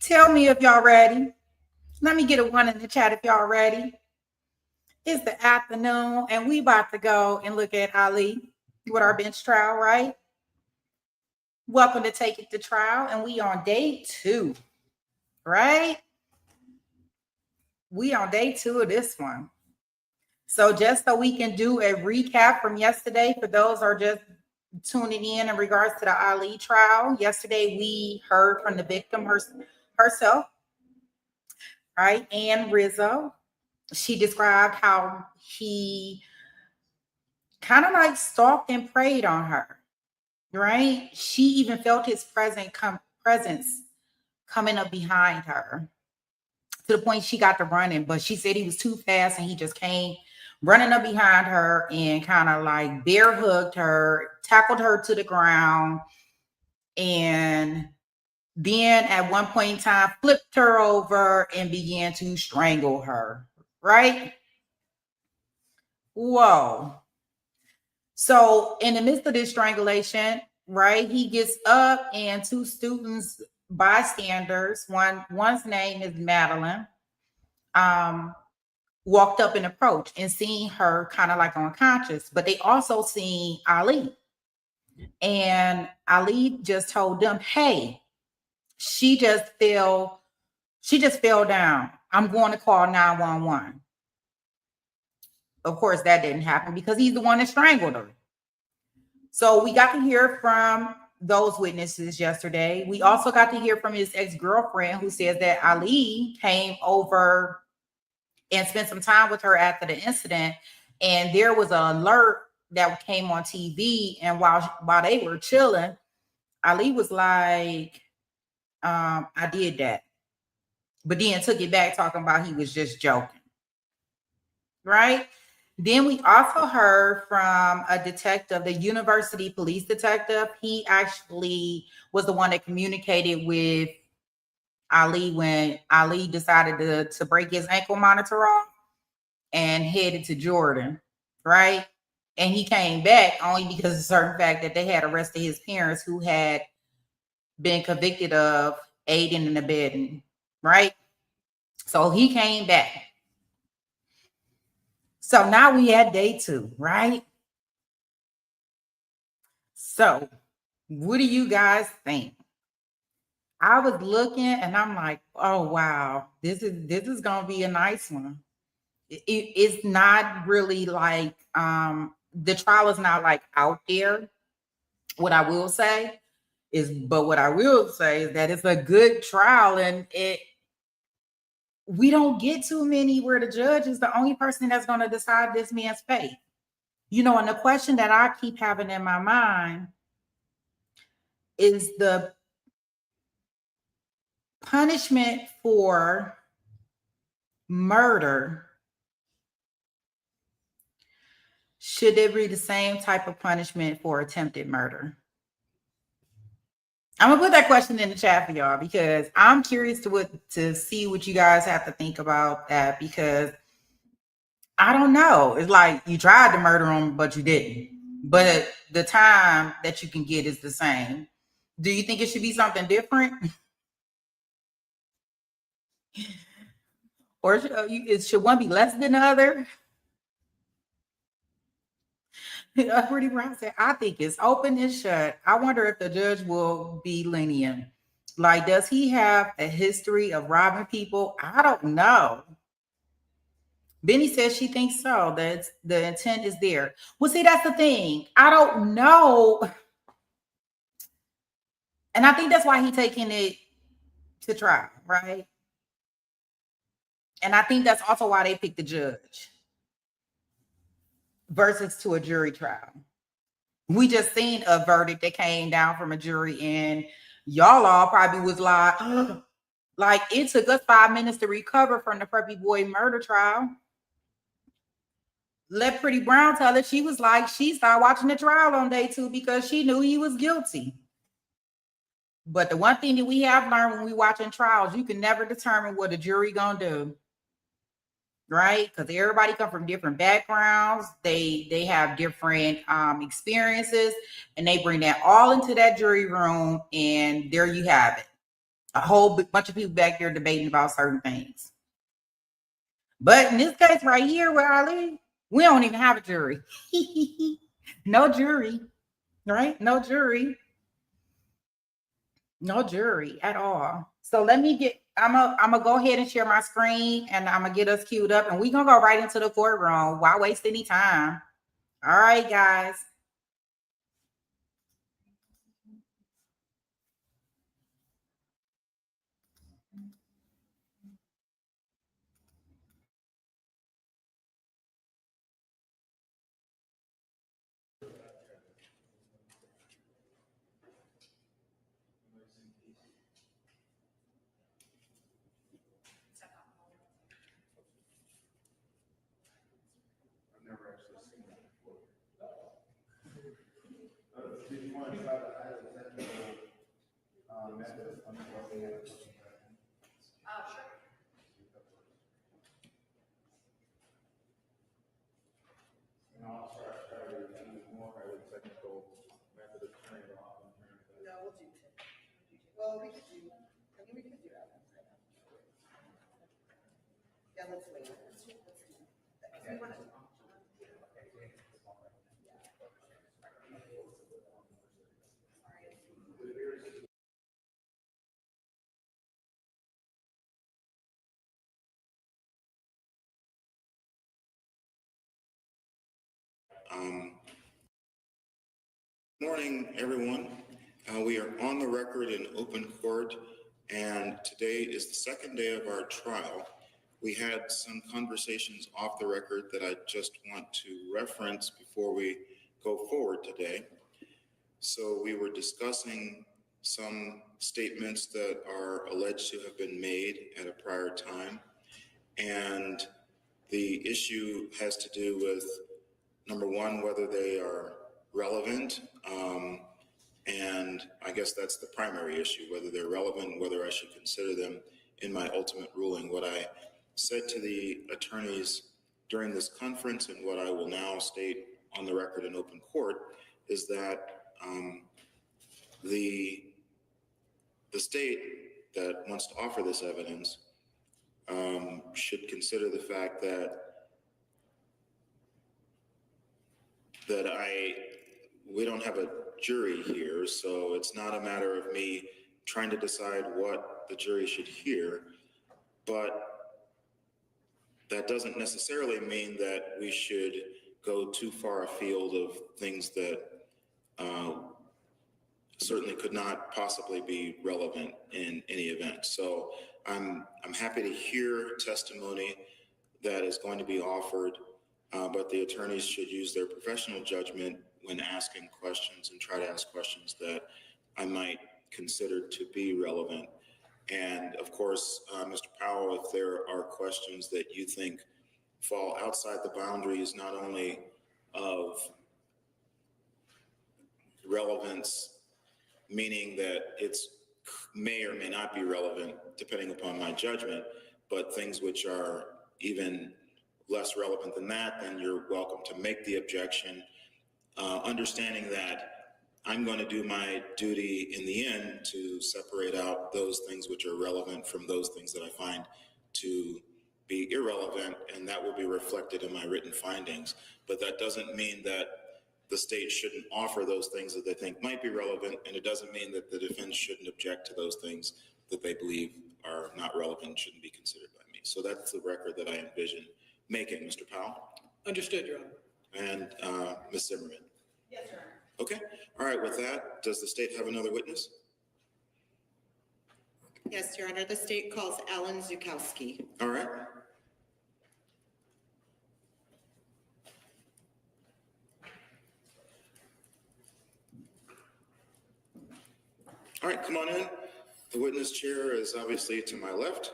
Tell me if y'all ready. Let me get a one in the chat if y'all ready. It's the afternoon, and we about to go and look at Ali with our bench trial, right? Welcome to Take It to Trial, and we on day 2, right? We on day 2 of this one. So just so we can do a recap from yesterday, for those who are just tuning in regards to the Ali trial. Yesterday, we heard from the victim herself, right? And Rizzo. She described how he kind of like stalked and preyed on her, right? She even felt his presence coming up behind her to the point she got to running, but she said he was too fast and he just came running up behind her and kind of like bear hugged her, tackled her to the ground, and then at one point in time flipped her over and began to strangle her, right? Whoa. So in the midst of this strangulation, right, he gets up and two students, bystanders, one's name is Madeline, walked up and approached and seen her kind of like unconscious, but they also seen Ali. And Ali just told them, hey, she just fell down. I'm going to call 911. Of course, that didn't happen because he's the one that strangled her. So we got to hear from those witnesses yesterday. We also got to hear from his ex-girlfriend who says that Ali came over and spent some time with her after the incident. And there was an alert that came on TV. And while they were chilling, Ali was like, I did that. But then took it back talking about he was just joking. Right? Then we also heard from a detective, the university police detective. He actually was the one that communicated with Ali when Ali decided to break his ankle monitor off and headed to Jordan, right? And he came back only because of the certain fact that they had arrested his parents who had been convicted of aiding and abetting, right? So he came back. So now we at day 2, right? So what do you guys think? I was looking and I'm like, oh wow, this is gonna be a nice one. It's not really like the trial is not like out there. What I will say is that it's a good trial, and we don't get too many where the judge is the only person that's going to decide this man's fate. And the question that I keep having in my mind is the punishment for murder. Should it be the same type of punishment for attempted murder? I'm gonna put that question in the chat for y'all because I'm curious to see what you guys have to think about that, because I don't know. It's like you tried to murder him, but you didn't. But the time that you can get is the same. Do you think it should be something different? Or should one be less than the other? Pretty Brown said, I think it's open and shut. I wonder if the judge will be lenient. Like, does he have a history of robbing people? I don't know. Benny says she thinks so. That the intent is there. Well, see, that's the thing. I don't know. And I think that's why he's taking it to trial, right? And I think that's also why they picked the judge versus to a jury trial. We just seen a verdict that came down from a jury, and y'all all probably was like, like it took us 5 minutes to recover from the Preppy Boy murder trial. Let Pretty Brown tell it. She was like, she started watching the trial on day 2 because she knew he was guilty. But the one thing that we have learned when we watching trials, you can never determine what a jury gonna do. Right? Because everybody come from different backgrounds. They have different experiences, and they bring that all into that jury room, and there you have it. a whole bunch of people back there debating about certain things. But in this case right here where I live, we don't even have a jury. No jury, right? No jury. No jury at all. So let me get, I'm gonna go ahead and share my screen and I'm gonna get us queued up and we're gonna go right into the courtroom. Why waste any time? All right, guys. Good morning, everyone. We are on the record in open court, and today is the second day of our trial. We had some conversations off the record that I just want to reference before we go forward today. So we were discussing some statements that are alleged to have been made at a prior time, and the issue has to do with, number one, whether they are relevant, and I guess that's the primary issue, whether they're relevant, whether I should consider them in my ultimate ruling. What I said to the attorneys during this conference and what I will now state on the record in open court is that the state that wants to offer this evidence should consider the fact that we don't have a jury here, so it's not a matter of me trying to decide what the jury should hear, but that doesn't necessarily mean that we should go too far afield of things that certainly could not possibly be relevant in any event. So I'm happy to hear testimony that is going to be offered, but the attorneys should use their professional judgment when asking questions and try to ask questions that I might consider to be relevant. And of course, Mr. Powell, if there are questions that you think fall outside the boundaries not only of relevance, meaning that it's may or may not be relevant depending upon my judgment, but things which are even less relevant than that, then you're welcome to make the objection, understanding that I'm going to do my duty in the end to separate out those things which are relevant from those things that I find to be irrelevant, and that will be reflected in my written findings. But that doesn't mean that the state shouldn't offer those things that they think might be relevant, and it doesn't mean that the defense shouldn't object to those things that they believe are not relevant and shouldn't be considered by me. So that's the record that I envision making, Mr. Powell. Understood, Your Honor. And Ms. Zimmerman. Yes, sir. Okay. All right. With that, does the state have another witness? Yes, Your Honor. The state calls Alan Zukowski. All right. All right, come on in. The witness chair is obviously to my left.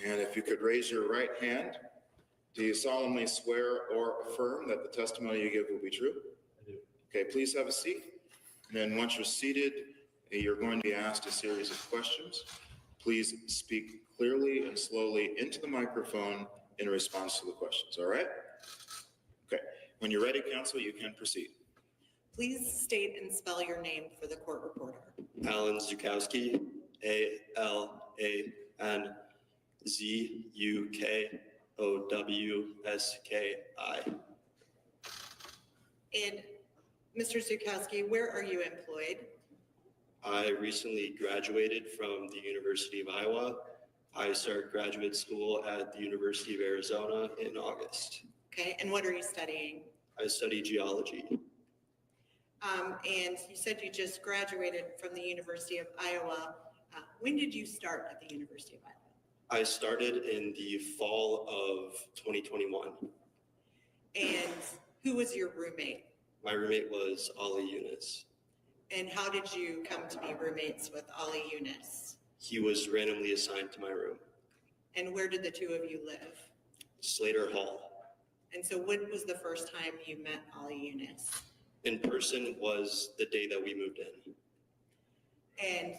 And if you could raise your right hand, do you solemnly swear or affirm that the testimony you give will be true? I do. Okay, please have a seat. And then once you're seated, you're going to be asked a series of questions. Please speak clearly and slowly into the microphone in response to the questions, all right? Okay, when you're ready, counsel, you can proceed. Please state and spell your name for the court reporter. Alan Zukowski, ALANZUKOWSKI. And Mr. Zukowski, where are you employed? I recently graduated from the University of Iowa. I started graduate school at the University of Arizona in August. Okay, and what are you studying? I study geology. And you said you just graduated from the University of Iowa. When did you start at the University of Iowa? I started in the fall of 2021. And who was your roommate? My roommate was Ali Younes. And how did you come to be roommates with Ali Younes? He was randomly assigned to my room. And where did the two of you live? Slater Hall. And so when was the first time you met Ali Younes? In person was the day that we moved in. And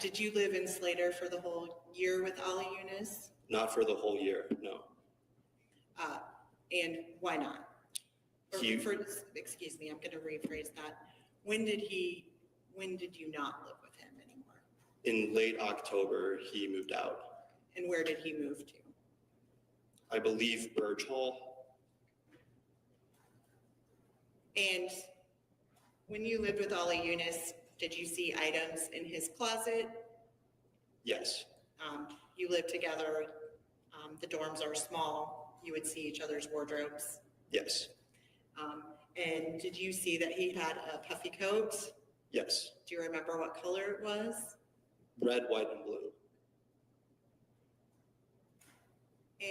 did you live in Slater for the whole year with Ali Younes? Not for the whole year, no. And why not? Excuse me, I'm going to rephrase that. When did you not live with him anymore? In late October, he moved out. And where did he move to? I believe Burge Hall. And when you lived with Ali Younes, did you see items in his closet? Yes. You lived together. The dorms are small. You would see each other's wardrobes. Yes. And did you see that he had a puffy coat? Yes. Do you remember what color it was? Red, white, and blue.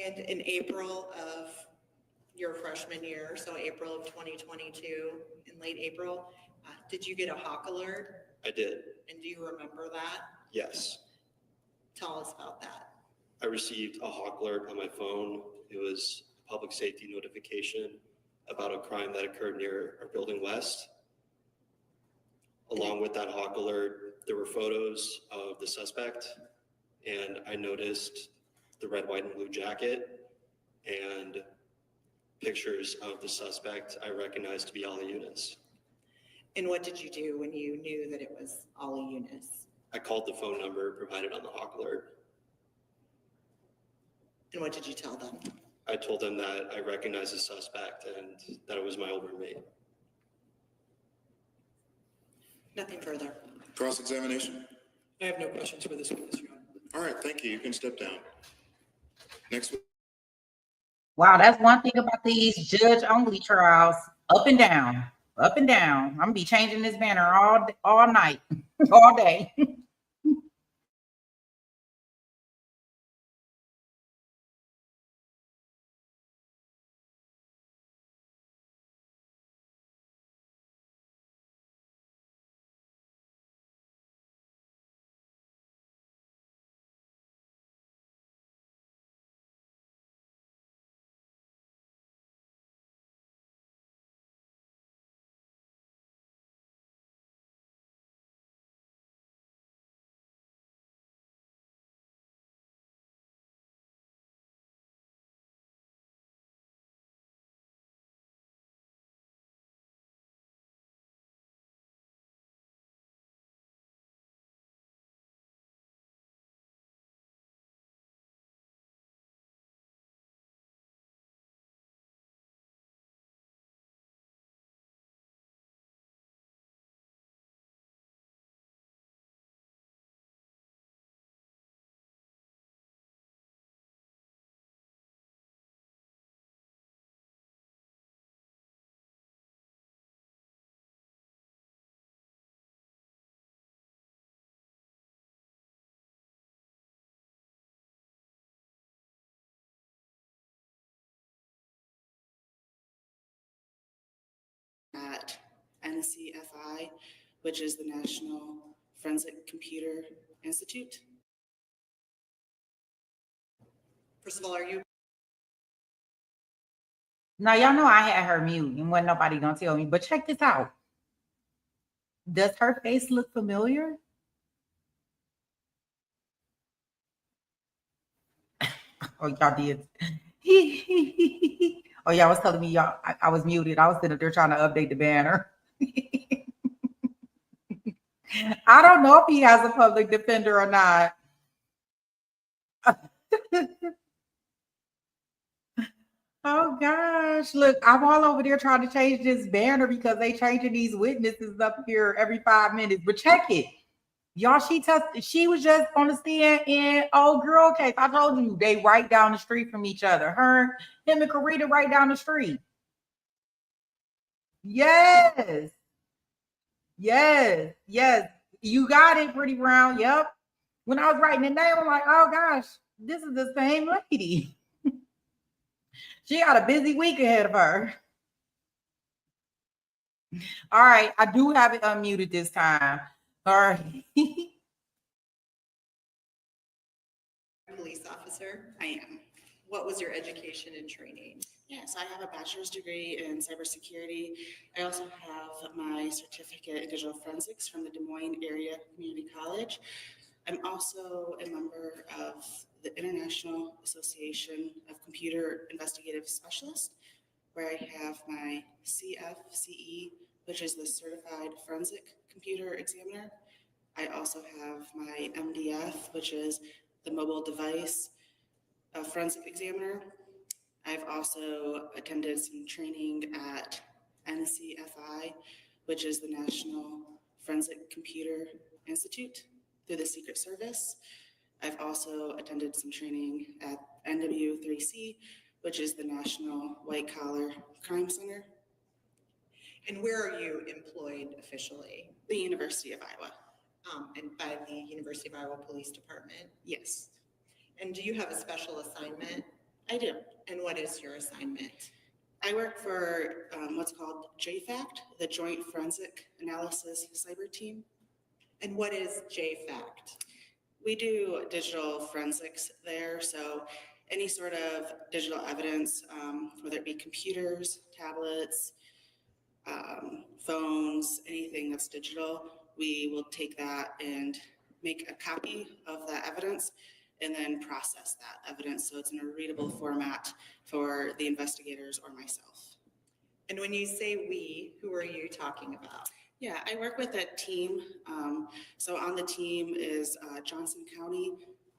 And in April of your freshman year, so April of 2022, in late April, did you get a hawk alert? I did. And do you remember that? Yes. Tell us about that. I received a hawk alert on my phone. It was a public safety notification about a crime that occurred near our building west. Along with that hawk alert, there were photos of the suspect, and I noticed the red, white, and blue jacket and pictures of the suspect I recognized to be Ali Younes. And what did you do when you knew that it was Ali Younes? I called the phone number provided on the hawk alert. And what did you tell them? I told them that I recognized the suspect and that it was my old roommate. Nothing further. Cross-examination? I have no questions for this witness, Your Honor. All right, thank you. You can step down. Next. Wow, that's one thing about these judge-only trials. Up and down, up and down. I'm gonna be changing this banner all night, all day. At NCFI, which is the National Forensic Computer Institute. First of all, are you? Now, y'all know I had her mute and wasn't nobody gonna tell me, but check this out. Does her face look familiar? Oh, y'all did. Oh, y'all was telling me y'all I was muted. I was sitting up there trying to update the banner. I don't know if he has a public defender or not. Oh gosh, look, I'm all over there trying to change this banner because they changing these witnesses up here every 5 minutes. But check it. Y'all, she was just on the stand in old girl case. I told you they right down the street from each other. Him and Karita right down the street. Yes. Yes. Yes. You got it, Pretty Brown. Yep. When I was writing the name, I'm like, oh gosh, this is the same lady. She got a busy week ahead of her. All right, I do have it unmuted this time. All right. Police officer. I am. What was your education and training? Yes, I have a bachelor's degree in cybersecurity. I also have my certificate in digital forensics from the Des Moines Area Community College. I'm also a member of the International Association of Computer Investigative Specialists, where I have my CFCE, which is the Certified Forensic Computer Examiner. I also have my MDF, which is the Mobile Device Forensic Examiner. I've also attended some training at NCFI, which is the National Forensic Computer Institute through the Secret Service. I've also attended some training at NW3C, which is the National White Collar Crime Center. And where are you employed officially? The University of Iowa. And by the University of Iowa Police Department? Yes, And do you have a special assignment? I do. And what is your assignment? I work for what's called JFACT, the Joint Forensic Analysis Cyber Team. And what is JFACT? We do digital forensics there, so any sort of digital evidence, whether it be computers, tablets, phones, anything that's digital, we will take that and make a copy of that evidence and then process that evidence so it's in a readable format for the investigators or myself. And when you say we, who are you talking about? Yeah, I work with a team. So on the team is Johnson County,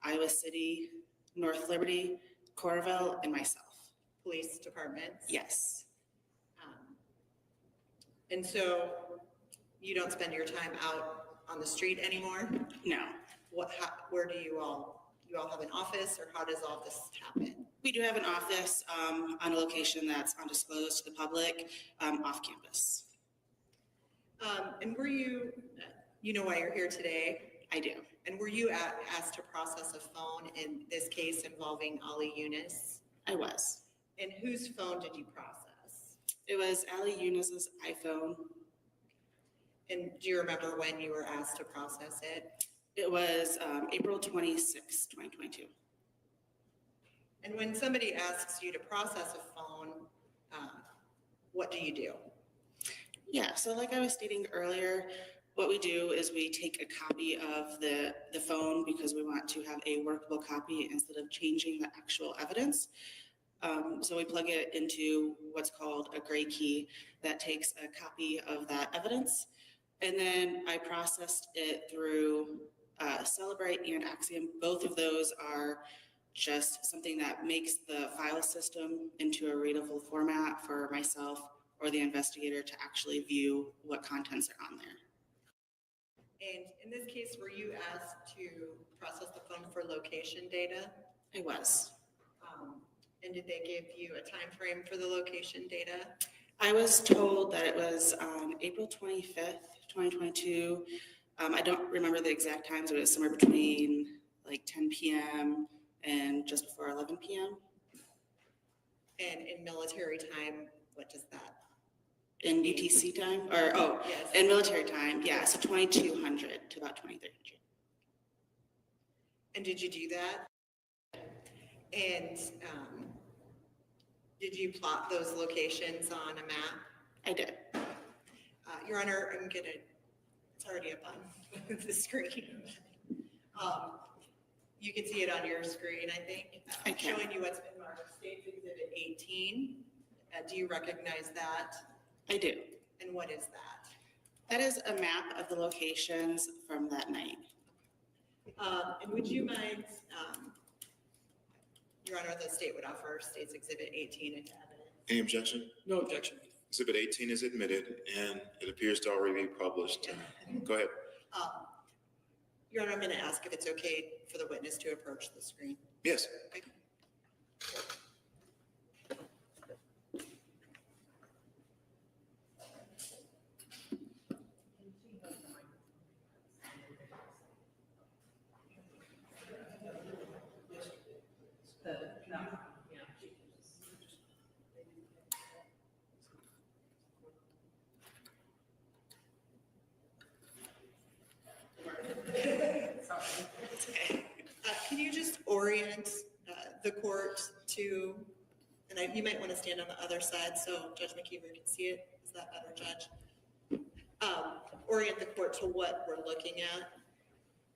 Iowa City, North Liberty, Coralville, and myself. Police departments? Yes. And so you don't spend your time out on the street anymore? No. Where do you all have an office, or how does all this happen? We do have an office on a location that's undisclosed to the public, off campus. And were you know why you're here today? I do. And were you asked to process a phone in this case involving Ali Younes? I was. And whose phone did you process? It was Ali Younes's iPhone. And do you remember when you were asked to process it? It was April 26, 2022. And when somebody asks you to process a phone, what do you do? Yeah, so like I was stating earlier, what we do is we take a copy of the phone because we want to have a workable copy instead of changing the actual evidence. So we plug it into what's called a gray key that takes a copy of that evidence. And then I processed it through Celebrate and Axiom. Both of those are just something that makes the file system into a readable format for myself or the investigator to actually view what contents are on there. And in this case, were you asked to process the phone for location data? I was. And did they give you a time frame for the location data? I was told that it was April 25th, 2022. I don't remember the exact times, but it was somewhere between like 10 p.m. and just before 11 p.m. And in military time, what does that? In UTC time, Yes. in military time, yeah, so 2200 to about 2300. And did you do that? And did you plot those locations on a map? I did. Your Honor, it's already up on the screen. You can see it on your screen, I think. I can. Showing you what's been marked States Exhibit 18. Do you recognize that? I do. And what is that? That is a map of the locations from that night. And would you mind, Your Honor, the state would offer State's Exhibit 18 into evidence. Any objection? No objection. Exhibit 18 is admitted, and it appears to already be published. Go ahead. Your Honor, I'm going to ask if it's okay for the witness to approach the screen. Yes. Okay. Can you just orient the court to, and you might want to stand on the other side so Judge McKeever can see it. Is that better, Judge? Orient the court to what we're looking at.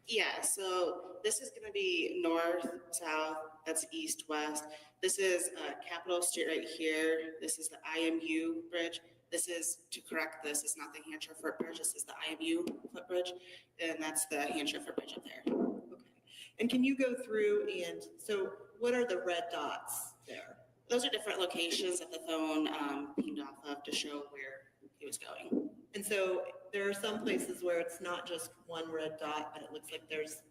Yeah, so this is going to be north, south, that's east, west. This is Capitol Street right here. This is the IMU bridge. This is, to correct this, it's not the Hampshire footbridge. This is the IMU footbridge, and that's the Hampshire footbridge up there. Okay. And can you go through and, so what are the red dots there? Those are different locations that the phone beamed off of to show where he was going. And so there are some places where it's not just one red dot, but it looks like there's,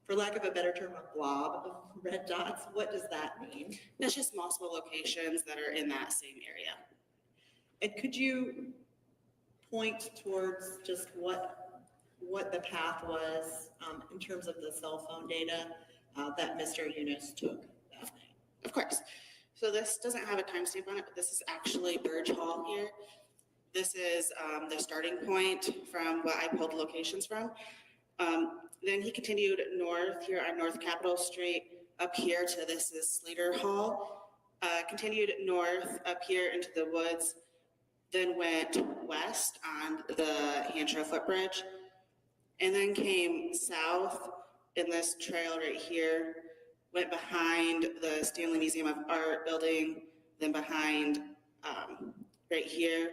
for lack of a better term, a blob of red dots. What does that mean? That's just multiple locations that are in that same area. And could you point towards just what the path was in terms of the cell phone data that Mr. Younes took that night? Of course. So this doesn't have a timestamp on it, but this is actually Burge Hall here. This is the starting point from what I pulled locations from. Then he continued north here on North Capitol Street, up here to this is Slater Hall. Continued north up here into the woods, then went west on the Hampshire footbridge, and then came south in this trail right here, went behind the Stanley Museum of Art building, then behind right here,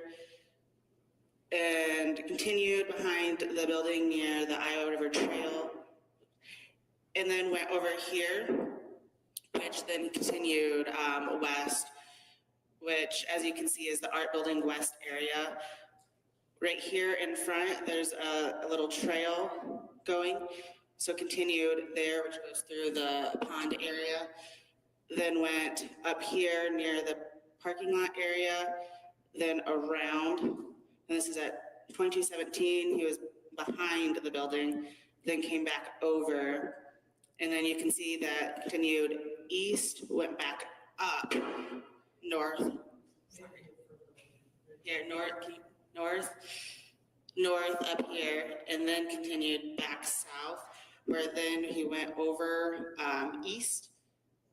and continued behind the building near the Iowa River Trail, and then went over here, which then continued west, which, as you can see, is the art building west area. Right here in front, there's a little trail going. So continued there, which goes through the pond area, then went up here near the parking lot area, then around, and this is at 2217, he was behind the building, then came back over, and then you can see that continued east, went back up, north, here, north up here, and then continued back south, where then he went over east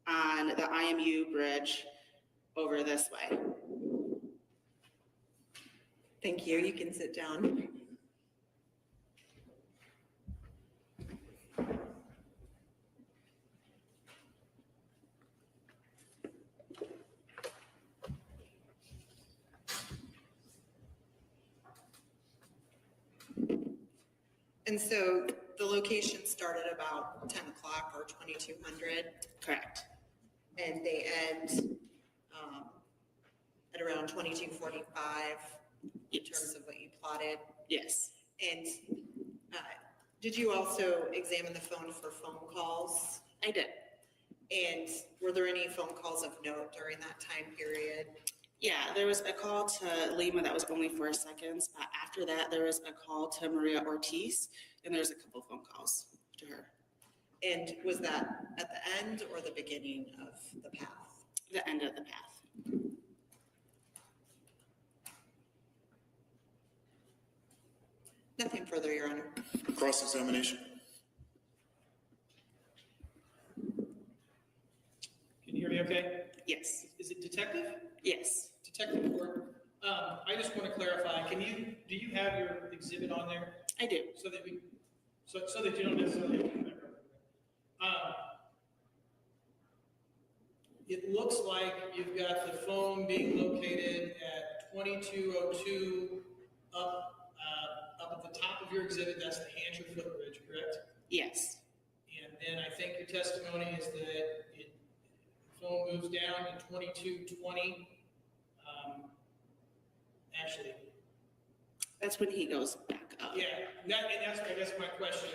on the IMU bridge over this way. Thank you. You can sit down. And so the location started about 10 o'clock or 2200. Correct. And they end at around 2245 in terms of what you plotted. Yes. And did you also examine the phone for phone calls? I did. And were there any phone calls of note during that time period? Yeah, there was a call to Lima that was only 4 seconds. After that, there was a call to Maria Ortiz, and there's a couple phone calls to her. And was that at the end or the beginning of the path? The end of the path. Nothing further, Your Honor. Cross-examination. Can you hear me okay? Yes. Is it detective? Yes. Detective Court? I just want to clarify, do you have your exhibit on there? I do. So that so that you don't necessarily have to remember. It looks like you've got the phone being located at 2202 up of your exhibit, that's the Hampshire footbridge, correct? Yes, And then I think your testimony is that the phone moves down to 2220. Actually, that's when he goes back up. yeah, and that's, I guess, my question.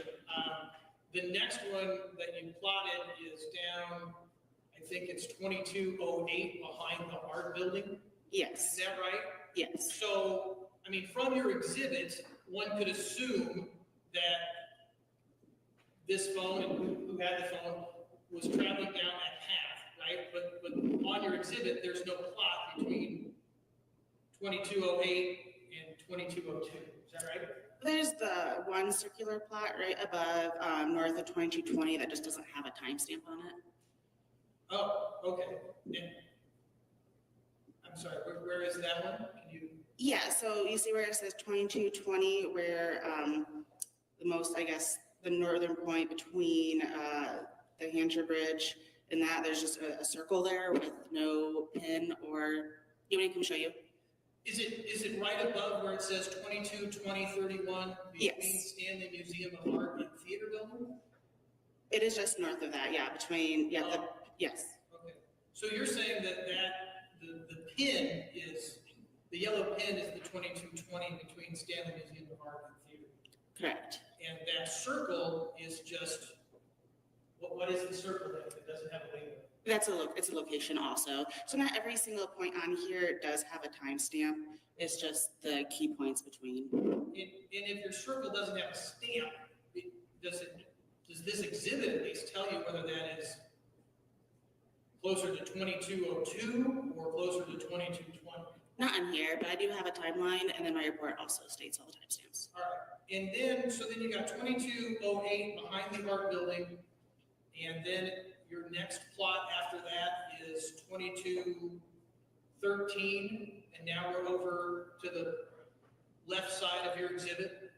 The next one that you plotted is down, I think it's 2208 behind the art building. Is Yes, that right? yes, So, I mean, from your exhibit, one could assume that this phone and who had the phone was traveling down that path, right? But on your exhibit, there's no plot between 2208 and 2202. Is that right? there's the one circular plot right above, north of 2220 that just doesn't have a timestamp on it. Oh, okay. And I'm sorry, where is that one? Can you? Yeah, so you see where it says 2220, where the most, I guess, the northern point between the Hampshire Bridge and that, there's just a circle there with no pin or, you want me to come show you? Is it right above where it says 222031 between Yes. Stanley Museum of Art and Theater Building? It is just north of that, yeah, between, yeah, the, yes, Okay, so you're saying that the pin is, the yellow pin is the 2220 between Stanley Museum of Art and Theater. correct. And that circle is just, what is the circle that it doesn't have a label? It's a location also. So not every single point on here does have a timestamp. It's just the key points between. And if your circle doesn't have a stamp, does this exhibit at least tell you whether that is closer to 2202 or closer to 2220? Not in here, but I do have a timeline, and then my report also states all the timestamps. All right, and then, so then you got 2208 behind the art building, and then your next plot after that is 2213, and now we're over to the left side of your exhibit,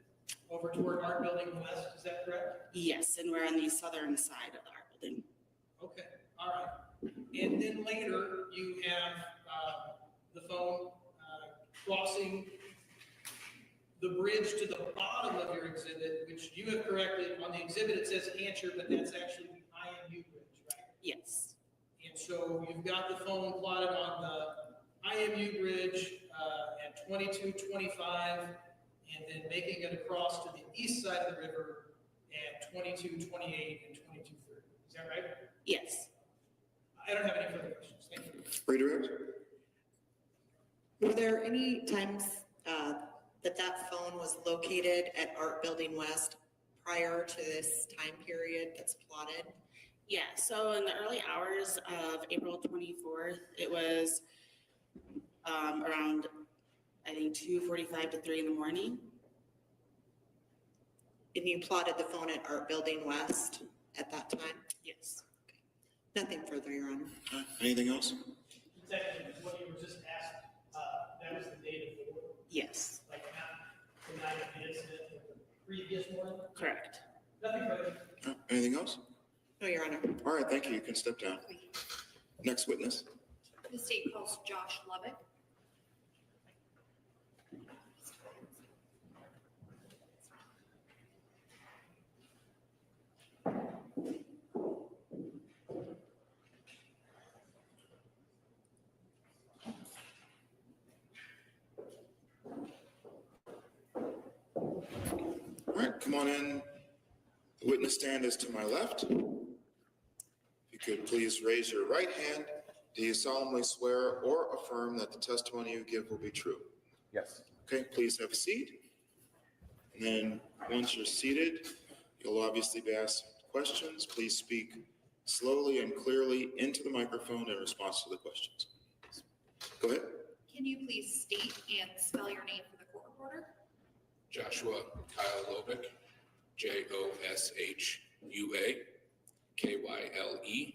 over toward Art Building West, is that correct? Yes, and we're on the southern side of the art building. Okay, all right. And then later, you have the phone crossing the bridge to the bottom of your exhibit, which you have corrected. On the exhibit, it says Hampshire, but that's actually the IMU bridge, right? Yes, And so you've got the phone plotted on the IMU bridge at 2225, and then making it across to the east side of the river at 2228 and 2230. Is that right? yes. I don't have any further questions. Thank you. Redirect? Were there any times that phone was located at Art Building West prior to this time period that's plotted? Yeah, so in the early hours of April 24th, it was around, I think, 2:45 to 3 in the morning. And you plotted the phone at Art Building West at that time? Yes. Nothing further, Your Honor. Anything else? Exactly what you were just asked, that was the day before, Yes, like not the night of the incident, but the previous morning? correct. Nothing further. Anything else? No, Your Honor. All right, thank you. You can step down. Next witness. The state calls Josh Lubbock. All right, come on in. The witness stand is to my left. If you could please raise your right hand. Do you solemnly swear or affirm that the testimony you give will be true? Yes. Okay, please have a seat. And then once you're seated, you'll obviously be asked questions. Please speak slowly and clearly into the microphone in response to the questions. Go ahead. Can you please state and spell your name for the court reporter? Joshua Kyle Lovick, Joshua KyleLovik.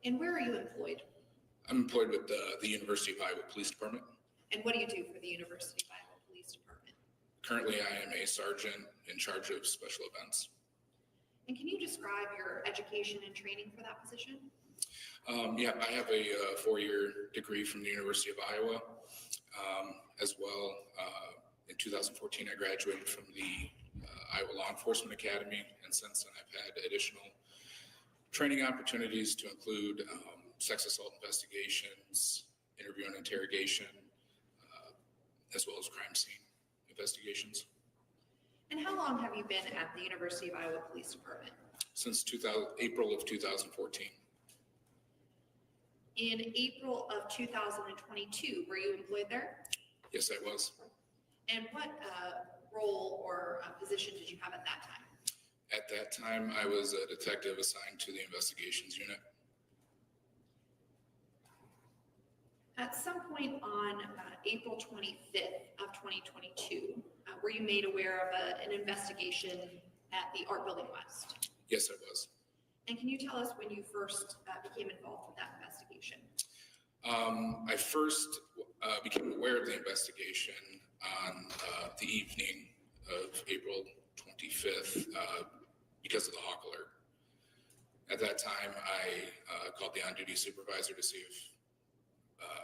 And where are you employed? I'm employed with the University of Iowa Police Department. And what do you do for the University of Iowa Police Department? Currently, I am a sergeant in charge of special events. And can you describe your education and training for that position? Yeah, I have a 4-year degree from the University of Iowa, as well 2014, I graduated from the Iowa Law Enforcement Academy, and since then I've had additional training opportunities to include sex assault investigations, interview and interrogation, as well as crime scene investigations. And how long have you been at the University of Iowa Police Department? Since April of 2014. In April of 2022, were you employed there? Yes, I was. And what role or position did you have at that time? At that time, I was a detective assigned to the investigations unit. At some point on April 25th of 2022, were you made aware of an investigation at the Art Building West? Yes, I was. And can you tell us when you first became involved with that investigation? I first became aware of the investigation on the evening of April 25th because of the hawk alert. At that time, I called the on-duty supervisor to see if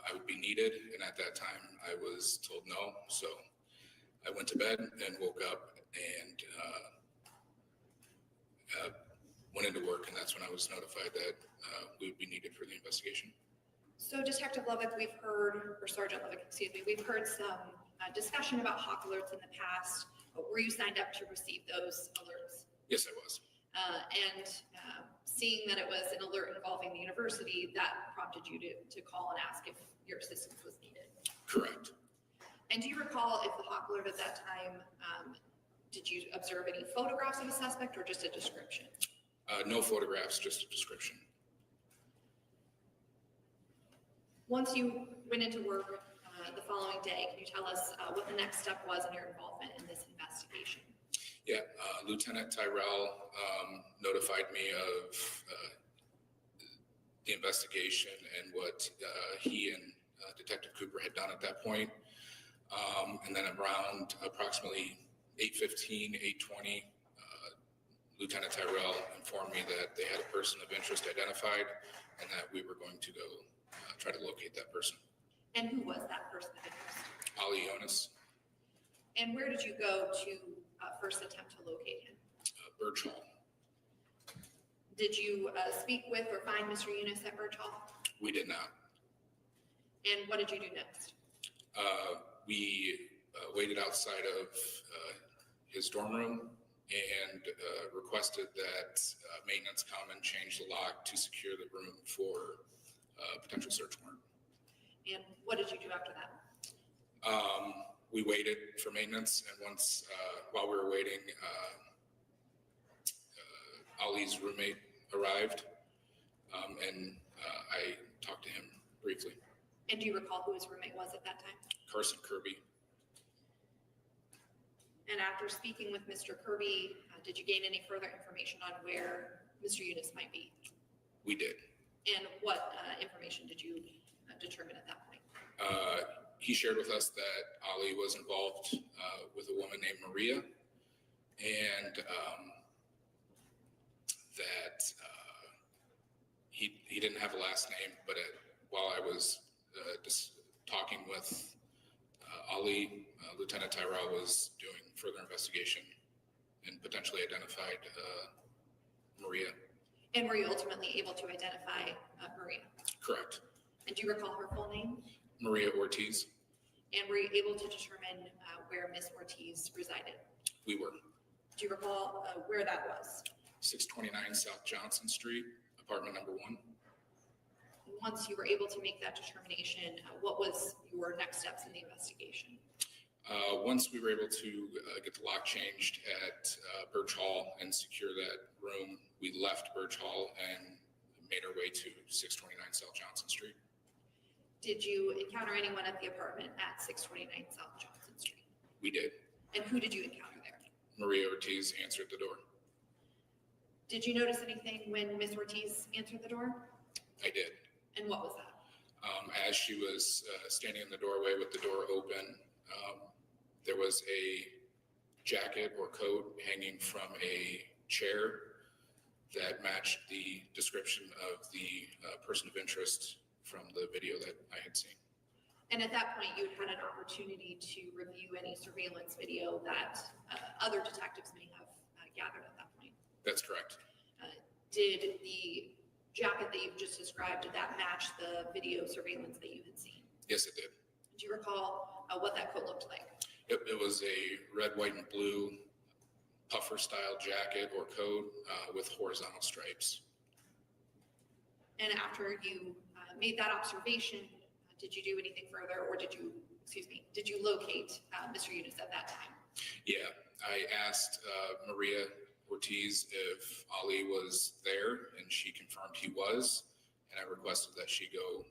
I would be needed, and at that time, I was told no. So I went to bed and woke up and went into work, and that's when I was notified that we would be needed for the investigation. So Detective Lovick, we've heard, or Sergeant Lovick, excuse me, we've heard some discussion about hawk alerts in the past. Were you signed up to receive those alerts? Yes, I was. And seeing that it was an alert involving the university, that prompted you to call and ask if your assistance was needed. Correct. And do you recall if the hawk alert at that time, did you observe any photographs of a suspect or just a description? No photographs, just a description. Once you went into work the following day, can you tell us what the next step was in your involvement in this investigation? Yeah, Lieutenant Tyrell notified me of the investigation and what he and Detective Cooper had done at that point. And then around approximately 8:15, 8:20, Lieutenant Tyrell informed me that they had a person of interest identified and that we were going to go try to locate that person. And who was that person of interest? Ali Younes. And where did you go to first attempt to locate him? Birch Hall. Did you speak with or find Mr. Younes at Birch Hall? We did not. And what did you do next? We waited outside of his dorm room and requested that maintenance come and change the lock to secure the room for potential search warrant. And what did you do after that? We waited for maintenance, and once, while we were waiting, Ali's roommate arrived, and I talked to him briefly. And do you recall who his roommate was at that time? Carson Kirby. And after speaking with Mr. Kirby, did you gain any further information on where Mr. Younes might be? We did. And what information did you determine at that point? He shared with us that Ali was involved with a woman named Maria, and that he didn't have a last name, but while I was just talking with Ali, Lieutenant Tyrell was doing further investigation and potentially identified Maria. And were you ultimately able to identify Maria? Correct. And do you recall her full name? Maria Ortiz. And were you able to determine where Miss Ortiz resided? We were. Do you recall where that was? 629 South Johnson Street, apartment number 1. Once you were able to make that determination, what was your next steps in the investigation? Once we were able to get the lock changed at Birch Hall and secure that room, we left Birch Hall and made our way to 629 South Johnson Street. Did you encounter anyone at the apartment at 629 South Johnson Street? We did. And who did you encounter there? Maria Ortiz answered the door. Did you notice anything when Miss Ortiz answered the door? I did. And what was that? As she was standing in the doorway with the door open, there was a jacket or coat hanging from a chair that matched the description of the person of interest from the video that I had seen. And at that point, you had an opportunity to review any surveillance video that other detectives may have gathered at that point. That's correct. Did the jacket that you've just described, did that match the video surveillance that you had seen? Yes, it did. Do you recall what that coat looked like? It was a red, white, and blue puffer style jacket or coat with horizontal stripes. And after you made that observation, did you do anything further, or did you locate Mr. Younes at that time? Yeah, I asked Maria Ortiz if Ali was there, and she confirmed he was, and I requested that she go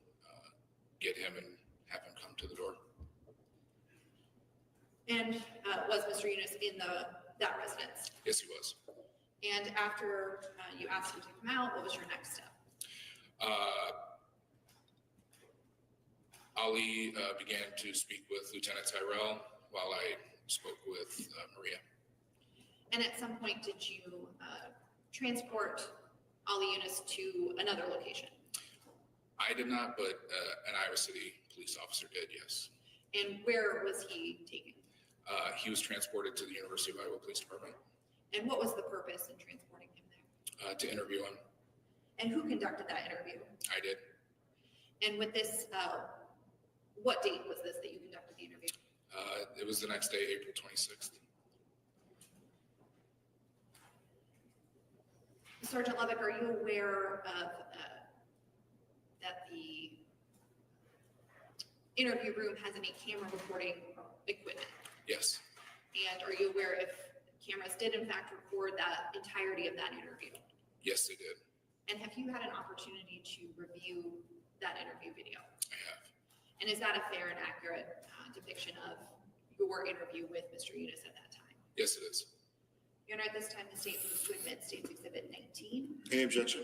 get him and have him come to the door. And was Mr. Younes in that residence? Yes, he was. And after you asked him to come out, what was your next step? Ali began to speak with Lieutenant Tyrell while I spoke with Maria. And at some point, did you transport Ali Younes to another location? I did not, but an Iowa City police officer did, yes. And where was he taken? He was transported to the University of Iowa Police Department And what was the purpose in transporting him there? to interview him. And who conducted that interview? I did. And with this, what date was this that you conducted the interview? It was the next day, April 26th. Sergeant Levick, are you aware of that the interview room has any camera recording equipment? Yes, And are you aware if cameras did in fact record that entirety of that interview? yes, they did. And have you had an opportunity to review that interview video? I have. And is that a fair and accurate depiction of your interview with Mr. Younes at that time? Yes, it is. Your Honor, at this time, the state moves to admit State's Exhibit 19. Any objection?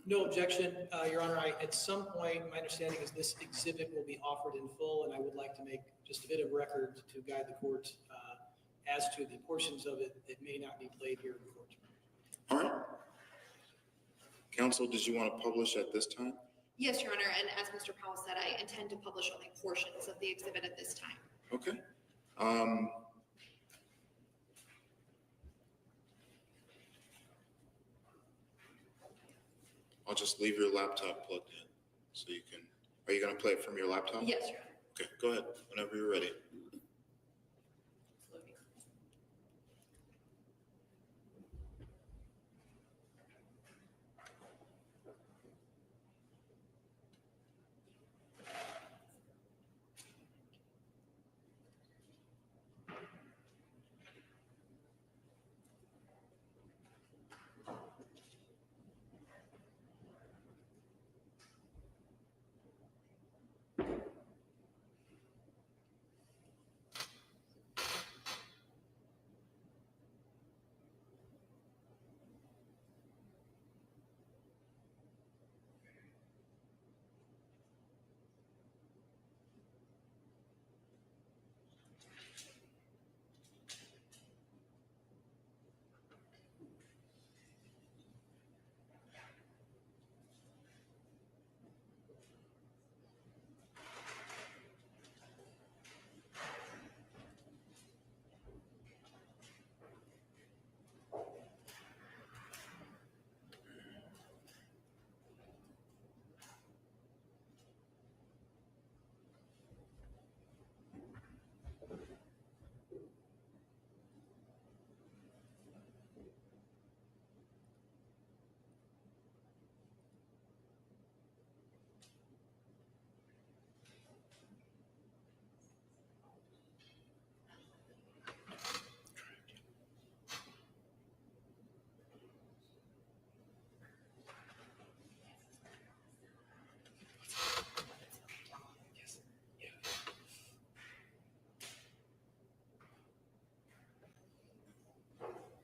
No objection, Your Honor. At some point, my understanding is this exhibit will be offered in full, and I would like to make just a bit of record to guide the court as to the portions of it that may not be played here in court. All right. Counsel, did you want to publish at this time? Yes, Your Honor, and as Mr. Powell said, I intend to publish only portions of the exhibit at this time. Okay. I'll just leave your laptop plugged in so you can, are you going to play it from your laptop? Yes, Your Honor. Okay, go ahead, whenever you're ready.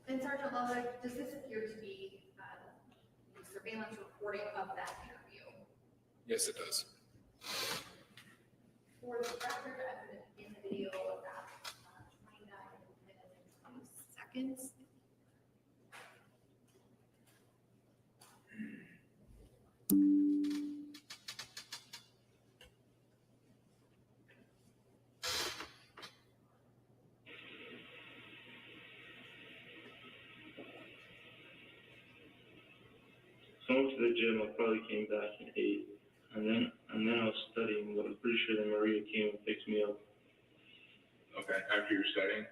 And Sergeant Levick, does this appear to be the surveillance recording of that interview? Yes, it does. For the record evidence in the video of that 29 minutes and 20 seconds. So I went to the gym, I probably came back and ate, and then I was studying, but I'm pretty sure that Maria came and picked me up. Okay, after you're studying?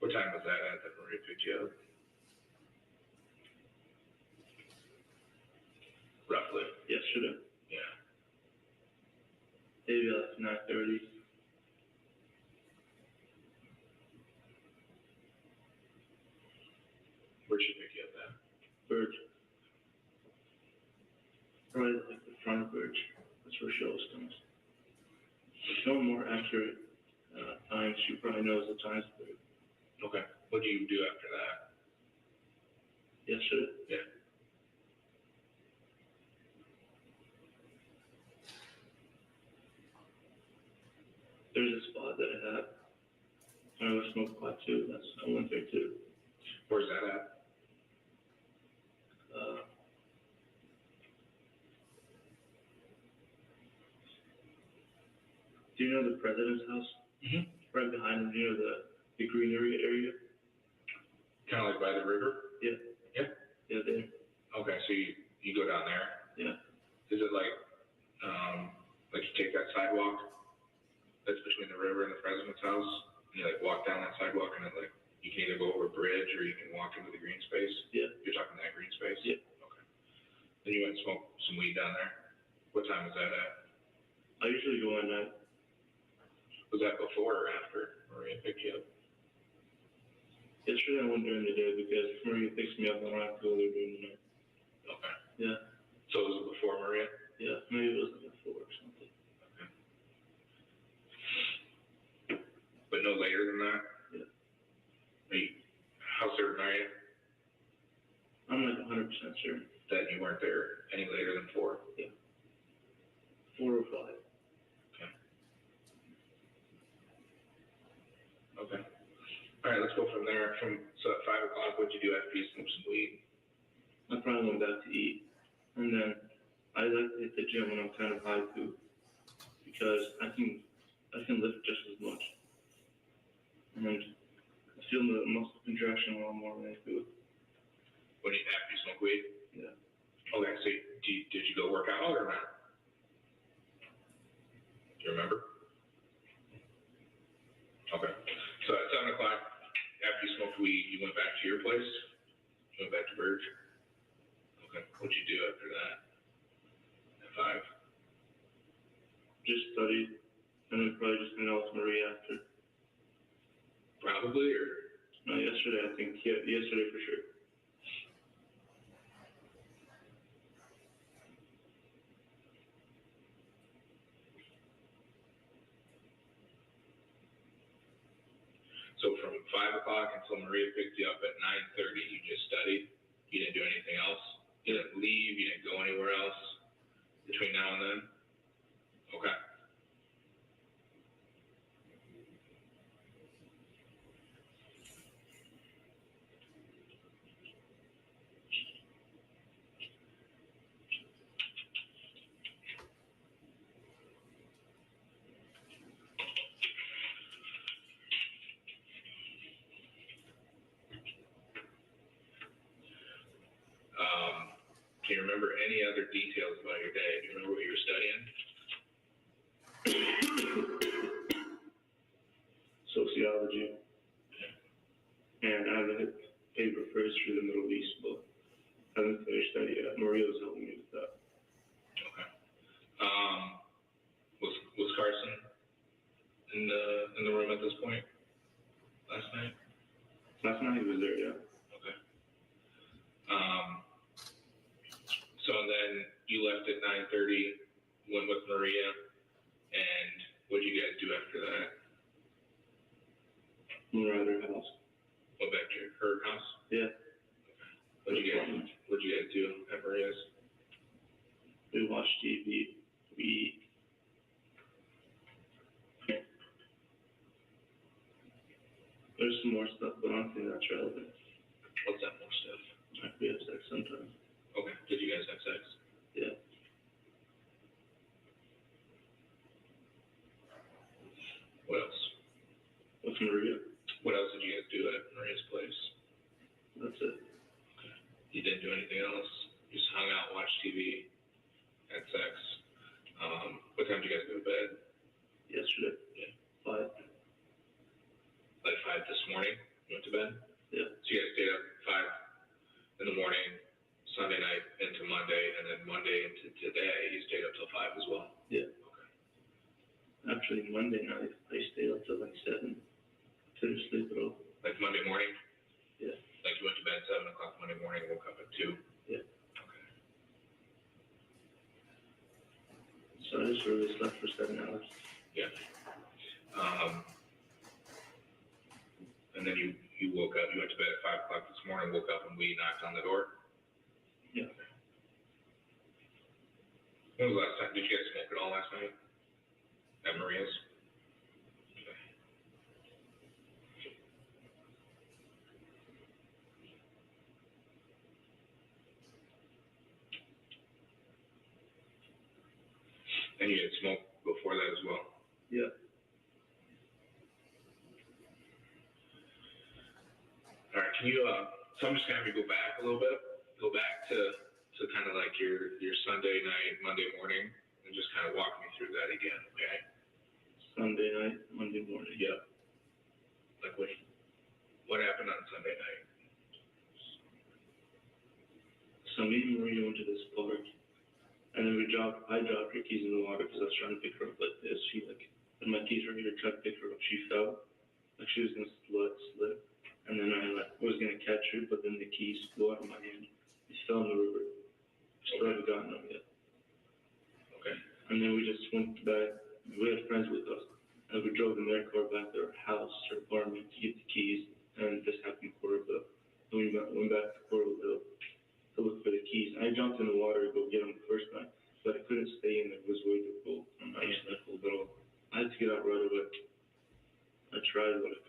What time was that at that Maria picked you up? Roughly, Yesterday, yeah. maybe like 9:30. Where'd she pick you up at? Birch. Probably like the front of Birch. That's where she always comes. If you want more accurate times, she probably knows the times better. Okay, what do you do after that? Yesterday? Yeah. There's a spot that I have. I was smoke pot too. I went there too. Where's that at? Do you know the president's house? Mhm. Right behind him, you know the greenery area? Kind of like by the river? Yeah. Yep. Yeah, there. Okay, so you go down there? Yeah. Is it like you take that sidewalk that's between the river and the president's house, and you like walk down that sidewalk, and it like, you can either go over a bridge or you can walk into the green space? Yeah. You're talking that green space? Yeah. Okay. Then you went and smoked some weed down there? What time was that at? I usually go at night. Was that before or after Maria picked you up? Yesterday I went during the day because if Maria picks me up, I don't have to go there during the night. Okay. Yeah. So was it before Maria? Yeah, maybe it was like a 4 or something. But no later than that? Yeah. How certain are you I'm like 100% sure. that you weren't there any later than 4? Yeah. 4 or 5. Okay. All right, let's go from there. So at 5 o'clock, what'd you do after you smoked some weed? I probably went back to eat. And then I like to hit the gym when I'm kind of high too. Because I can lift just as much. And I feel the muscle contraction a lot more than I do. After you smoke weed? Yeah. Okay, so did you go work out or not? Do you remember? Okay. So at 7 o'clock, after you smoked weed, you went back to your place? You went back to Burge? Okay. What'd you do after that? At 5? Just studied. And then probably just hang out with Maria after. Probably, or? No, yesterday I think. Yeah, yesterday for sure. So from 5 o'clock until Maria picked you up at 9:30, you just studied? You didn't do anything else? You didn't leave? You didn't go anywhere else between now and then? Okay. Do you remember any other details about your day? Do you remember what you were studying? Sociology. And I have a paper for history of the Middle East, but I haven't finished that yet. Maria was helping me with that. Okay. Was Carson in the room at this point last night? Last night he was there, yeah. Okay. So then you left at 9:30, went with Maria, and what did you guys do after that? We were at her house. Went back to her house? Yeah. What'd you guys do at Maria's? We watched TV. We eat. There's some more stuff, but I don't think that's relevant. What's that more stuff? Like we have sex sometimes. Okay. Did you guys have sex? Yeah. What else? With Maria. What else did you guys do at Maria's place? That's it. You didn't do anything else? Just hung out, watched TV, had sex. What time did you guys go to bed? Yesterday. Yeah. 5. Like 5 this morning, you went to bed? Yeah. So you guys stayed up 5 in the morning, Sunday night into Monday, and then Monday into today, you stayed up till 5 as well? Yeah. Okay. Actually, Monday night, I stayed up till like 7. Couldn't sleep at all. Like Monday morning? Yeah. Like you went to bed at 7 o'clock Monday morning, woke up at 2? Yeah. Okay. So I just really slept for 7 hours. Yeah. And then you woke up, you went to bed at 5 o'clock this morning, woke up and we knocked on the door? Yeah. When was the last time, did you guys smoke at all last night? At Maria's? Okay. And you had smoked before that as well? Yeah. All right, can you, so I'm just gonna have you go back a little bit, go back to kind of like your Sunday night, Monday morning, and just kind of walk me through that again, okay? Sunday night, Monday morning. Yep. Like what happened on Sunday night? So me and Maria went to this park, and then I dropped her keys in the water because I was trying to pick her up like this. She and my keys were here, tried to pick her up. She fell, like she was gonna slip. And then I was gonna catch her, but then the keys flew out of my hand. It fell in the river. Still haven't gotten them yet. Okay. And then we just went back. We had friends with us, and we drove in their car back to our house, our apartment, to get the keys. And this happened in Coralville. And we went back to Coralville to look for the keys. I jumped in the water to go get them the first time, but I couldn't stay in. It was way too cold. And I just left a little. I had to get out right away. I tried, but I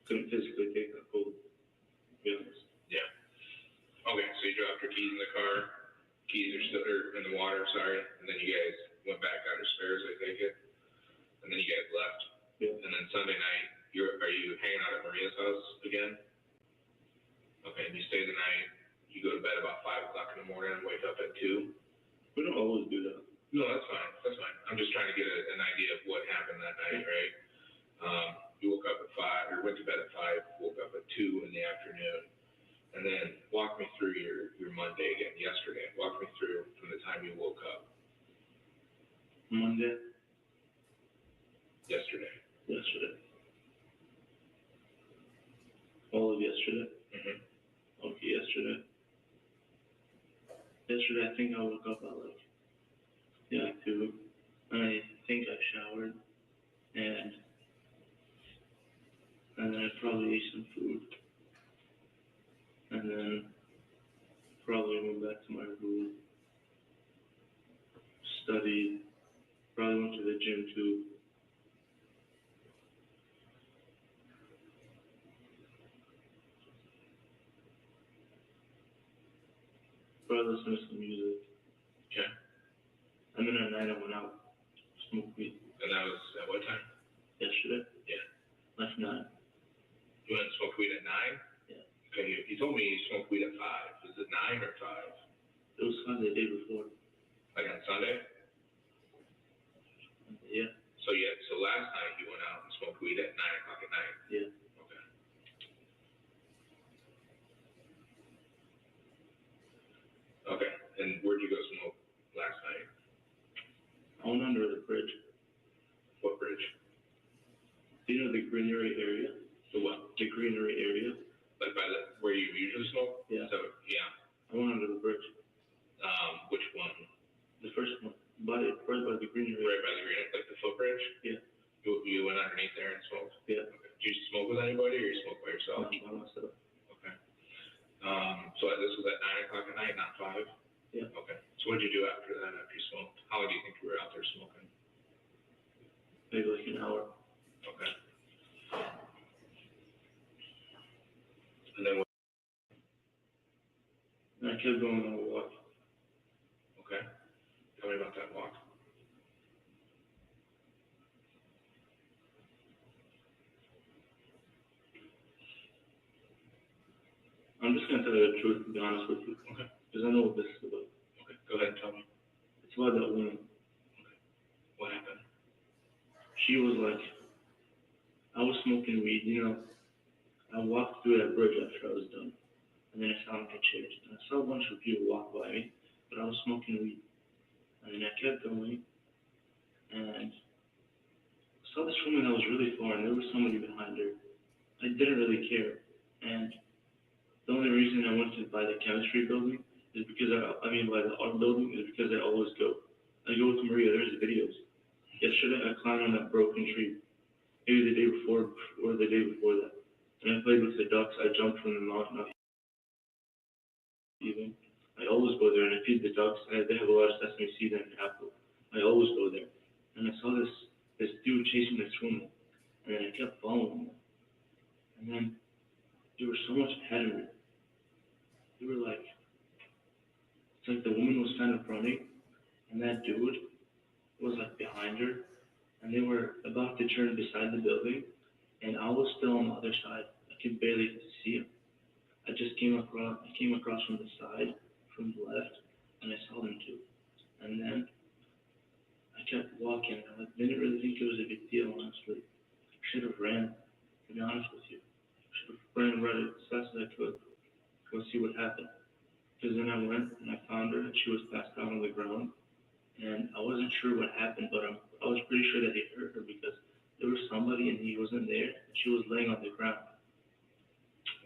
couldn't physically take that cold. To be honest. Yeah. Okay, so you dropped your keys in the car, keys are still in the water, sorry, and then you guys went back out your spares, I take it, and then you guys left. Yeah. And then Sunday night, are you hanging out at Maria's house again? Okay, and you stay the night, you go to bed about 5 o'clock in the morning and wake up at 2? We don't always do that. No, that's fine. I'm just trying to get an idea of what happened that night, right? You woke up at 5, or went to bed at 5, woke up at 2 in the afternoon, and then walk me through your Monday again, yesterday. Walk me through from the time you woke up. Monday? Yesterday. All of yesterday? Mm-hmm. Okay, yesterday. Yesterday, I think I woke up at like 2, and I think I showered, and then I probably ate some food, and then probably went back to my room, studied, probably went to the gym too. Probably listened to some music. Okay. And then at night I went out, smoked weed. And that was at what time? Yesterday? Yeah. Last 9. You went and smoked weed at 9? Yeah. Okay, you told me you smoked weed at 5. Is it 9 or 5? It was Sunday, the day before. Like on Sunday? Yeah. So last night you went out and smoked weed at 9 o'clock at night? Yeah. Okay. Okay, and where'd you go smoke last night? I went under the bridge. What bridge? Do you know the greenery area? The what? The greenery area? Like by where you usually smoke? Yeah. So, yeah. I went under the bridge. Which one? The first one. Right by the greenery. Right by the green, like the footbridge? Yeah. You went underneath there and smoked? Yeah. Okay. Did you smoke with anybody or you smoke by yourself? By myself. Okay. So this was at 9 o'clock at night, not 5? Yeah. Okay. So what did you do after that, after you smoked? How long do you think you were out there smoking? Maybe like an hour. Okay. And then what? And I kept going on a walk. Okay. Tell me about that walk. I'm just gonna tell you the truth, to be honest with you. Okay. because I know what this is about. Okay, go ahead and tell me. It's about that woman. What happened? She was like, I was smoking weed, you know. I walked through that bridge after I was done, and then I saw my chairs, and I saw a bunch of people walk by me, but I was smoking weed. And then I kept going, and I saw this woman that was really far, and there was somebody behind her. I didn't really care, and the only reason I went to buy the chemistry building is because by the art building is because I always go. I go with Maria, there's videos. Yesterday I climbed on that broken tree, maybe the day before or the day before that. And I played with the ducks, I jumped from the mountain up even. I always go there and I feed the ducks, and they have a lot of sesame seed and apple. I always go there. And I saw this dude chasing this woman, and then I kept following them. And then they were so much ahead of me. They were like, it's like the woman was kind of running, and that dude was like behind her, and they were about to turn beside the building, and I was still on the other side. I could barely see him. I came across from the side, from the left, and I saw them too. And then I kept walking. I didn't really think it was a big deal, honestly. I should have ran, to be honest with you. I should have ran right as fast as I could, go see what happened. Because then I went and I found her, and she was passed out on the ground. And I wasn't sure what happened, but I was pretty sure that he hurt her because there was somebody and he wasn't there. And she was laying on the ground.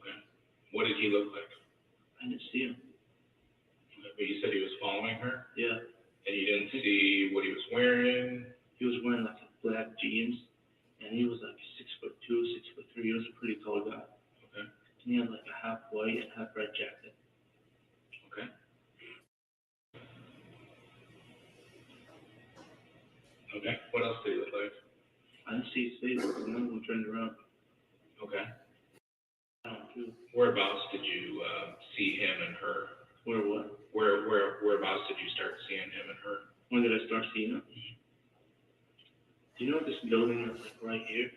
Okay. What did he look like? I didn't see him. Okay, but you said he was following her, Yeah, and you didn't see what he was wearing? he was wearing like black jeans, and he was like 6'2", 6'3". He was a pretty tall guy. Okay. And he had like a half white and half red jacket. Okay. Okay, what else did he look like? I didn't see his face, because none of them turned around. Okay. Too. Whereabouts did you see him and her? Where what? Whereabouts did you start seeing him and her? When did I start seeing him? Do you know this building that's like right here?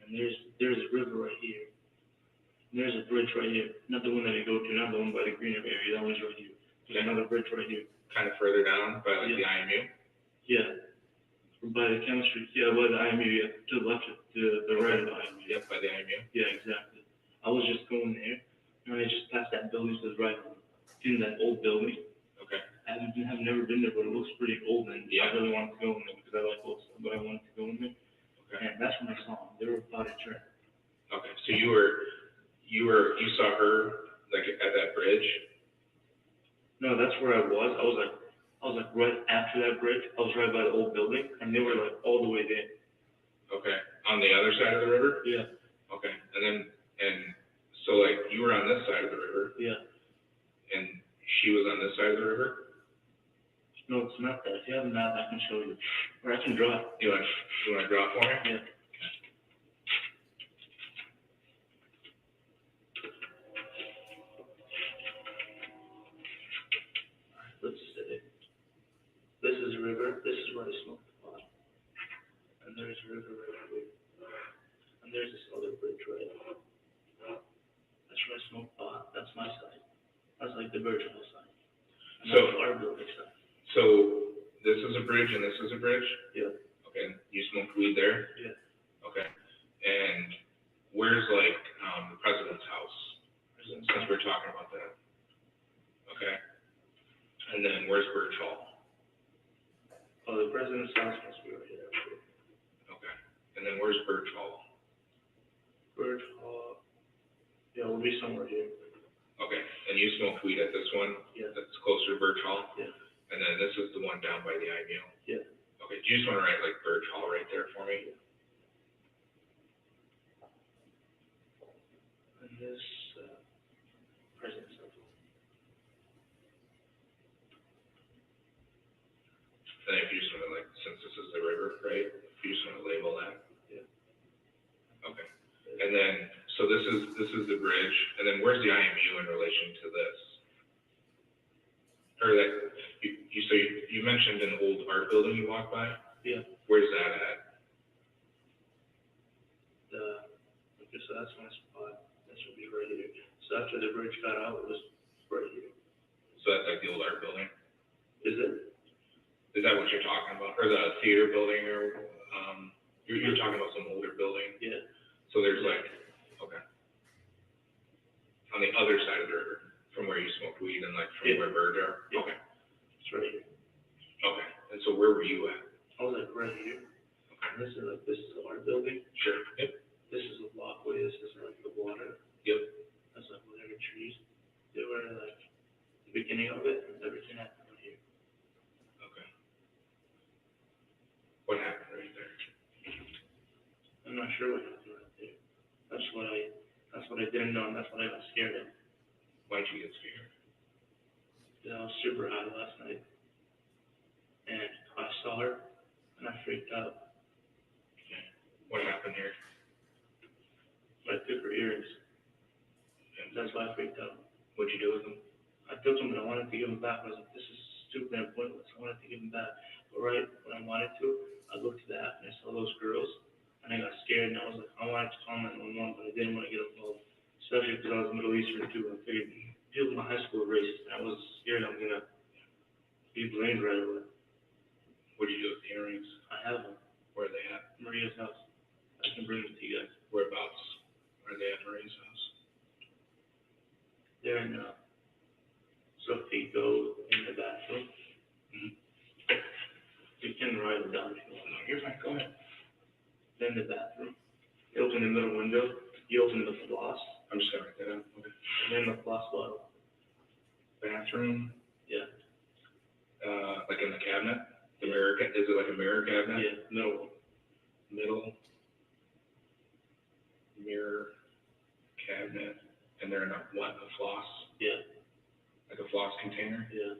And there's a river right here. And there's a bridge right here. Not the one that I go to, not the one by the greener area. That one's right here. There's another bridge right here. Kind of further down by like the Yeah. IMU? Yeah. By the chemistry, yeah, by the IMU, yeah, to the left, to the right of the IMU. Yep, by the IMU. Yeah, exactly. I was just going there, and I just passed that building to the right, in that old building. Okay. I have never been there, but it looks pretty old, and Yeah. I really wanted to go in there because I like old stuff, but I wanted to go in there. Okay. And that's when I saw them. They were about to turn. Okay, so you saw her like at that bridge? No, that's where I was. I was like right after that bridge. I was right by the old building, and they were like all the way there. Okay, on the other side of the river? Yeah. Okay, and so like you were on this side of the river, Yeah. and she was on this side of the river? No, it's not that. If you have a map, I can show you, or I can draw it. You want to draw it for me? Yeah. Let's say, this is a river, this is where I smoked the pot. And there's a river right here. And there's this other bridge right here. That's where I smoked pot, that's my side. That's like the Virginal side. And So- that's our building side. So this is a bridge and this is a bridge? Yeah. Okay, you smoked weed there? Yeah. Okay, and where's like, the president's house? Since we're talking about that. Okay, and then where's Birch Hall? Oh, the president's house must be right here. Okay, and then where's Birch Hall? Birch Hall, yeah, we'll be somewhere here. Okay, and you smoked weed at this one? Yeah. That's closer to Birch Hall? Yeah. And then this is the one down by the IMU? Yeah. Okay, do you just wanna write like Birch Hall right there for me? And this, president's house. And if you just wanna like, since this is the river, right, if you just wanna label that? Yeah. Okay, and then, so this is the bridge, and then where's the IMU in relation to this? Or that, you mentioned an old art building you walked by? Yeah. Where's that at? Okay, so that's my spot. That should be right here. So after the bridge got out, it was right here. So that's like the old art building? Is it? Is that what you're talking about? Or the theater building or, you're talking about some older building? Yeah. So there's like, okay. On the other side of the river, from where you smoked weed and like from Yeah. where birds are? Yeah. Okay, It's right here. okay. And so where were you at? I was like right here. And this is our building. Sure. Yep. This is a walkway. This is like the water. Yep. That's like whatever trees. They were like the beginning of it, and everything happened right here. Okay. What happened right there? I'm not sure what happened right there. That's what I didn't know, and that's what I got scared of. Why'd you get scared? I was super high last night, and I saw her, and I freaked out. Okay. What happened here? I took her earrings, and that's why I freaked out. What'd you do with them? I took them, and I wanted to give them back. I was like, this is stupid and pointless. I wanted to give them back. But right when I wanted to, I looked to the app, and I saw those girls, and I got scared, and I was like, I wanted to call 911, but I didn't want to get involved, especially because I was Middle Eastern too. I figured people in my high school were racist, and I was scared I'm gonna be blamed right away. What'd you do with the earrings? I have them. Where are they at? Maria's house. I can bring them to you guys. Whereabouts are they at Marie's house? They're in, so if you go in the bathroom, you can write it down if you want. No, you're fine, go ahead. Then the bathroom, you open the middle window, you open the floss, I'm just gonna write that down. Okay. and then the floss bottle. Bathroom, Yeah, like in the cabinet? The mirror, is it like a mirror cabinet? yeah, no, Middle mirror cabinet, and they're in a what, a floss? yeah, Like a floss container? yeah.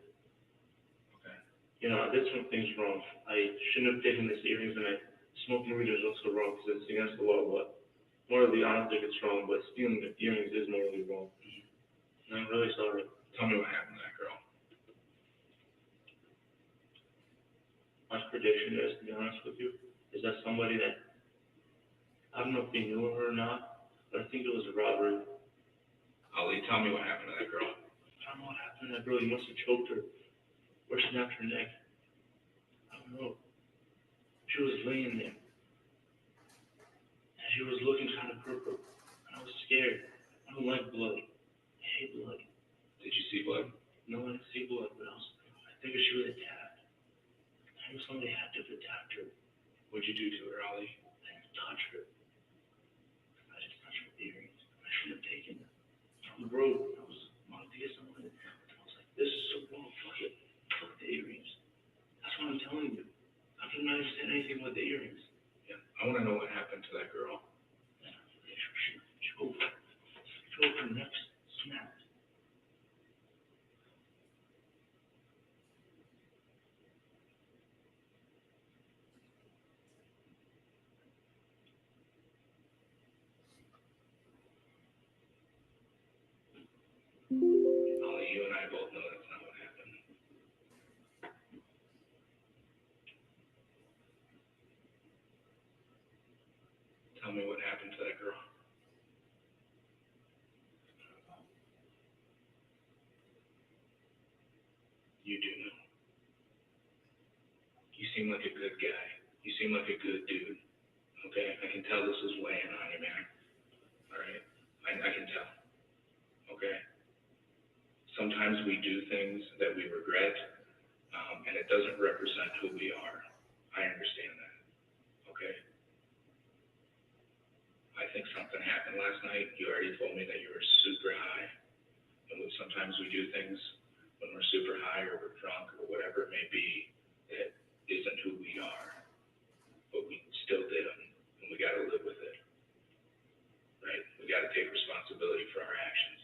Okay. You know, I did some things wrong. I shouldn't have taken these earrings, and smoking weed is also wrong because it's against the law, but morally, I don't think it's wrong, but stealing the earrings is morally wrong. And I'm really sorry. Tell me what happened to that girl. My prediction is, to be honest with you, is that somebody that, I don't know if they knew her or not, but I think it was a robbery. Ali, tell me what happened to that girl. I don't know what happened to that girl. He must have choked her or snapped her neck. I don't know. She was laying there. And she was looking kind of purple. And I was scared. I don't like blood. I hate blood. Did you see blood? No, I didn't see blood, but I think she was attacked. I think somebody had to have attacked her. What'd you do to her, Ali? I didn't touch her. I just touched her earrings. I shouldn't have taken them. On the road, I wanted to get someone. I was like, this is so wrong. Fuck it. Fuck the earrings. That's what I'm telling you. I couldn't understand anything with the earrings. Yeah. I wanna know what happened to that girl. And I'm pretty sure she choked her neck snapped. Ali, you and I both know that's not what happened. Tell me what happened to that girl. You do know. You seem like a good guy. You seem like a good dude. Okay? I can tell this is weighing on you, man. Alright? I can tell. Okay? Sometimes we do things that we regret, and it doesn't represent who we are. I understand that. Okay? I think something happened last night. You already told me that you were super high. And sometimes we do things when we're super high or we're drunk or whatever it may be that isn't who we are. But we still did them, and we gotta live with it. Right? We gotta take responsibility for our actions.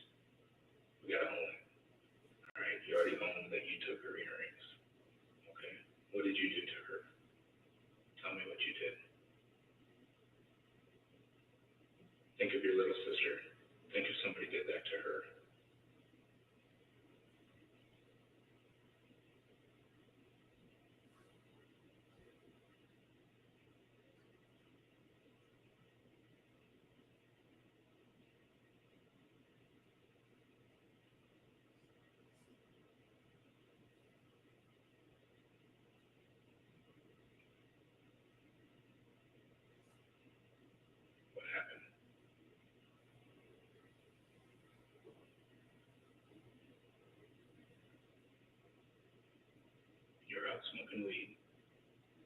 We gotta own it. All right, you already owned that you took her earrings. Okay, what did you do to her? Tell me what you did. Think of your little sister. Think if somebody did that to her. out smoking weed,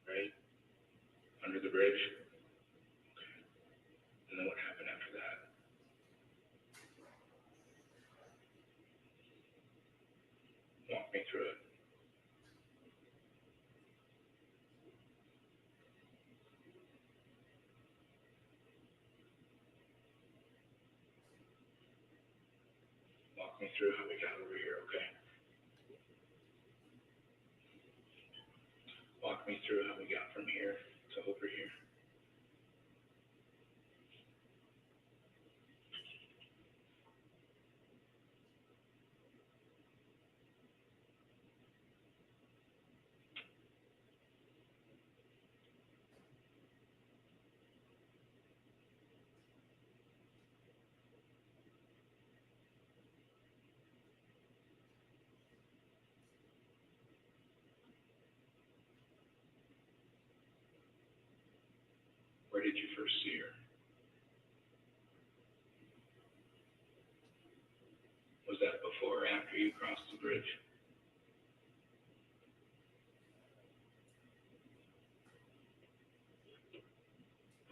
right? Under the bridge? Okay. And then what happened after that? Walk me through it. Walk me through how we got over here, okay? Walk me through how we got from here to over here. Where did you first see her? Was that before or after you crossed the bridge?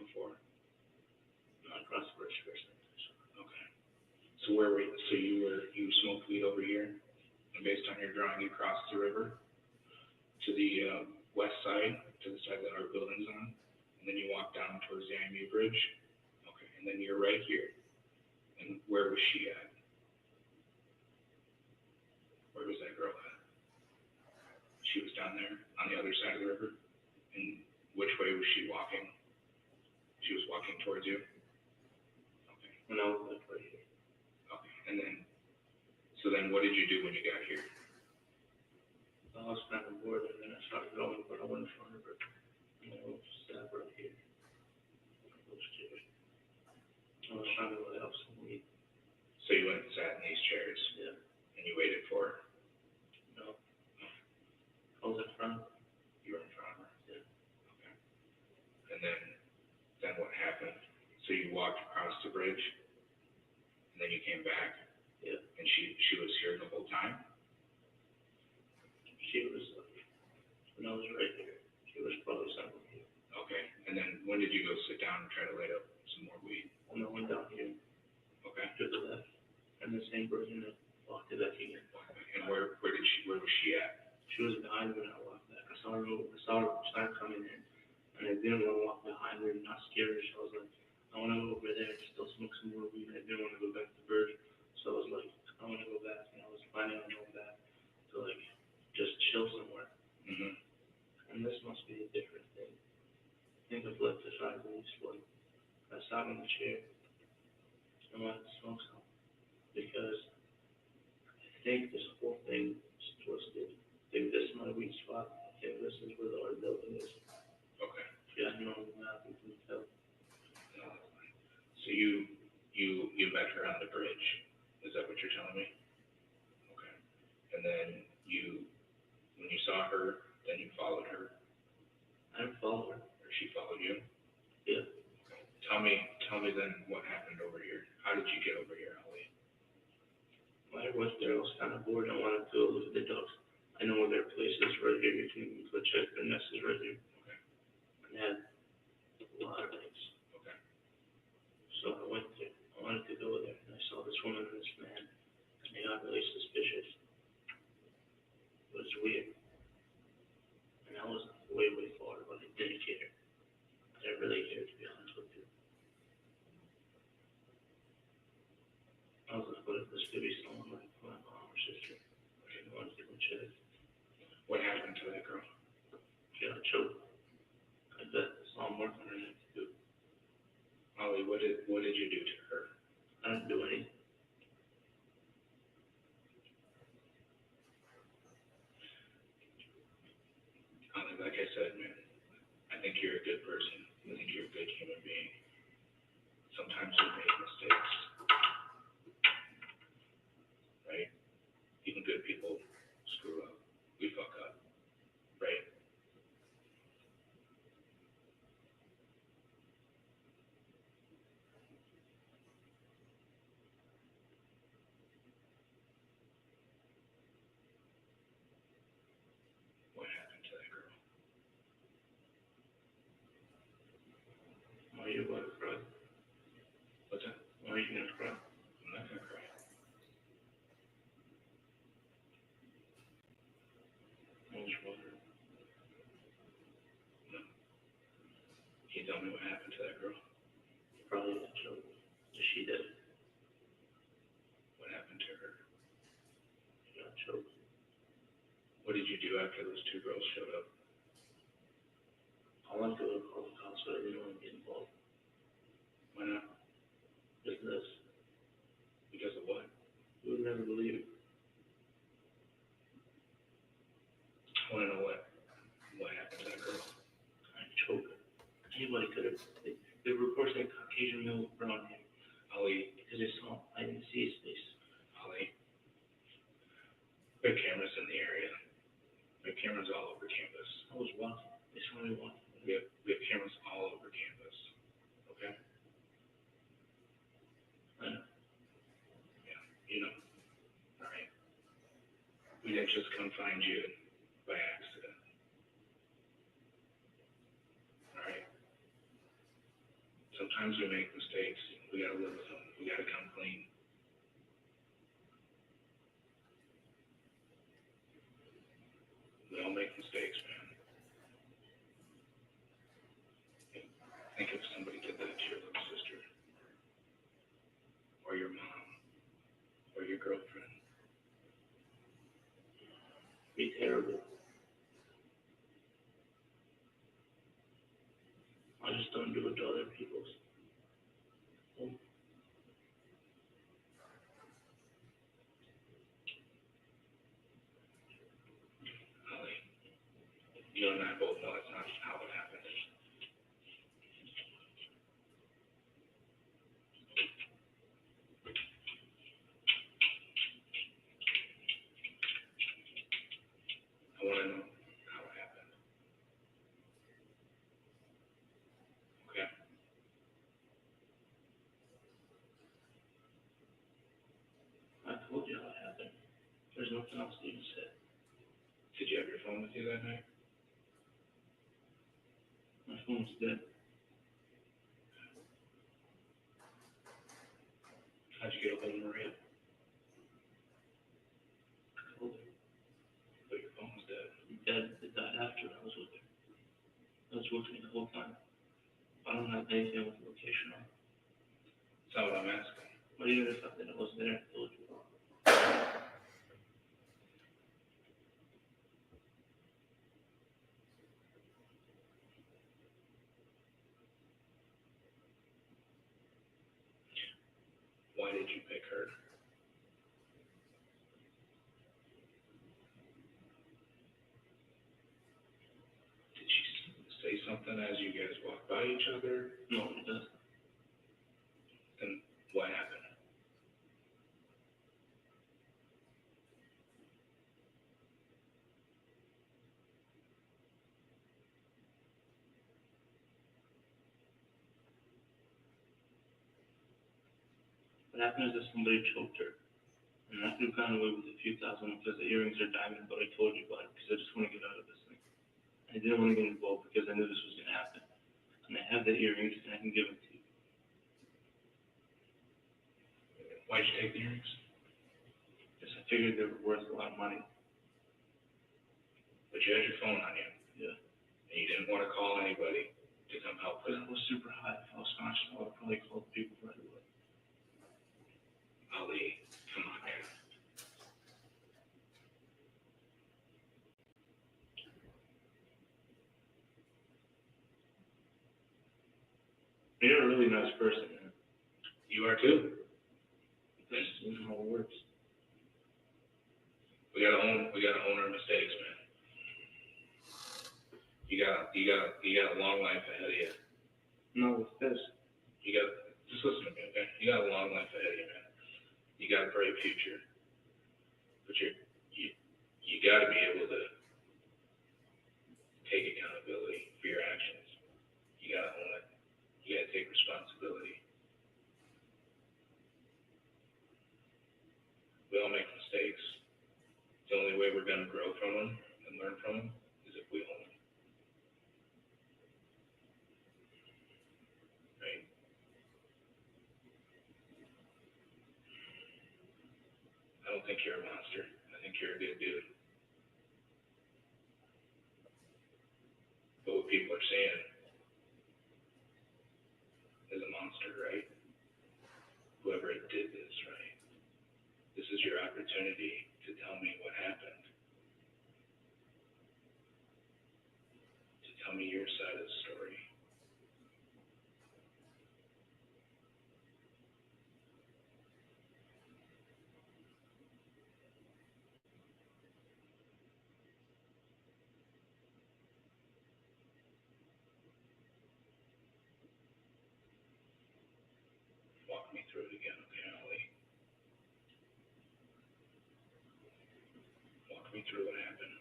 Before? Not across the bridge first. Okay. So where were you, you smoked weed over here, and based on your drawing, you crossed the river to the west side, to the side that our building's on, and then you walk down towards the IMU bridge. Okay, and then you're right here. And where was she at? Where was that girl at? She was down there on the other side of the river. And which way was she walking? She was walking towards you? Okay. When I was like right here. Okay, and then, so then what did you do when you got here? I was kind of bored and then I started going, but I went in front of her. And I was sat right here. Those chairs. I was trying to let out some weed. So you went and sat in these chairs? Yeah. And you waited for her? No. I was in front of her. You were in front of her? Yeah. Okay. And then what happened? So you walked across the bridge, and then you came back? Yeah. And she was here the whole time? She was, when I was right here, she was probably somewhere here. Okay, and then when did you go sit down and try to light up some more weed? When I went down here, Okay. to the left, and the same person that walked it back again. And where was she at? She was behind me when I walked back. I saw her start coming in, and I didn't want to walk behind her, not scare her. So I was like, I want to go over there and still smoke some more weed. I didn't want to go back to the bridge, so I was like, I want to go back, and I was planning on going back to like just chill somewhere. Mm-hmm. And this must be a different thing. I think I've left this right when he's like, I sat in the chair and wanted to smoke some because I think this whole thing is twisted. I think this is my weed spot. I think this is where the art building is. Okay. Yeah, I know on the map, you can tell. So you met her on the bridge, is that what you're telling me? Okay. And then when you saw her, then you followed her? I didn't follow her. Or she followed you? Yeah. Okay. Tell me then what happened over here. How did you get over here, Ali? When I went there, I was kind of bored. I wanted to go look at the ducks. I know where their place is right here. You can go check their nest is right here. Okay. And they had a lot of eggs. Okay. So I went there. I wanted to go there, and I saw this woman and this man, and they got really suspicious. It was weird. And I was way far, but I didn't care. I didn't really care, to be honest with you. I was like, what if this could be someone like my mom or sister? I wanted to go check. What happened to that girl? She got choked. I bet saw him working on it too. Ali, what did you do to her? I didn't do anything. Ali, like I said, man, I think you're a good person. I think you're a good human being. Sometimes we make mistakes. Right? Even good people screw up. We fuck up. Right? you're gonna cry. I'm not gonna cry. I was wondering. Can you tell me what happened to that girl? Probably a joke. She did. What happened to her? She got choked. What did you do after those two girls showed up? I want to go to call the cops, but I didn't want to get involved. Why not? Just this. Because of what? You would never believe it. I wanna know what happened to that girl. I choked her. Anybody could have. They were reporting a Caucasian male with brown hair. Ali, Because they saw him. I didn't see his face. Ali, we have cameras in the area. We have cameras all over campus. I was walking. They saw me walking. We have cameras all over campus. Okay? I know. Yeah, you know. All right. We didn't just come find you by accident. All right. Sometimes we make mistakes. We gotta live with them. We gotta come clean. We all make mistakes, man. Think if somebody did that to your little sister, or your mom, or your girlfriend. Be terrible. I just don't do it to other people's. Ali, you and I both know that's not how it happened. I want to know how it happened. Okay? I told you how it happened. There's nothing else to even say. Did you have your phone with you that night? My phone was dead. How'd you get a hold of Maria? I told her. But your phone was dead. It died after I was with her. I was with her the whole time. I don't have anything with the location on. That's not what I'm asking. But even if I did, it wasn't there. I told you. Why did you pick her? Did she say something as you guys walked by each other? No, it doesn't. Then what happened? What happened is that somebody choked her. And I could have gotten away with a few thousand because the earrings are diamond, but I told you about it because I just want to get out of this thing. I didn't want to get involved because I knew this was going to happen. And I have the earrings and I can give them to you. Why'd you take the earrings? Because I figured they were worth a lot of money. But you had your phone on you. Yeah. And you didn't want to call anybody to come help Because them. I was super high. If I was conscious, I would have probably called people right away. Ali, come on, man. You're a really nice person, man. You are too. That's just how it works. We gotta own our mistakes, man. You got a long life ahead of you. Not with this. Just listen to me, okay? You got a long life ahead of you, man. You got a bright future. But you gotta be able to take accountability for your actions. You gotta own it. You gotta take responsibility. We all make mistakes. The only way we're gonna grow from them and learn from them is if we own them. Right? I don't think you're a monster. I think you're a good dude. But what people are saying is a monster, right? Whoever did this, right? This is your opportunity to tell me what happened. To tell me your side of the story. Walk me through it again, okay, Ali? Walk me through what happened.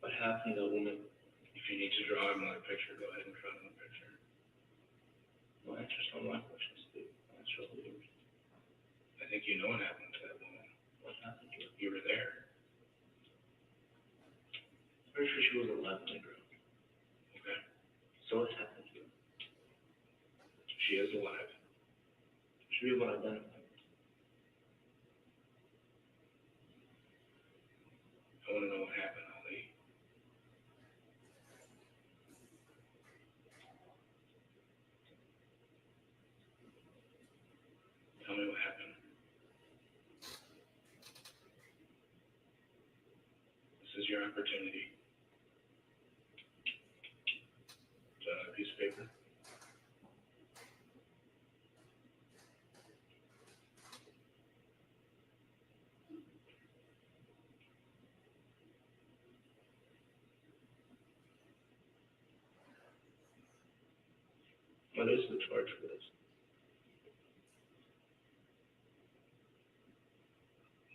What happened to that woman? If you need to draw another picture, go ahead and draw another picture. No answers on my questions, Steve. Answer all yours. I think you know what happened to that woman. What happened to her? You were there, Pretty sure she was alive when I grew up. okay? So what happened to her? She is alive. Should be able to identify her. I want to know what happened, Ali. Tell me what happened. This is your opportunity. Do you want a piece of paper? What is the charge for this?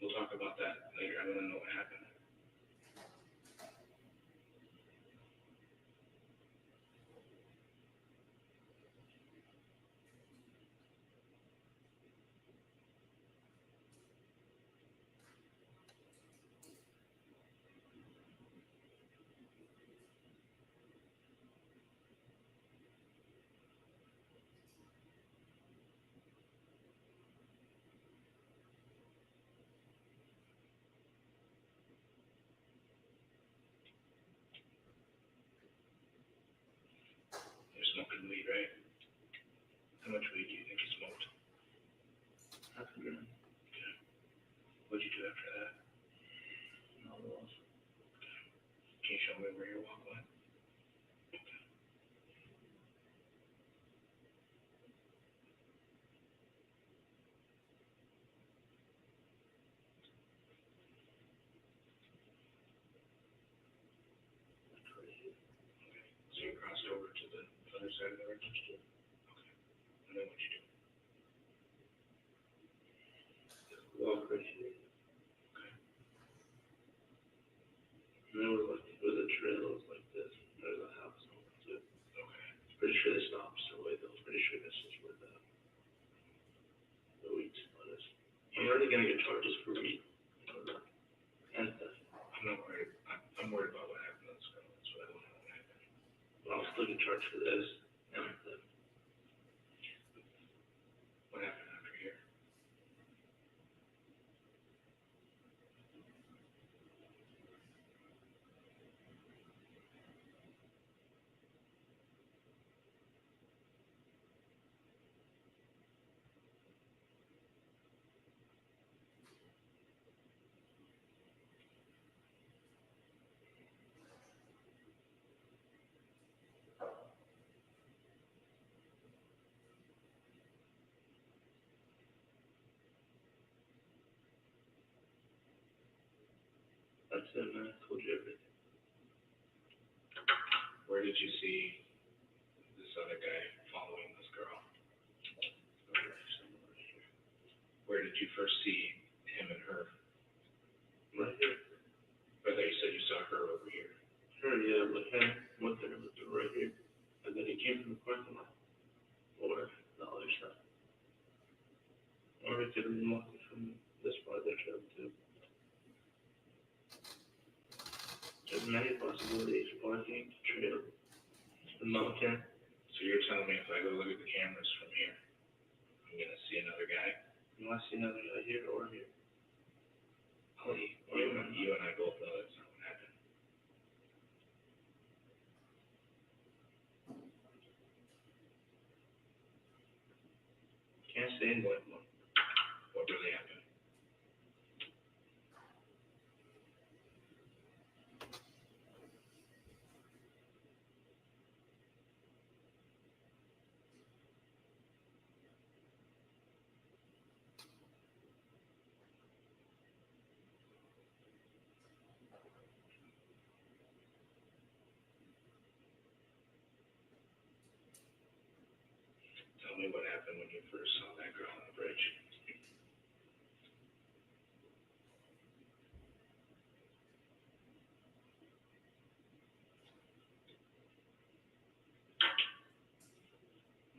We'll talk about that later. I want to know what happened. You're smoking weed, right? How much weed do you think you smoked? Half a gram. What'd you do after that? No loss. Can you show me where your walk went? So you crossed over to the other side of the register? Okay. And then what'd you do? Walk right here. Okay. And there was a trail that was like this. There's a house over too. Okay. Pretty sure they stopped somewhere though. Pretty sure this is where the weed spot is. I'm already gonna get charges for weed. And theft. I'm not worried. I'm worried about what happened to this girl. That's what I want to know what happened. But I'll still get charged for this and theft. What happened after here? That's it, man. I told you everything. Where did you see this other guy following this girl? Where did you first see him and her? Right here. I thought you said you saw her over here. Sure, yeah, but him went there, but they're right here. And then he came from the parking lot. Or the other side. Or he Or it could have been walking from this part of the trail too. There's many possibilities, parking, trail, the mountain. So you're telling me if I go look at the cameras from here, I'm gonna see another guy? You want to see another guy here or here? Ali, you and I both know that's not what happened. Can't say what really happened? Tell me what happened when you first saw that girl on the bridge.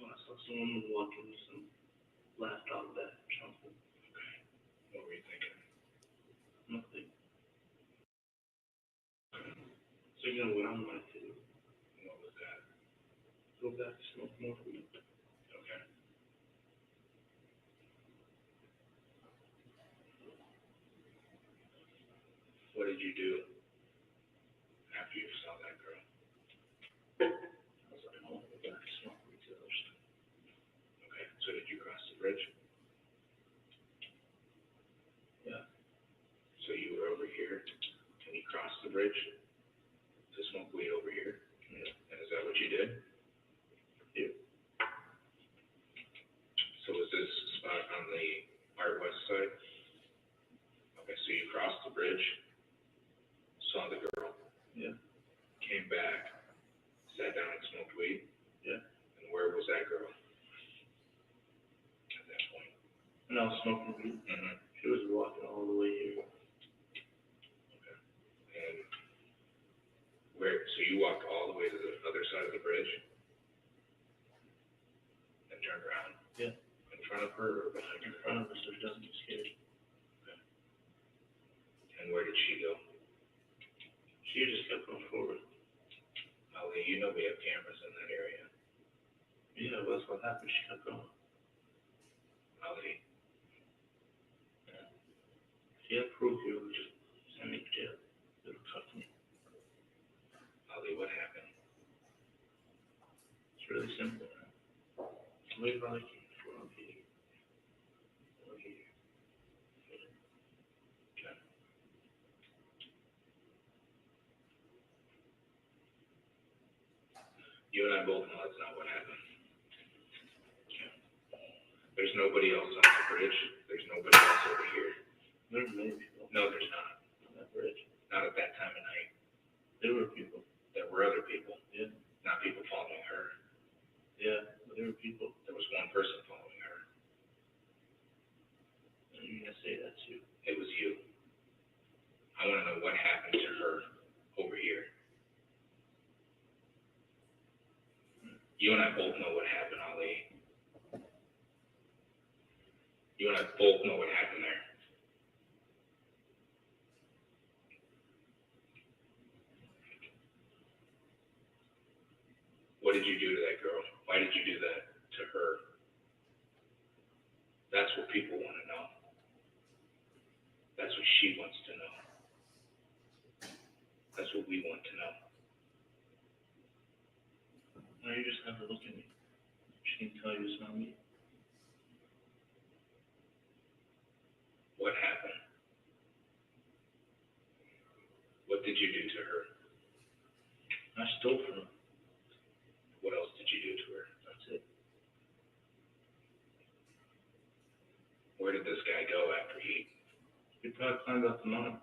Well, I saw someone walking with some laptop bag or something. Okay. What were you thinking? Nothing. So you know what I'm going to do? What was that? Go back to smoke more weed. Okay. What did you do after you saw that girl? I was like, I want to go back to smoke weed to other stuff. Okay, so did you cross the bridge? Yeah. So you were over here, and you crossed the bridge to smoke weed over here? Yeah. And is that what you did? Yeah. So was this spot on the Art West side? Okay, so you crossed the bridge, saw the girl. Yeah. Came back, sat down and smoked weed? Yeah. And where was that girl at that point? And I was smoking weed. Mm-hmm. She was walking all the way here. And so you walked all the way to the other side of the bridge? And turned around? Yeah. In front of her or behind In her? front of us, so she doesn't get scared. And where did she go? She just kept going forward. Ali, you know we have cameras in that area. Yeah, well, that's what happened. She kept going. Ali, She had proof you would just send me to jail. It'll cut me. Ali, what happened? It's really simple, man. Wait till I keep before I'm here. Or here. Okay. You and I both know that's not what happened. Okay. There's nobody else on the bridge. There's nobody else over here. There's many people No, there's not. on that bridge. Not at that time of night. There were people. There were other people. Yeah. Not people following her. Yeah, but there were people. There was one person following her. And you're gonna say that's you. It was you. I want to know what happened to her over here. You and I both know what happened, Ali. You and I both know what happened there. What did you do to that girl? Why did you do that to her? That's what people want to know. That's what she wants to know. That's what we want to know. Now you just have to look at me. She can tell you it's not me. What happened? What did you do to her? I stole from her. What else did you do to her? That's it. Where did this guy go after he? You probably climbed up the mountain.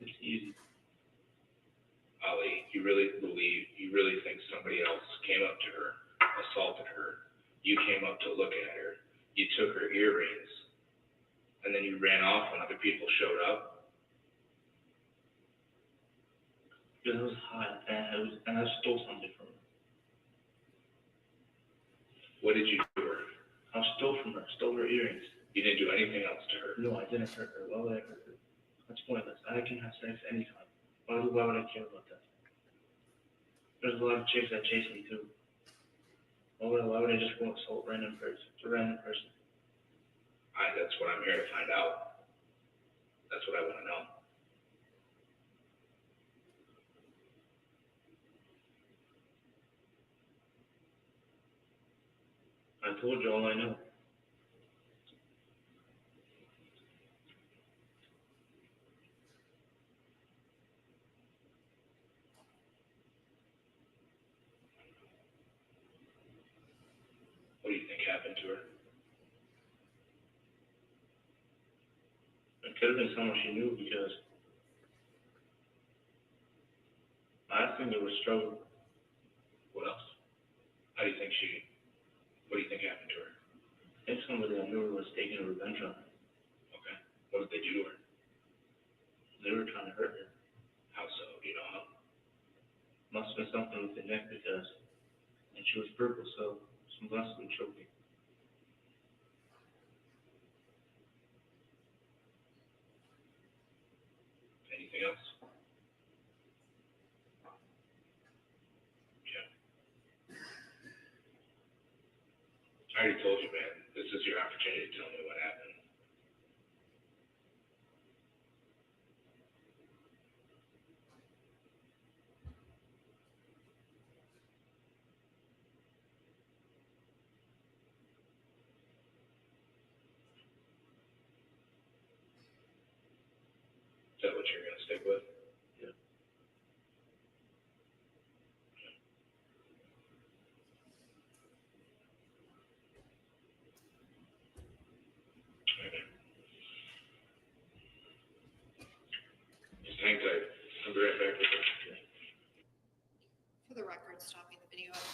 It's easy. Ali, you really think somebody else came up to her, assaulted her, you came up to look at her, you took her earrings, and then you ran off when other people showed up? Because I was high and I stole something from her. What did you do to her? I I stole from her, stole her earrings. You didn't do anything else to her. No, I didn't hurt her. Why would I hurt her? That's pointless. I can have sex anytime. Why would I care about that? There's a lot of chicks that chase me too. Why would I just go assault a random person? That's what I'm here to find out. That's what I want to know. I told you all I know. What do you think happened to her? It could have been someone she knew because I think there was struggle. What else? What do you think happened to her? I think somebody I knew was taking revenge on her. Okay. What did they do to her? They were trying to hurt her. How so? Do you know how? Must have been something with the neck and she was purple, so some must have been choking. Anything else? Yeah. I already told you, man. This is your opportunity to tell me what happened. Is that what you're going to stick with? Yeah. Okay. Just hang tight. I'll be right back with you. For the record, stopping the video at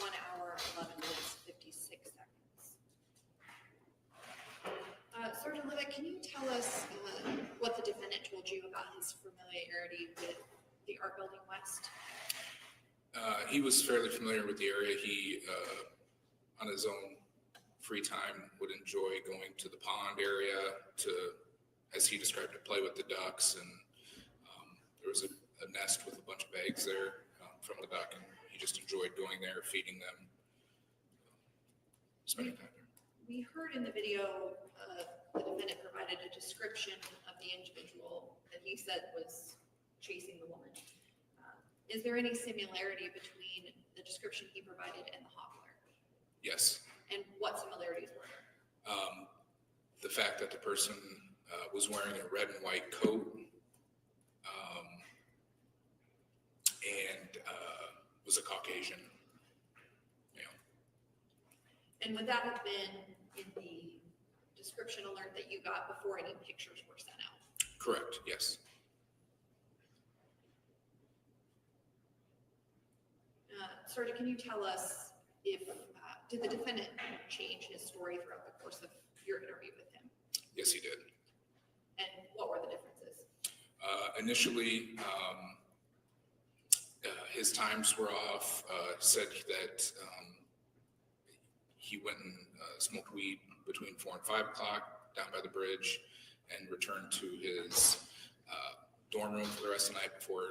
1 hour, 11 minutes, 56 seconds. Sergeant Levitt, can you tell us what the defendant told you about his familiarity with the Art Building West? He was fairly familiar with the area. He, on his own free time, would enjoy going to the pond area to, as he described it, play with the ducks. And there was a nest with a bunch of eggs there from the duck, and he just enjoyed going there, feeding them, spending time there. We heard in the video the defendant provided a description of the individual that he said was chasing the woman. Is there any similarity between the description he provided and the hockler? Yes. And what similarities were there? The fact that the person was wearing a red and white coat and was a Caucasian. Yeah. And would that have been in the description alert that you got before any pictures were sent out? Correct, yes. Sergeant, can you tell us if, did the defendant change his story throughout the course of your interview with him? Yes, he did. And what were the differences? Initially, his times were off. Said that he went and smoked weed between 4 and 5 o'clock down by the bridge and returned to his dorm room for the rest of the night before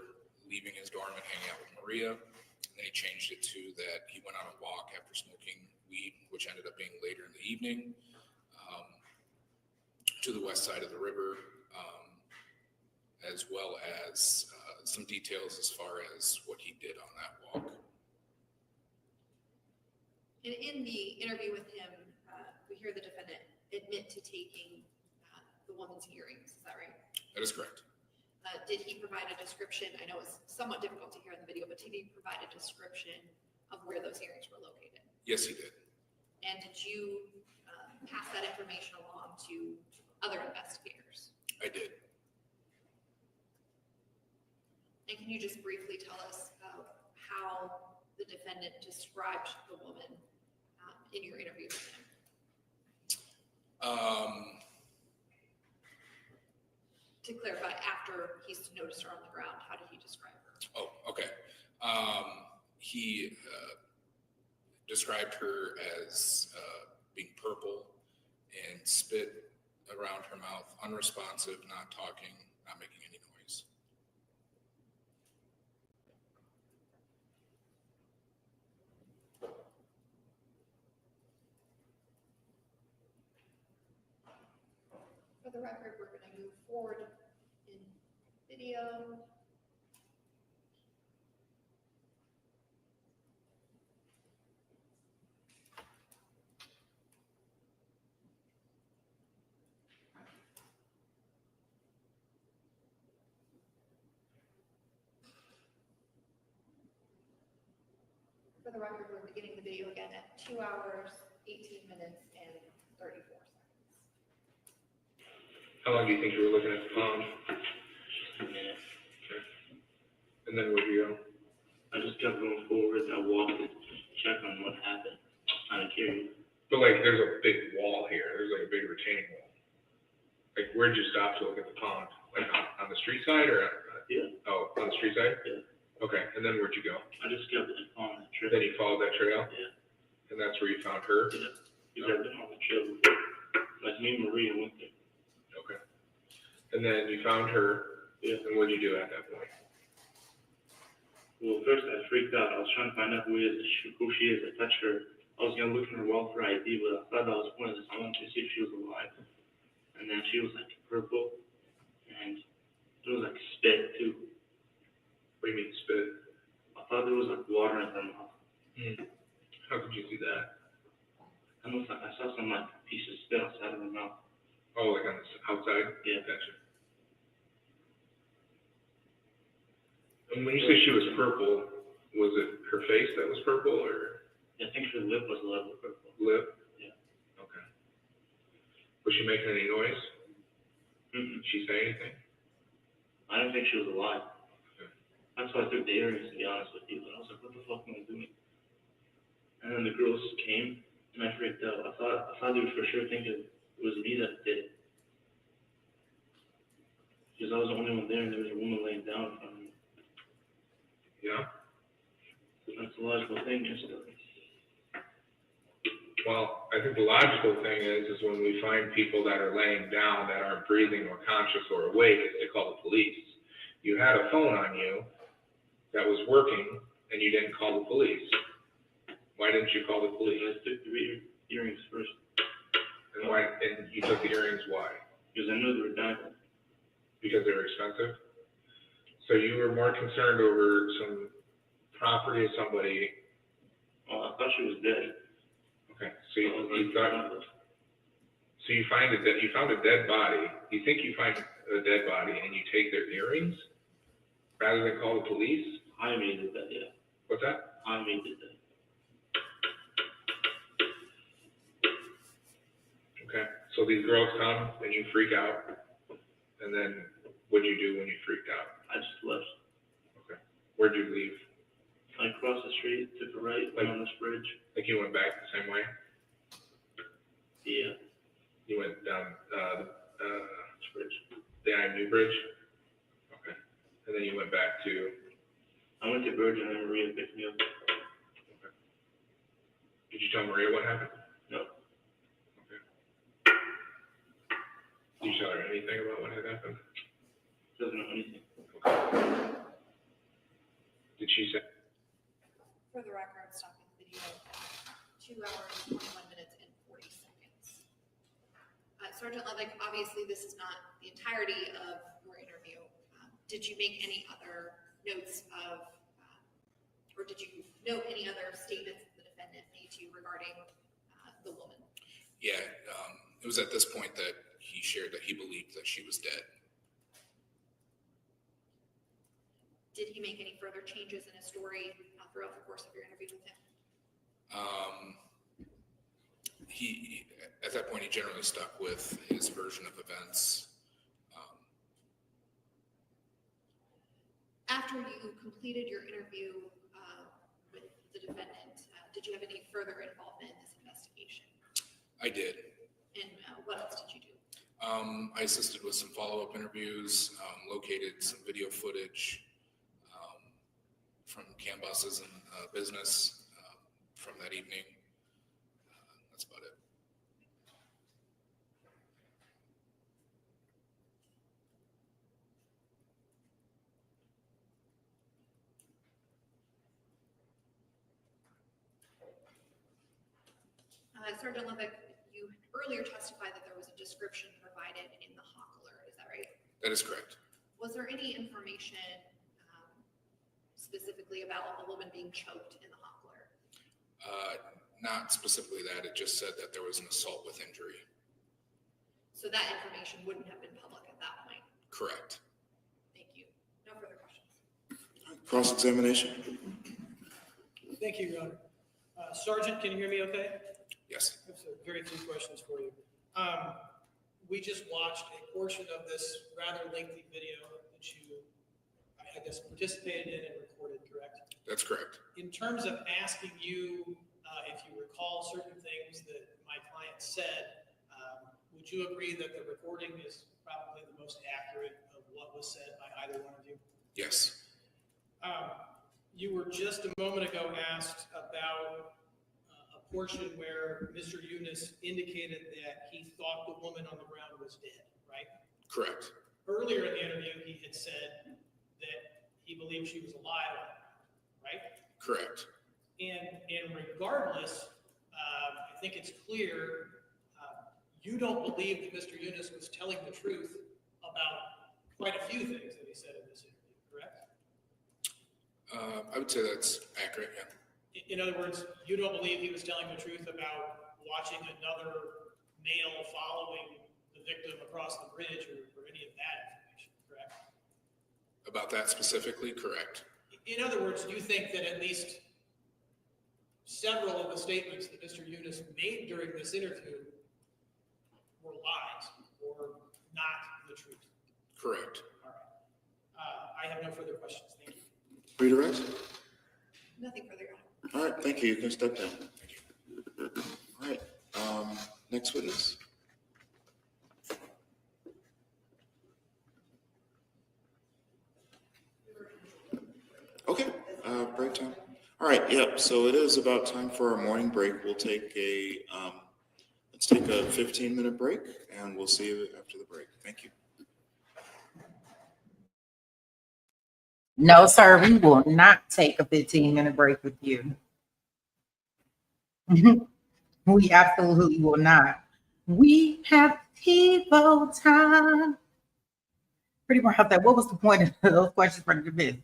leaving his dorm and hanging out with Maria. And then he changed it to that he went on a walk after smoking weed, which ended up being later in the evening, to the west side of the river, as well as some details as far as what he did on that walk. And in the interview with him, we hear the defendant admit to taking the woman's earrings. Is that right? That is correct. Did he provide a description? I know it's somewhat difficult to hear in the video, but did he provide a description of where those earrings were located? Yes, he did. And did you pass that information along to other investigators? I did. And can you just briefly tell us how the defendant described the woman in your interview with him? To clarify, after he's noticed her on the ground, how did he describe her? Oh, okay. He described her as being purple and spit around her mouth, unresponsive, not talking, not making any noise. For the record, we're going to move forward in video. For the record, we're beginning the video again at 2 hours, 18 minutes, and 34 seconds. How long do you think you were looking at the phone? A minute. Okay. And then where'd you go? I just kept going forward. I walked to check on what happened. Trying to carry it. But like, there's a big wall here. There's like a big retaining wall. Like, where'd you stop to look at the pond? Like on the street side or? Yeah. Oh, on the street side? Yeah. Okay, and then where'd you go? I just kept on the trail. Then you followed that trail? Yeah. And that's where you found her? Yeah. Because I've been on the trail before. Like me and Maria went there. Okay. And then you found her, Yeah. and what'd you do at that point? Well, first I freaked out. I was trying to find out who she is. I touched her. I was gonna look in her wallet for ID, but I thought that was pointless. I wanted to see if she was alive. And then she was like purple, and it was like spit too. What do you mean spit? I thought there was like water in her mouth. How could you see that? I was like, I saw some like piece of spit outside of her mouth. Oh, like on the outside? Yeah. Gotcha. And when you say she was purple, was it her face that was purple or Yeah, I think her lip was a little purple. lip? Yeah. Okay. Was she making any noise? Mm-mm. Did she say anything? I didn't think she was alive. Okay. That's why I took the earrings, to be honest with you. But I was like, what the fuck am I doing? And then the girls came, and I freaked out. I thought they would for sure think it was me that did it. Because I was the only one there, and there was a woman laying down in front of me. Yeah. That's the logical thing, just Well, I think the logical thing is when we find people that are laying down that aren't breathing or conscious or awake, is to call the police. You had a phone on you that was working, and you didn't call the police. Why didn't you call the police? I took the earrings first. And why? And you took the earrings? Why? Because I knew they were diamond. Because they were expensive. So you were more concerned over some property of somebody. Oh, I thought she was dead. Okay. So you thought. So you found a dead body. You think you find a dead body, and you take their earrings rather than call the police. Jaime did that, yeah. What's that? Jaime did that. Okay. So these girls come and you freak out, and then what'd you do when you freaked out? I just left. Okay. Where'd you leave? I crossed the street, took a right, went on this bridge. Like you went back the same way? Yeah, You went down this bridge. the IMU bridge? Okay. And then you went back to, I went to Virgin and Maria picked me up. okay. Did you tell Maria what happened? No. Okay. Did you tell her anything about what had happened? Doesn't know anything. Okay. Did she say? For the record, stopping the video, 2 hours, 21 minutes, and 40 seconds. Sergeant Levick, obviously this is not the entirety of your interview. Did you make any other notes of, or did you note any other statements the defendant made to you regarding the woman? Yeah, it was at this point that he shared that he believed that she was dead. Did he make any further changes in his story throughout the course of your interview with him? He at that point, he generally stuck with his version of events. After you completed your interview with the defendant, did you have any further involvement in this investigation? I did. And what else did you do? I assisted with some follow-up interviews, located some video footage from CAN buses and business from that evening. That's about it. Sergeant Levick, you earlier testified that there was a description provided in the hockler, is that right? That is correct. Was there any information specifically about a woman being choked in the hockler? Not specifically that, it just said that there was an assault with injury. So that information wouldn't have been public at that point? Correct. Thank you. No further questions. Cross-examination? Thank you, Your Honor. Sergeant, can you hear me okay? Yes. I have very few questions for you. We just watched a portion of this rather lengthy video that you, I guess, participated in and recorded, correct? That's correct. In terms of asking you if you recall certain things that my client said, would you agree that the recording is probably the most accurate of what was said by either one of you? Yes. You were just a moment ago asked about a portion where Mr. Younes indicated that he thought the woman on the ground was dead, right? Correct. Earlier in the interview, he had said that he believed she was alive, right? Correct. And regardless, I think it's clear you don't believe that Mr. Younes was telling the truth about quite a few things that he said in this interview, correct? I would say that's accurate, yeah. In other words, you don't believe he was telling the truth about watching another male following the victim across the bridge or any of that information, correct? About that specifically, correct. In other words, do you think that at least several of the statements that Mr. Younes made during this interview were lies or not the truth? Correct. All right. I have no further questions. Thank you. Free to rest? Nothing further, Your Honor. All right, thank you. You can step down. All right, next witness. Okay, break time. All right, yep, so it is about time for our morning break. We'll take let's take a 15-minute break and we'll see you after the break. Thank you. No, sir, we will not take a 15-minute break with you. We absolutely will not. We have TiVo time. Pretty much that. What was the point of those questions from the defense?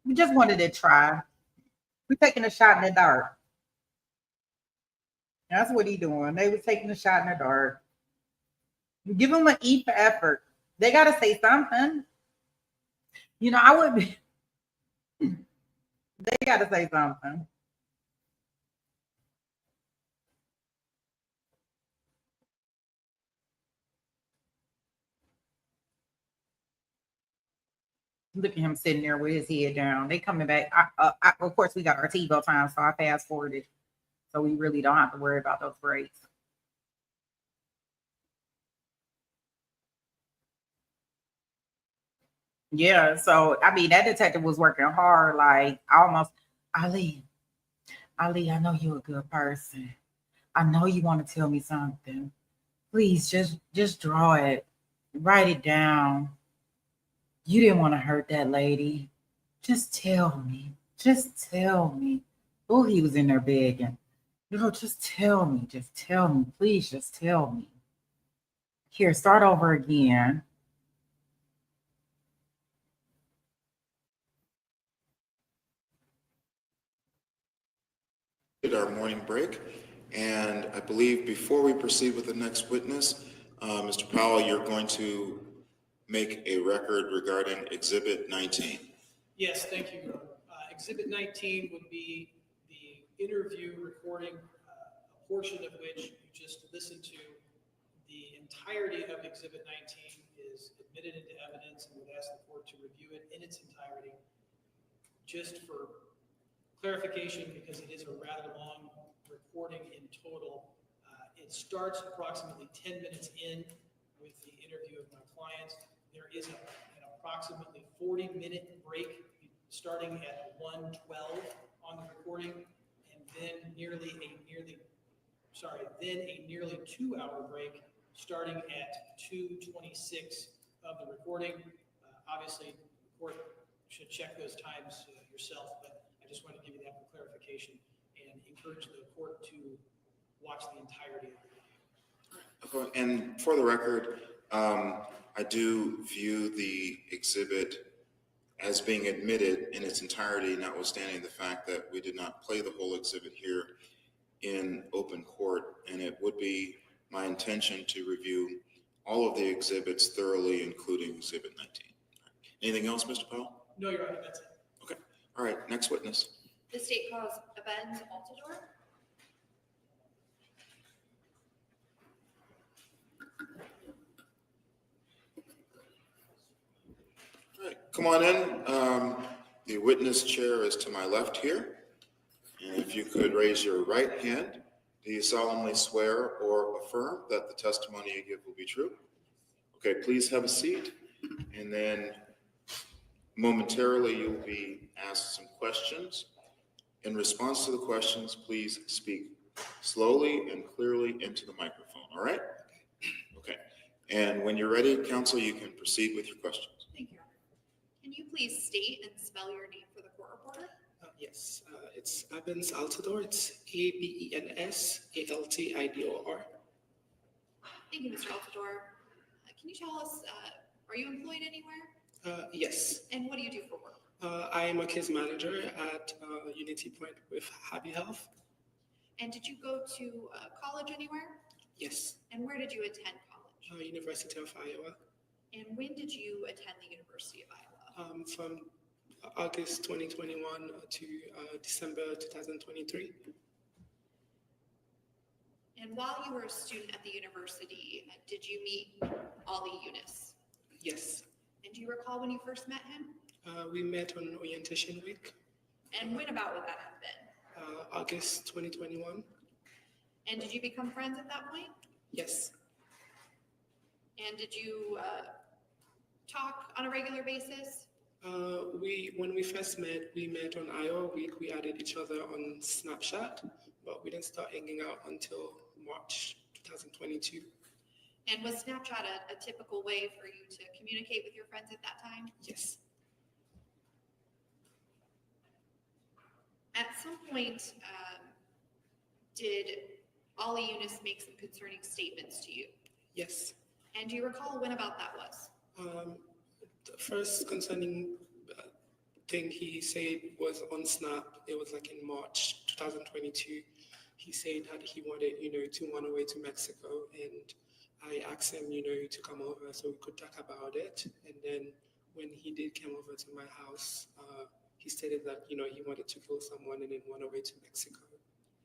We just wanted to try. We're taking a shot in the dark. That's what he's doing. They were taking a shot in the dark. Give them an E for effort. They got to say something. You know, I would be. They got to say something. Look at him sitting there with his head down. They coming back. Of course, we got our TiVo time, so I fast forwarded. So we really don't have to worry about those breaks. Yeah, so I mean that detective was working hard, like almost. Ali, I know you're a good person. I know you want to tell me something. Please just draw it, write it down. You didn't want to hurt that lady. Just tell me. Just tell me. Oh, he was in there begging. No, just tell me. Just tell me. Please just tell me. Here, start over again. Our morning break, and I believe before we proceed with the next witness, Mr. Powell, you're going to make a record regarding Exhibit 19. Yes, thank you. Exhibit 19 would be the interview recording, a portion of which you just listened to. The entirety of Exhibit 19 is admitted into evidence and would ask the court to review it in its entirety. Just for clarification, because it is a rather long recording in total, it starts approximately 10 minutes in with the interview of my client. There is an approximately 40-minute break starting at 1:12 on the recording, and then a nearly 2-hour break starting at 2:26 of the recording. Obviously, the court should check those times yourself, but I just want to give you that for clarification. And in encourage the court to watch the entirety of it. Okay, and for the record, I do view the exhibit as being admitted in its entirety, notwithstanding the fact that we did not play the whole exhibit here in open court, and it would be my intention to review all of the exhibits thoroughly, including Exhibit 19. Anything else, Mr. Powell? No, Your Honor, that's it. Okay. All right, next witness. The state calls Abend Altador. All right, come on in. The witness chair is to my left here. And if you could raise your right hand, do you solemnly swear or affirm that the testimony you give will be true? Okay, please have a seat. And then momentarily you'll be asked some questions. In response to the questions, please speak slowly and clearly into the microphone, all right? Okay, and when you're ready, counsel, you can proceed with your questions. Thank you. Can you please state and spell your name for the court reporter? Yes, it's Abens Altador. It's Abens Altidor. Thank you, Mr. Altador. Can you tell us, are you employed anywhere? Yes, And what do you do for work? I am a case manager at Unity Point with Happy Health. And did you go to college anywhere? Yes, And where did you attend college? University of Iowa. And when did you attend the University of Iowa? From August 2021 to December 2023. And while you were a student at the university, did you meet Ali Younes? Yes, And do you recall when you first met him? we met on orientation week, And when about would that have been? August 2021. And did you become friends at that point? Yes, And did you talk on a regular basis? when we first met, we met on Iowa week. We added each other on Snapchat, but we didn't start hanging out until March 2022. And was Snapchat a typical way for you to communicate with your friends at that time? Yes, At some point, did Ali Younes make some concerning statements to you? yes. And do you recall when about that was? The first concerning thing he said was on Snap. It was like in March 2022. He said that he wanted, to run away to Mexico, and I asked him, to come over so we could talk about it. And then when he did come over to my house, he stated that, he wanted to kill someone and then run away to Mexico.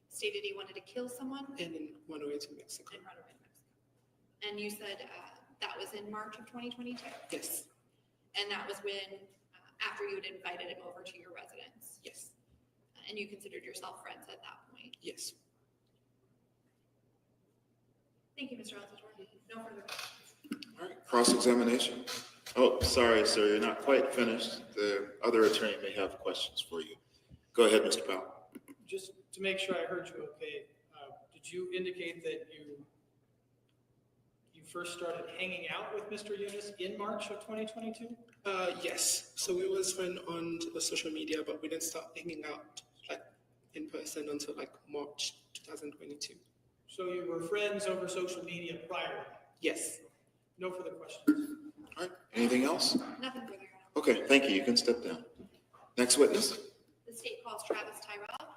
Stated he wanted to kill someone And then run away to Mexico. and run away to Mexico. And you said that was in March of 2022? Yes, And that was when, after you had invited him over to your residence? yes, And you considered yourself friends at that point? yes. Thank you, Mr. Altador. No further questions. All right, cross-examination. Oh, sorry, sir, you're not quite finished. The other attorney may have questions for you. Go ahead, Mr. Powell. Just to make sure I heard you okay, did you indicate that you first started hanging out with Mr. Younes in March of 2022? Yes. So we was friends on social media, but we didn't start hanging out like in person until like March 2022. So you were friends over social media prior to that? Yes. No further questions. All right, anything else? Nothing further. Okay, thank you. You can step down. Next witness. The state calls Travis Tyrell.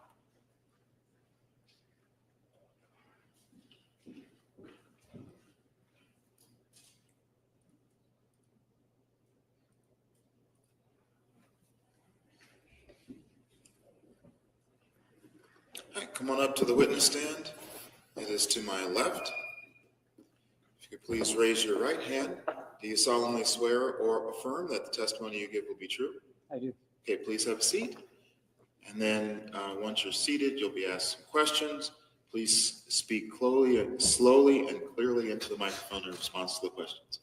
All right, come on up to the witness stand. It is to my left. If you could please raise your right hand. Do you solemnly swear or affirm that the testimony you give will be true? I do. Okay, please have a seat. And then once you're seated, you'll be asked some questions. Please speak slowly and clearly into the microphone in response to the questions.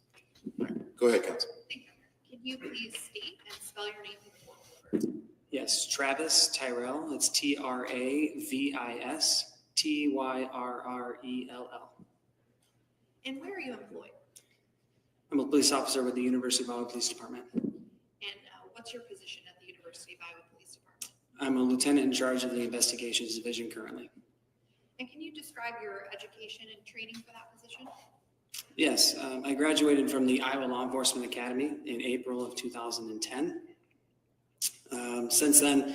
All right, go ahead, counsel. Thank you. Can you please state and spell your name for the court reporter? Yes, Travis Tyrell. It's Travis Tyrrell. And where are you employed? I'm a police officer with the University of Iowa Police Department. And what's your position at the University of Iowa Police Department? I'm a lieutenant in charge of the investigations division currently. And can you describe your education and training for that position? Yes, I graduated from the Iowa Law Enforcement Academy in April of 2010. Since then,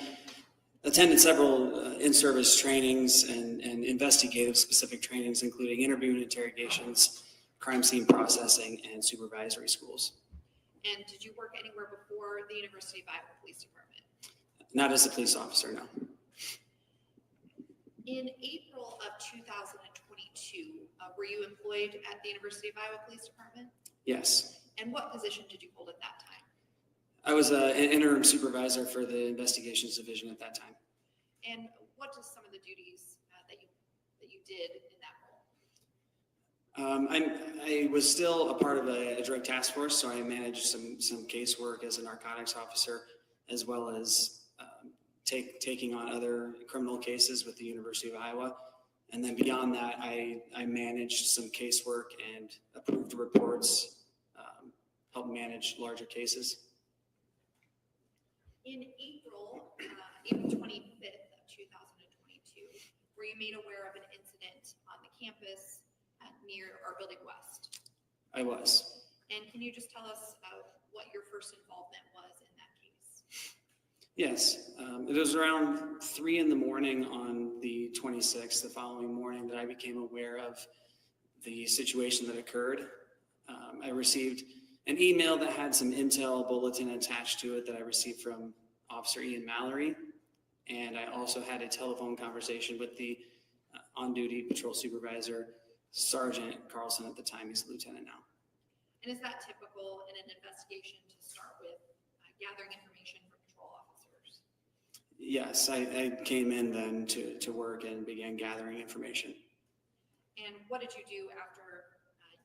attended several in-service trainings and investigative specific trainings, including interview and interrogations, crime scene processing, and supervisory schools. And did you work anywhere before the University of Iowa Police Department? Not as a police officer, no. In April of 2022, were you employed at the University of Iowa Police Department? Yes. And what position did you hold at that time? I was an interim supervisor for the investigations division at that time. And what are some of the duties that you did in that role? I was still a part of a drug task force, so I managed some casework as a narcotics officer, as well as taking on other criminal cases with the University of Iowa. And then beyond that, I managed some casework and approved reports, helped manage larger cases. In April 25th of 2022, were you made aware of an incident on the campus near our Building West? I was. And can you just tell us what your first involvement was in that case? Yes, it was around 3 in the morning on the 26th, the following morning, that I became aware of the situation that occurred. I received an email that had some intel bulletin attached to it that I received from Officer Ian Mallory. And I also had a telephone conversation with the on-duty patrol supervisor, Sergeant Carlson at the time. He's a lieutenant now. And is that typical in an investigation to start with gathering information from patrol officers? Yes, I came in then to work and began gathering information. And what did you do after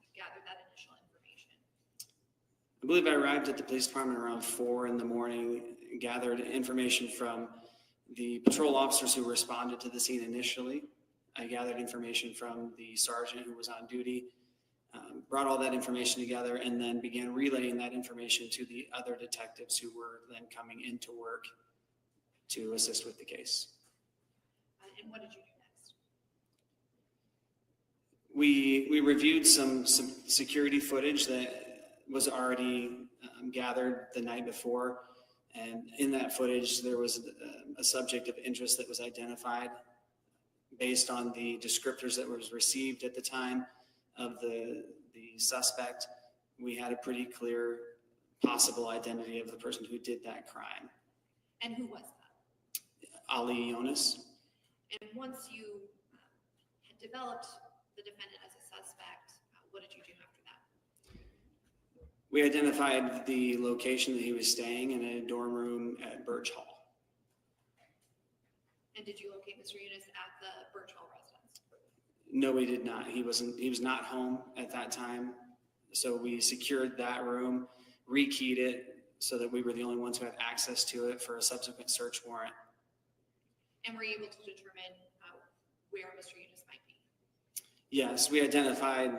you gathered that initial information? I believe I arrived at the police department around 4 in the morning, gathered information from the patrol officers who responded to the scene initially. I gathered information from the sergeant who was on duty, brought all that information together, and then began relaying that information to the other detectives who were then coming into work to assist with the case. And what did you do next? We reviewed some security footage that was already gathered the night before, and in that footage there was a subject of interest that was identified based on the descriptors that was received at the time of the suspect. We had a pretty clear possible identity of the person who did that crime. And who was that? Ali Younes. And once you had developed the defendant as a suspect, what did you do after that? We identified the location that he was staying in, a dorm room at Birch Hall. And did you locate Mr. Younes at the Birch Hall residence? No, we did not. He was not home at that time. So we secured that room, rekeyed it so that we were the only ones who had access to it for a subsequent search warrant. And were you able to determine where Mr. Younes might be? Yes, we identified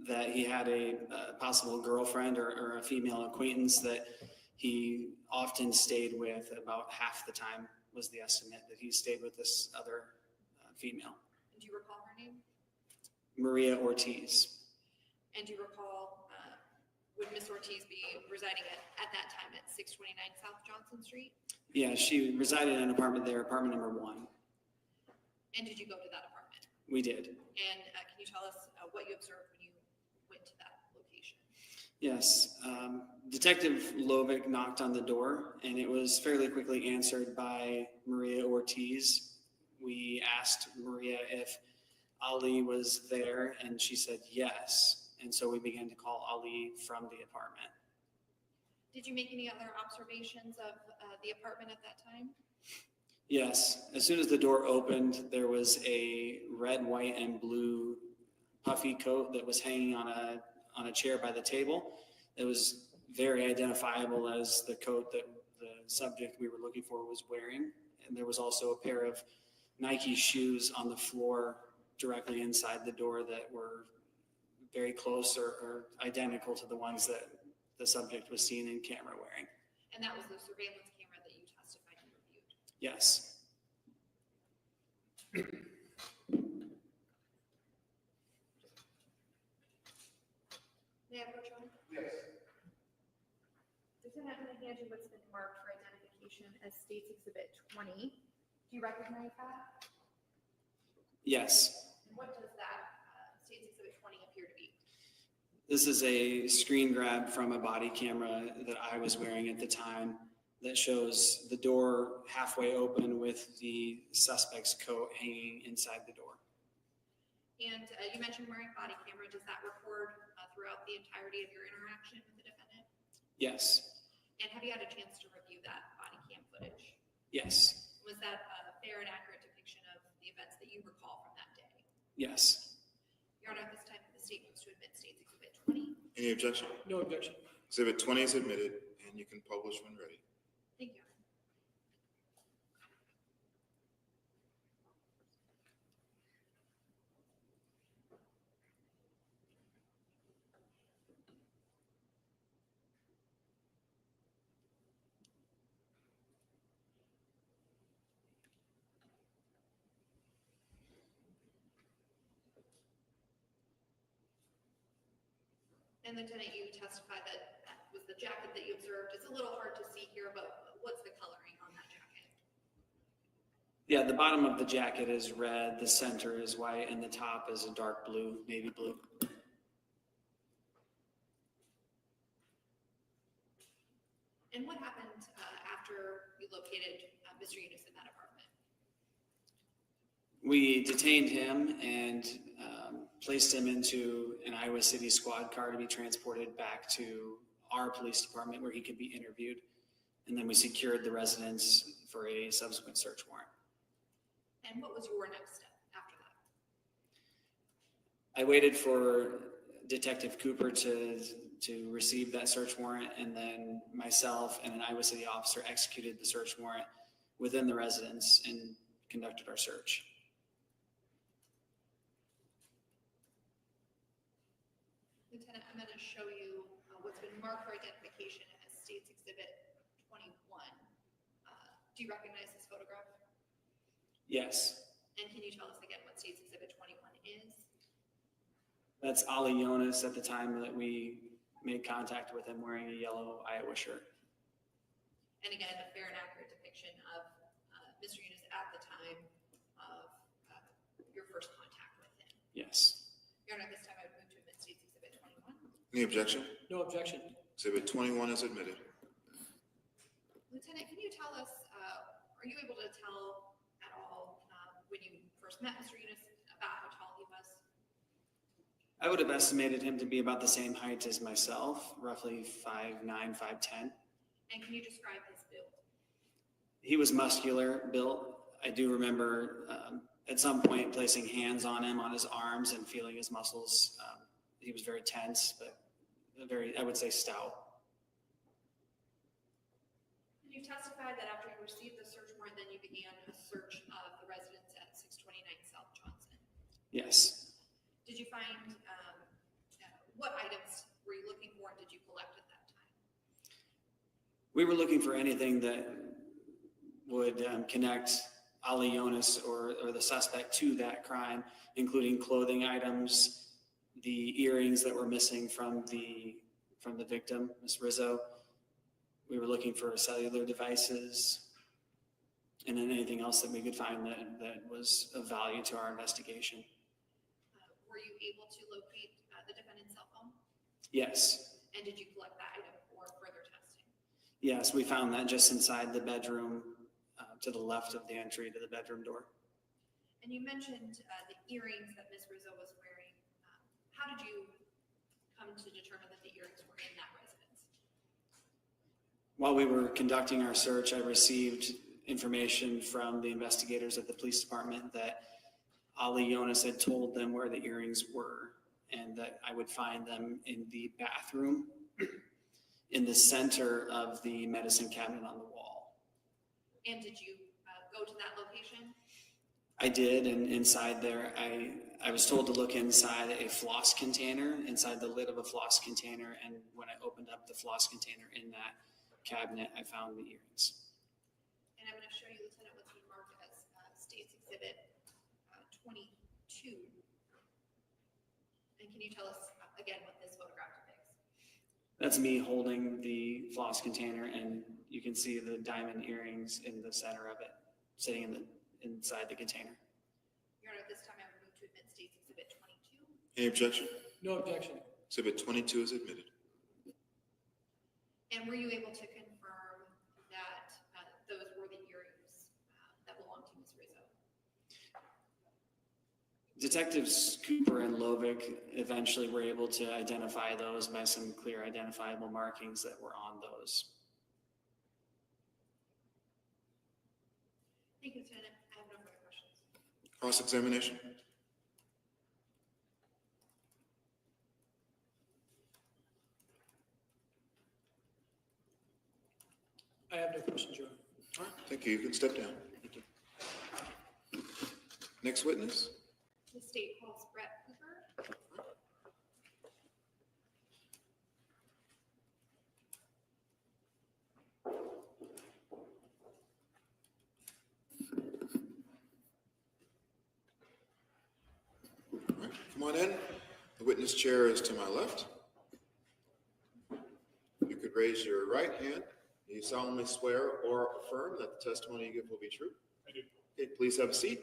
that he had a possible girlfriend or a female acquaintance that he often stayed with. About half the time was the estimate that he stayed with this other female. And do you recall her name? Maria Ortiz. And do you recall, would Ms. Ortiz be residing at that time at 629 South Johnson Street? Yeah, she resided in an apartment there, apartment number 1. And did you go to that apartment? We did. And can you tell us what you observed when you went to that location? Yes. Detective Lovick knocked on the door, and it was fairly quickly answered by Maria Ortiz. We asked Maria if Ali was there, and she said yes. And so we began to call Ali from the apartment. Did you make any other observations of the apartment at that time? Yes. As soon as the door opened, there was a red, white, and blue puffy coat that was hanging on a chair by the table. It was very identifiable as the coat that the subject we were looking for was wearing. And there was also a pair of Nike shoes on the floor directly inside the door that were very close or identical to the ones that the subject was seen in camera wearing. And that was the surveillance camera that you testified you reviewed? Yes. May I approach you? Yes. Lieutenant, I'm going to hand you what's been marked for identification as State's Exhibit 20. Do you recognize that? Yes. And what does that State's Exhibit 20 appear to be? This is a screen grab from a body camera that I was wearing at the time that shows the door halfway open with the suspect's coat hanging inside the door. And you mentioned wearing body camera. Does that record throughout the entirety of your interaction with the defendant? Yes. And have you had a chance to review that body cam footage? Yes. Was that a fair and accurate depiction of the events that you recall from that day? Yes. Your Honor, at this time, the state moves to admit State's Exhibit 20. Any objection? No objection. Exhibit 20 is admitted, and you can publish when ready. Thank you. And Lieutenant, you testified that that was the jacket that you observed. It's a little hard to see here, but what's the coloring on that jacket? Yeah, the bottom of the jacket is red, the center is white, and the top is a dark blue, navy blue. And what happened after you located Mr. Younes in that apartment? We detained him and placed him into an Iowa City squad car to be transported back to our police department where he could be interviewed. And then we secured the residence for a subsequent search warrant. And what was your next step after that? I waited for Detective Cooper to receive that search warrant, and then myself and an Iowa City officer executed the search warrant within the residence and conducted our search. Lieutenant, I'm going to show you what's been marked for identification as State's Exhibit 21. Do you recognize this photograph? Yes, And can you tell us again what State's Exhibit 21 is? that's Ali Younes at the time that we made contact with him wearing a yellow Iowa shirt. And again, a fair and accurate depiction of Mr. Younes at the time of your first contact with him. Yes. Your Honor, this time I would move to admit State's Exhibit 21. Any objection? No objection. Exhibit 21 is admitted. Lieutenant, can you tell us, are you able to tell at all when you first met Mr. Younes about how tall he was? I would have estimated him to be about the same height as myself, roughly 5'9", 5'10". And can you describe his build? He was muscular built. I do remember at some point placing hands on him, on his arms, and feeling his muscles. He was very tense, but very, I would say, stout. And you testified that after you received the search warrant, then you began a search of the residence at 629 South Johnson. Yes. Did you find, what items were you looking for and did you collect at that time? We were looking for anything that would connect Ali Younes or the suspect to that crime, including clothing items, the earrings that were missing from the victim, Ms. Rizzo. We were looking for cellular devices, and then anything else that we could find that was of value to our investigation. Were you able to locate the defendant's cell phone? Yes. And did you collect that item for further testing? Yes, we found that just inside the bedroom, to the left of the entry to the bedroom door. And you mentioned the earrings that Ms. Rizzo was wearing. How did you come to determine that the earrings were in that residence? While we were conducting our search, I received information from the investigators at the police department that Ali Younes had told them where the earrings were and that I would find them in the bathroom in the center of the medicine cabinet on the wall. And did you go to that location? I did, and inside there, I was told to look inside a floss container, inside the lid of a floss container, and when I opened up the floss container in that cabinet, I found the earrings. And I'm going to show you, Lieutenant, And can you tell us again what this photograph depicts? That's me holding the floss container, and you can see the diamond earrings in the center of it, sitting inside the container. Your Honor, at this time I would move to admit State's Exhibit 22. Any objection? No objection. Exhibit 22 is admitted. And were you able to confirm that those were the earrings that belonged to Ms. Rizzo? Detectives Cooper and Lovick eventually were able to identify those by some clear identifiable markings that were on those. Thank you, Lieutenant. I have no further questions. Cross-examination? I have no questions, Your Honor. All right, thank you. You can step down. Thank you. Next witness? The state calls Brett Cooper. All right, come on in. The witness chair is to my left. You could raise your right hand. Do you solemnly swear or affirm that the testimony you give will be true? I do. Okay, please have a seat.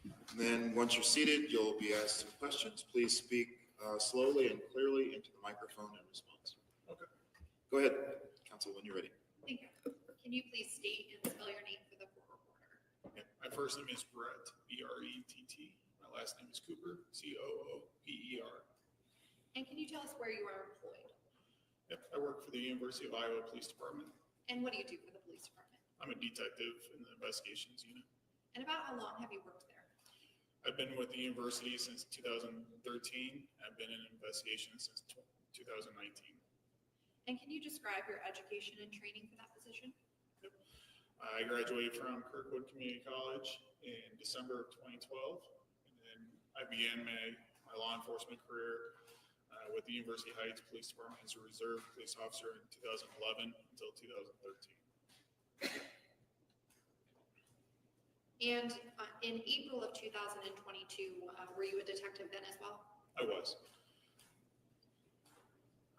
And then once you're seated, you'll be asked some questions. Please speak slowly and clearly into the microphone in response. Okay. Go ahead, counsel, when you're ready. Thank you. Can you please state and spell your name for the court reporter? Yeah, my first name is Brett, B-R-E-T-T. My last name is Cooper, C-O-O-P-E-R. And can you tell us where you are employed? Yep, I work for the University of Iowa Police Department. And what do you do for the police department? I'm a detective in the investigations unit. And about how long have you worked there? I've been with the university since 2013. I've been in investigations since 2019. And can you describe your education and training for that position? I graduated from Kirkwood Community College in December of 2012. And then I began my law enforcement career with the University Heights Police Department as a reserve police officer in 2011 until 2013. And in April of 2022, were you a detective then as well? I was.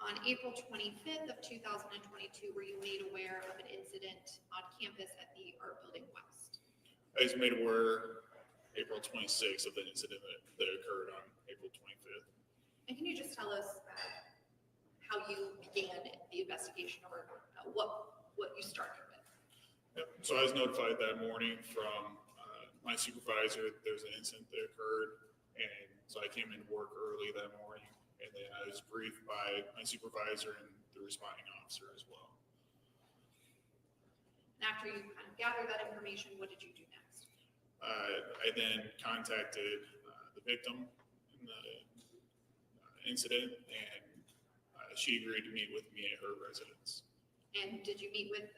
On April 25th of 2022, were you made aware of an incident on campus at the Art Building West? I was made aware April 26th of the incident that occurred on April 25th. And can you just tell us how you began the investigation, or what you started with? Yep. So I was notified that morning from my supervisor that there's an incident that occurred, and so I came into work early that morning, and then I was briefed by my supervisor and the responding officer as well. And after you kind of gathered that information, what did you do next? I then contacted the victim in the incident, and she agreed to meet with me at her residence. And did you meet with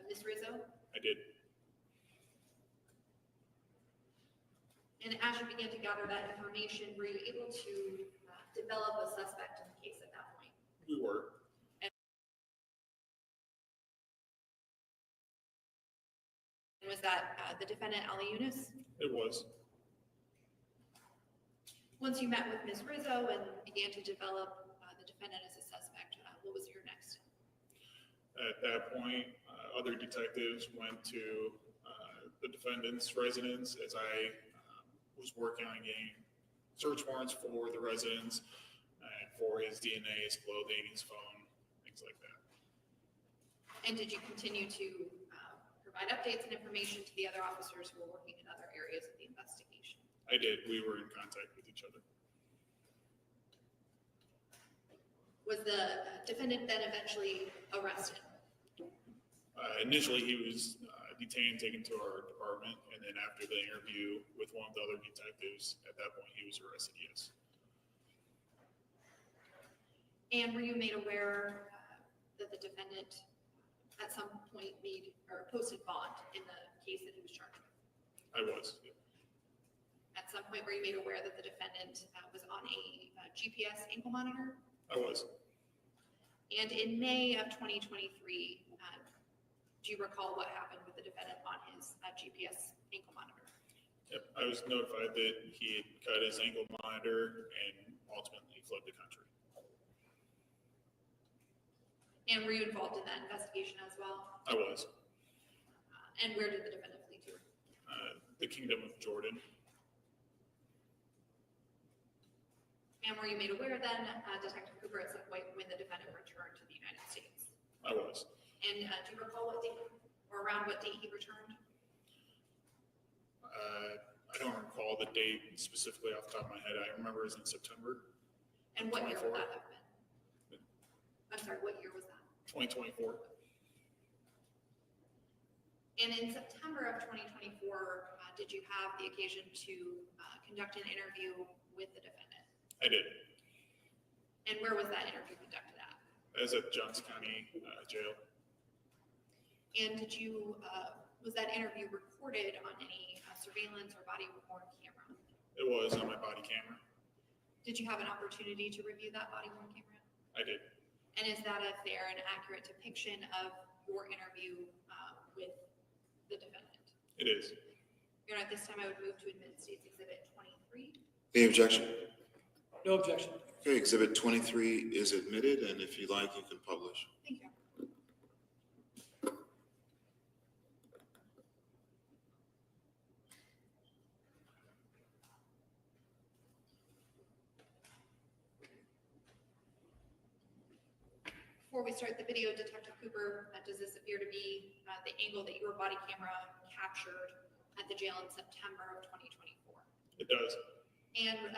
Ms. Rizzo? I did. And as you began to gather that information, were you able to develop a suspect in the case at that point? We were. And was that the defendant, Ali Younes? It was. Once you met with Ms. Rizzo and began to develop the defendant as a suspect, what was your next step? At that point, other detectives went to the defendant's residence as I was working on getting search warrants for the residence and for his DNA, his clothing, his phone, things like that. And did you continue to provide updates and information to the other officers who were working in other areas of the investigation? I did. We were in contact with each other. Was the defendant then eventually arrested? Initially, he was detained, taken to our department, and then after the interview with one of the other detectives, at that point, he was arrested, yes. And were you made aware that the defendant at some point made or posted bond in the case that he was charged with? I was. Yeah. At some point, were you made aware that the defendant was on a GPS ankle monitor? I was. And in May of 2023, do you recall what happened with the defendant on his GPS ankle monitor? Yep. I was notified that he had cut his ankle monitor and ultimately fled the country. And were you involved in that investigation as well? I was. And where did the defendant flee to? The Kingdom of Jordan. And were you made aware then, Detective Cooper, at some point when the defendant returned to the United States? I was. And do you recall what date or around what date he returned? I don't recall the date specifically off the top of my head. I remember it was in September. And what year would 24. that have been? I'm sorry, what year was that? 2024. And in September of 2024, did you have the occasion to conduct an interview with the defendant? I did. And where was that interview conducted at? I was at Johnson County Jail. And did you, was that interview recorded on any surveillance or body worn camera? It was on my body camera. Did you have an opportunity to review that body worn camera? I did. And is that a fair and accurate depiction of your interview with the defendant? It is. Your Honor, at this time I would move to admit State's Exhibit 23. Any objection? No objection. Okay, Exhibit 23 is admitted, and if you like, you can publish. Thank you. Before we start the video, Detective Cooper, does this appear to be the angle that your body camera captured at the jail in September of 2024? It does. And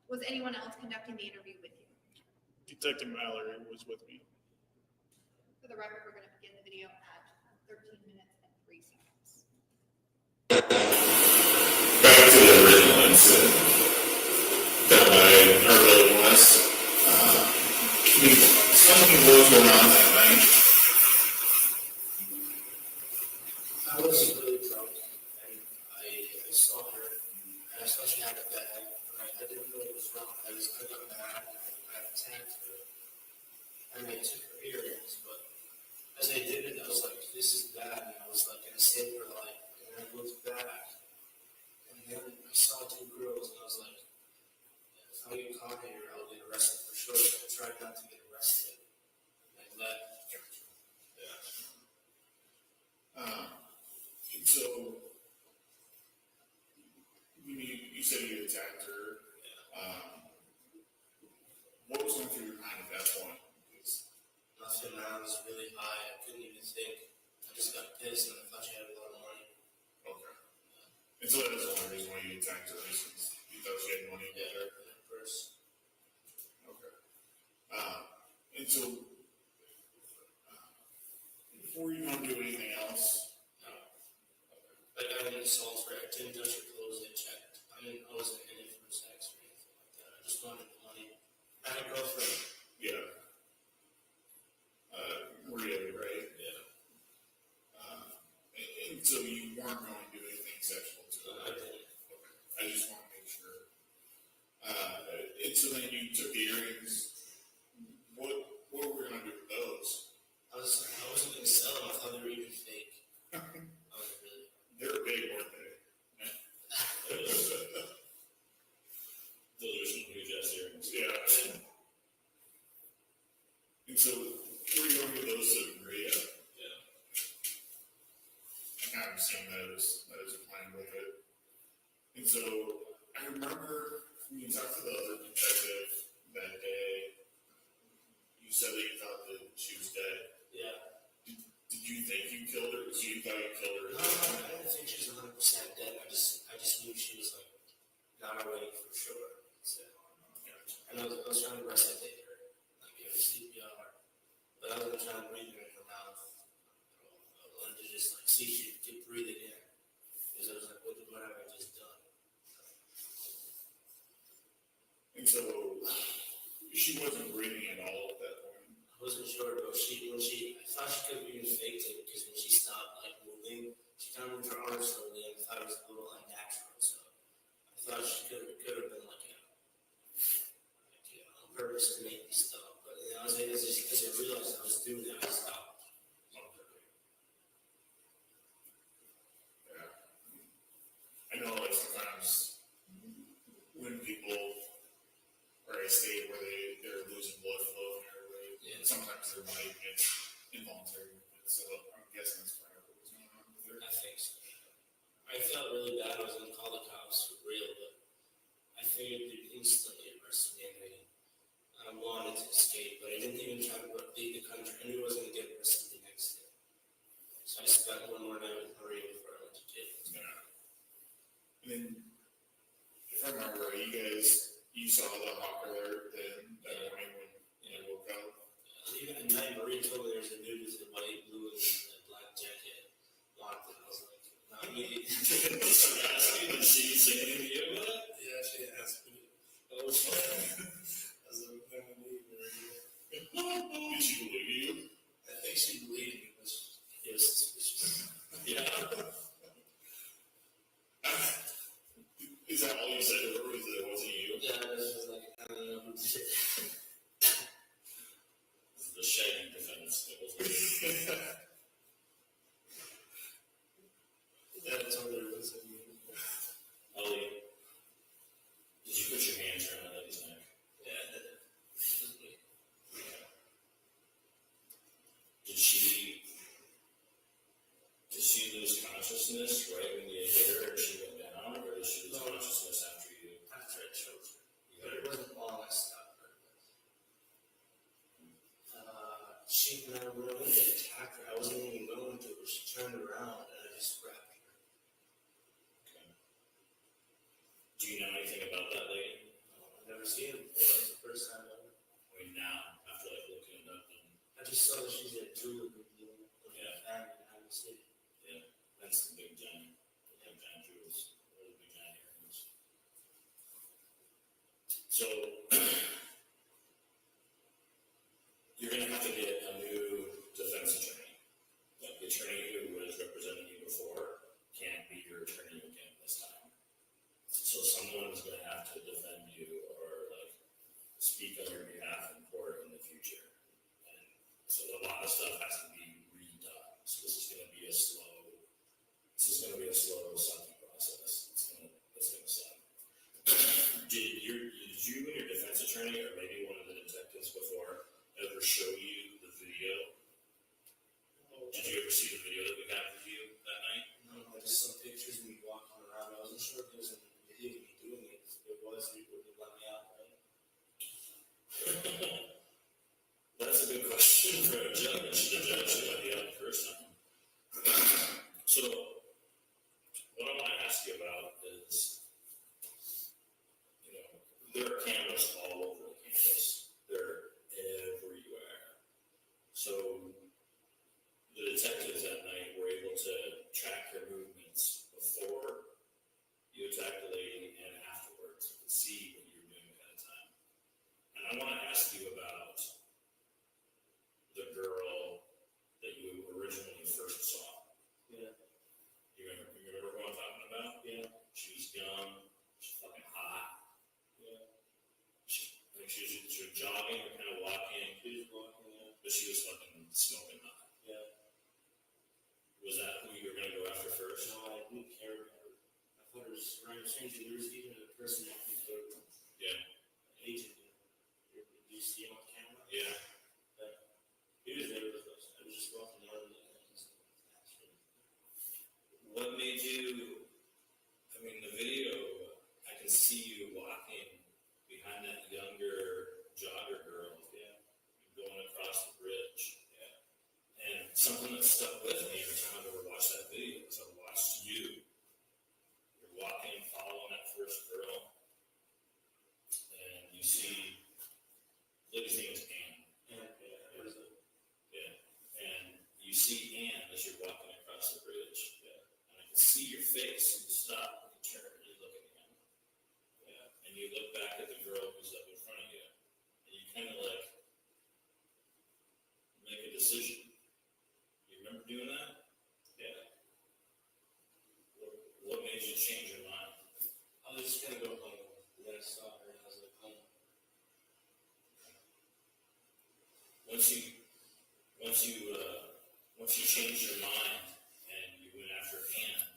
was anyone else conducting the interview with you? Detective Mallory was with me. For the record, we're going to begin the video at 13 minutes and 3 seconds. Back to the original incident that I really was. Something was going on that night. I was really drunk, and I saw her, and I saw she had a bag, and I didn't know what was wrong. I got mad, and I attacked her, and I took her earrings, but as I did it, I was like, this is bad, and I was like, gonna save her life, and I looked back, and then I saw two girls, and I was like, if I get caught here, I'll get arrested for sure, so I tried not to get arrested. So, you said you attacked her. What was going through your mind at that point? Nothing, man. I was really high. I couldn't even think. I just got pissed and I thought she had a lot of money. Okay. And so that was the only reason why you attacked her, since you thought she had money in her purse. Okay. And so, before you don't do anything else? No. Like, I didn't assault her. I didn't touch her clothes. I checked. I wasn't in it for sex or anything like that. I just wanted the money. I had a girlfriend. Yeah. Maria, right? Yeah. And so you weren't going to do anything sexual to her? I didn't. Okay. I just want to make sure. And so then you took the earrings. What were we going to do with those? I wasn't going to sell them. I thought they were even fake. I wasn't really. They were big, weren't they? Delusional huge ass earrings. Yeah. And so, were you going to give those to Maria? Yeah. I kind of seen those playing with it. And so, I remember when you talked to the other detective that day, you said that you thought that she was dead. Yeah. Did you think you killed her? So you thought you killed her? No, I didn't think she was 100% dead. I just knew she was like not awake for sure. So, and I was trying to resuscitate her, like give her CPR, but I wasn't trying to breathe her in her mouth. I wanted to just like see if she could breathe again, because I was like, what have I just done? And so, she wasn't breathing at all at that point? I wasn't sure, but I thought she could have even faked it, because when she stopped like moving, she kind of moved her arms slowly, and I thought it was a little unnatural, so I thought she could have been like, on purpose to make me stop, but as I realized I was doing it, I stopped. Yeah. I know, like, sometimes when people are I stated where they're losing blood flow in their way. Yeah. And sometimes they're not even involuntary movement, so I'm guessing that's probably what was going on with her. I think so. I felt really bad. I was going to call the cops for real, but I figured they'd instantly arrest me, and I wanted to escape, but I didn't even try to leave the country. I knew I was going to get arrested the next day. So I spent one more night with Maria before I went to jail. Yeah. And then, if I remember right, you saw the hawker there then that morning when you woke up. Even at night, Maria told me there was a dude with a white, blue, and a black jacket locked, and I was like, not me. Did she say anything to you about it? Yeah, she asked me. I was like, not me, Maria. Did she believe you? I think she believed me, but it was suspicious. Yeah. Is that all you said to her? Was that it wasn't you? Yeah, it was just like, I don't know who did it. This is the shaggy defense. It was like, yeah, I told her it wasn't you. Ali, did you put your hands around that lady's neck? Yeah, I did. Did she lose consciousness right when you hit her and she went down, or did she lose consciousness after you? After I choked her. But it wasn't long, I stopped her. When I went to attack her, I wasn't even going to, but she turned around and I just grabbed her. Okay. Do you know anything about that lady? No, I've never seen her before. That's the first time ever. I mean, now, after like looking it up, and I just saw that she's at Julie with the family in Iowa City. Yeah, that's the big giant. The big giant jewels. Really big giant earrings. So, you're going to have to get a new defense attorney. Like the attorney who was representing you before can't be your attorney again this time. So someone's going to have to defend you or like speak on your behalf in court in the future. And so a lot of stuff has to be redone. So this is going to be a slow sucking process. It's going to suck. Did you and your defense attorney or maybe one of the detectives before ever show you the video? Did you ever see the video that we got with you that night? No, I just saw pictures of me walking around. I wasn't sure if it was a video of me doing it. If it was, you would have let me out, right? That's a good question for a judge. The judge should let you out the first time. So, what I want to ask you about is, there are cameras all over the campus. They're everywhere. So the detectives that night were able to track your movements before you attacked the lady and afterwards. You could see what you were doing ahead of time. And I want to ask you about the girl that you originally first saw. Yeah. You remember who I'm talking about? Yeah. She was young. She's fucking hot. She was jogging or kind of walking. She was walking, yeah. But she was fucking smoking hot. Yeah. Was that who you were going to go after first? No, I didn't care about her. I thought it was right strange. There was even a person walking through. Yeah. An agent. Did you see him on camera? Yeah. He was there with us. I was just walking around and what made you, the video, I can see you walking behind that younger jogger girl, going across the bridge. Yeah. And something that stuck with me every time I've ever watched that video is I watched you. You're walking, following that first girl, and you see, the lady's name is Anne. And you see Anne as you're walking across the bridge. Yeah. And I can see your face, and you stop, and you turn, and you look at Anne. Yeah. And you look back at the girl who's up in front of you, and you kind of like make a decision. You remember doing that? Yeah. What made you change your mind? I was just gonna go home. And then I saw her, and I was like, home. Once you changed your mind and you went after Anne,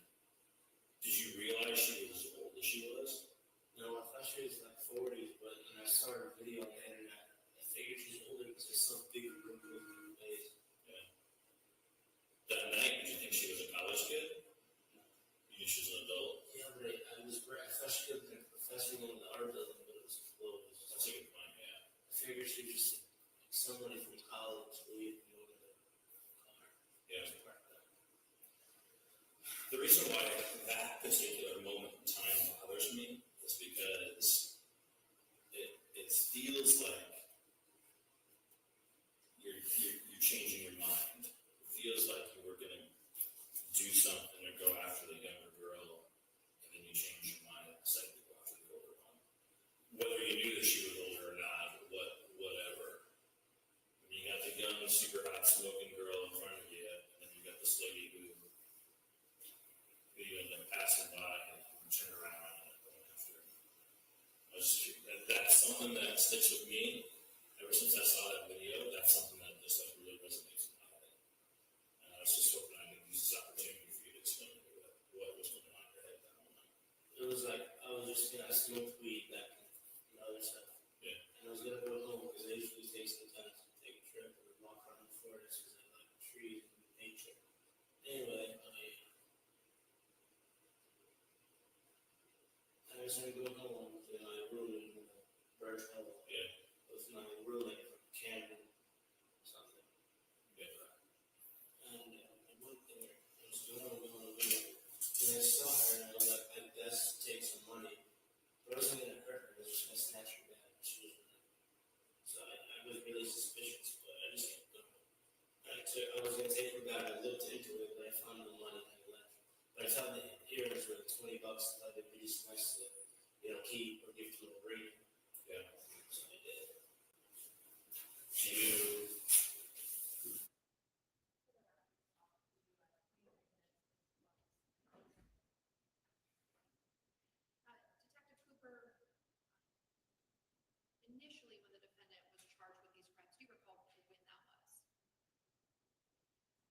did you realize she was as old as she was? No, I thought she was like 40 40s, but when I saw her video on the internet, I figured she's older because there's some big wrinkles in her face. Yeah. That night, did you think she was a college kid? You knew she was an adult? Yeah, but I thought she could have been a professional in the art building, but it was closed. That's a good point, yeah. I figured she was just somebody from college leaving to go to the car. Yeah. The reason why that particular moment in time bothers me is because it feels like you're changing your mind. It feels like you were gonna do something or go after the younger girl, and then you change your mind and decide to go after the older one. Whether you knew that she was older or not, or whatever. I mean, you got the young, super hot smoking girl in front of you, and then you got this lady who you end up passing by and turn around and go after her. That's something that sticks with me. Ever since I saw that video, that's something that just like really resonates in my head. And I was just hoping I could use this opportunity for you to explain to me what was going on in your head at that moment. It was like I was just gonna smoke weed back in the other side. Yeah. And I was gonna go home because I usually take some time to take a trip and walk around the forest because I like trees and nature. Anyway, I was gonna go home to my room in Birch Hill. Yeah. With my roommate from Camden or something. Yeah. And I went there. I was going. And I saw her and I was like, I best take some money. But I wasn't gonna hurt her. I was just gonna snatch her bag. She was running. So I was really suspicious, but I just kept going. I was gonna take her bag. I looked into it, but I found no money and I left. But I found the earrings were like $20. I would be just nice to, keep or give to a ring. Yeah. So I did. Detective Cooper, initially when the defendant was charged with these crimes, do you recall when that was?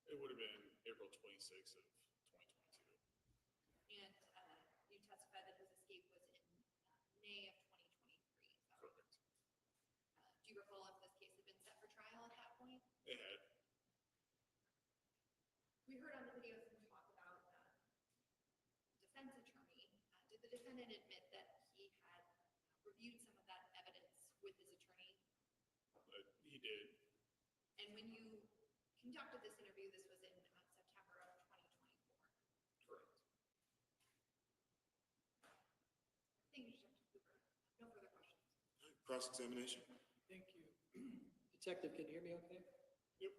It would have been April 26th of 2022. And you testified that his escape was in May of 2023. Correct. Do you recall if this case had been set for trial at that point? It had. We heard on the video some talk about defense attorney. Did the defendant admit that he had reviewed some of that evidence with his attorney? He did. And when you conducted this interview, this was in September of 2024. Correct. Thank you, Detective Cooper. No further questions. Cross-examination? Thank you. Detective, can you hear me okay? Yep.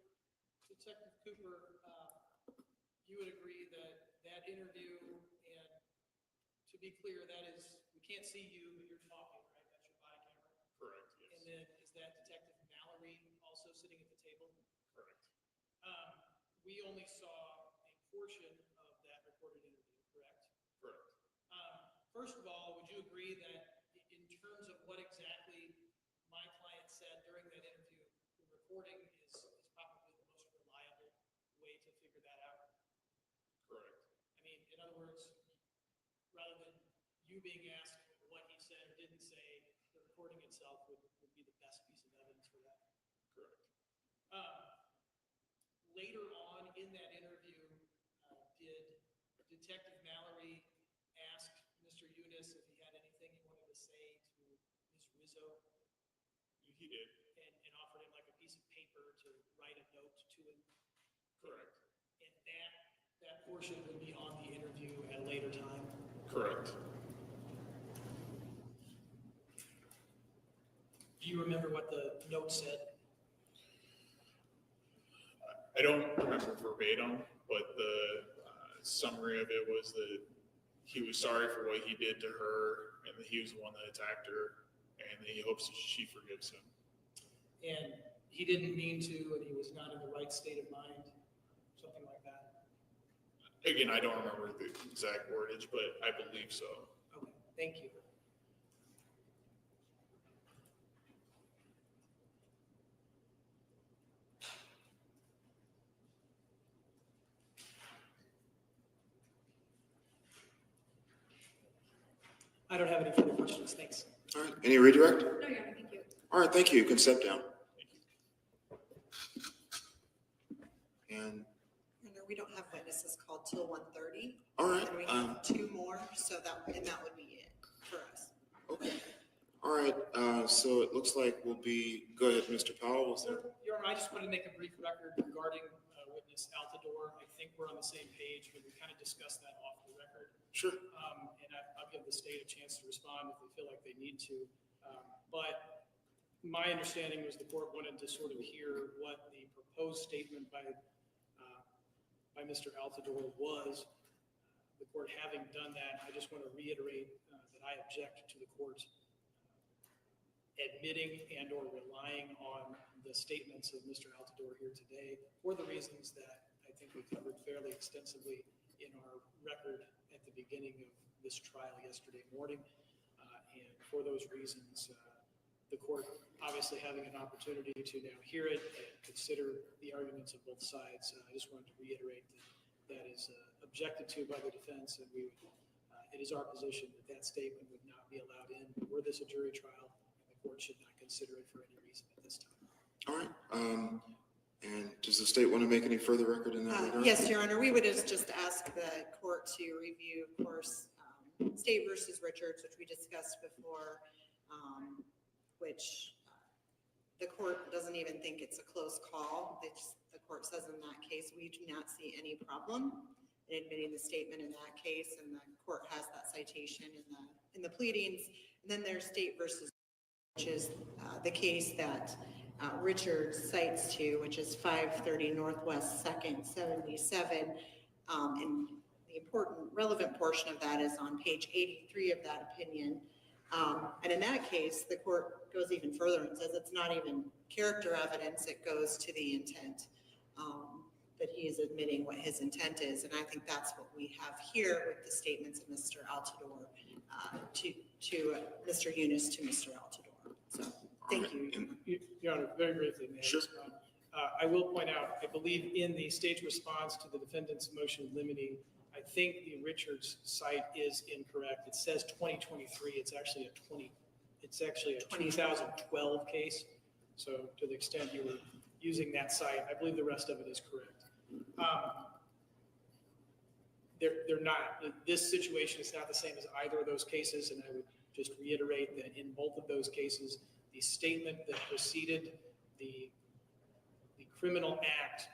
Detective Cooper, you would agree that that interview, and to be clear, that is, we can't see you, but you're talking, right? That's your body camera? Correct, yes. And then is that Detective Mallory also sitting at the table? Correct. We only saw a portion of that recorded interview, correct? Correct. First of all, would you agree that in terms of what exactly my client said during that interview, the recording is probably the most reliable way to figure that out? Correct. I mean, in other words, rather than you being asked what he said or didn't say, the recording itself would be the best piece of evidence for that. Correct. Later on in that interview, did Detective Mallory ask Mr. Younes if he had anything he wanted to say to Ms. Rizzo? He did. And offered him like a piece of paper to write a note to him? Correct. And that portion would be on the interview at a later time? Correct. Do you remember what the note said? I don't remember verbatim, but the summary of it was that he was sorry for what he did to her and that he was the one that attacked her and that he hopes that she forgives him. And he didn't mean to, and he was not in the right state of mind, something like that? Again, I don't remember the exact wordage, but I believe so. Okay, thank you. I don't have any further questions. Thanks. All right, any redirect? No, Your Honor, thank you. All right, thank you. You can step down. And, We don't have witnesses called till 1:30. all right, And we have two more, so that would be it for us. okay. All right, so it looks like we'll be, go ahead, Mr. Powell. Was there? Your Honor, I just want to make a brief record regarding witness Altador. I think we're on the same page, but we kind of discussed that off the record. Sure. And I'll give the state a chance to respond if they feel like they need to. But my understanding was the court wanted to sort of hear what the proposed statement by Mr. Altador was. The court having done that, I just want to reiterate that I object to the court admitting and or relying on the statements of Mr. Altador here today for the reasons that I think we covered fairly extensively in our record at the beginning of this trial yesterday morning. And for those reasons, the court obviously having an opportunity to now hear it and consider the arguments of both sides. I just wanted to reiterate that is objected to by the defense, and it is our position that statement would not be allowed in were this a jury trial, and the court should not consider it for any reason at this time. All right. And does the state want to make any further record in that regard? Yes, Your Honor, we would just ask the court to review, of course, State versus Richards, which we discussed before, which the court doesn't even think it's a close call. The court says in that case, we do not see any problem in admitting the statement in that case, and the court has that citation in the pleadings. And then there's State versus, which is the case that Richards cites to, which is 530 Northwest 2nd 77. And the important, relevant portion of that is on page 83 of that opinion. And in that case, the court goes even further and says it's not even character evidence, it goes to the intent, that he is admitting what his intent is. And I think that's what we have here with the statements of Mr. Altador to Mr. Younes to Mr. Altador. So thank you. Your Honor, very briefly, may I Sure. respond? I will point out, I believe in the state's response to the defendant's motion limiting, I think the Richards site is incorrect. It says 2023. It's actually a 2012 case. So to the extent you were using that site, I believe the rest of it is correct. They're not. This situation is not the same as either of those cases, and I would just reiterate that in both of those cases, the statement that preceded the criminal act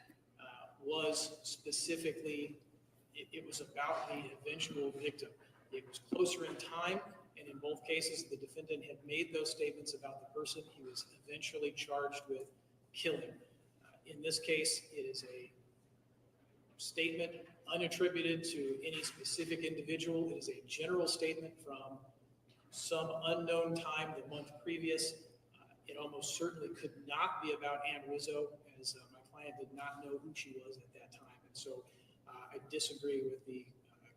was specifically, it was about the eventual victim. It was closer in time, and in both cases, the defendant had made those statements about the person he was eventually charged with killing. In this case, it is a statement unattributed to any specific individual. It is a general statement from some unknown time the month previous. It almost certainly could not be about Ann Rizzo, as my client did not know who she was at that time. And so I disagree with the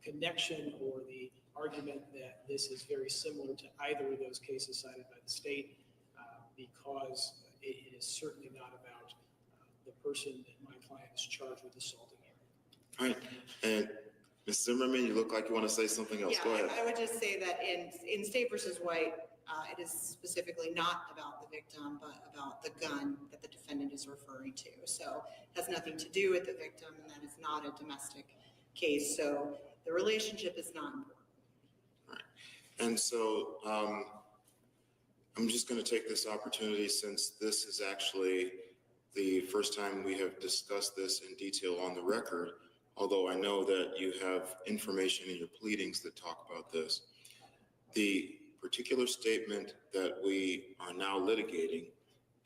connection or the argument that this is very similar to either of those cases cited by the state, because it is certainly not about the person that my client is charged with assaulting him. All right. And Ms. Zimmerman, you look like you want to say something else. Yeah, Go ahead. I would just say that in State versus White, it is specifically not about the victim, but about the gun that the defendant is referring to. So it has nothing to do with the victim, and that is not a domestic case. So the relationship is not important. All right. And so I'm just going to take this opportunity, since this is actually the first time we have discussed this in detail on the record, although I know that you have information in your pleadings that talk about this. The particular statement that we are now litigating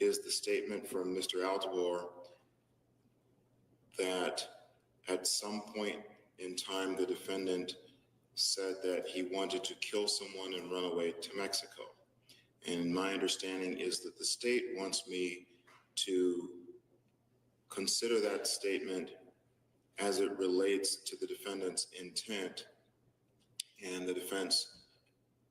is the statement from Mr. Altador that at some point in time, the defendant said that he wanted to kill someone and run away to Mexico. And my understanding is that the state wants me to consider that statement as it relates to the defendant's intent, and the defense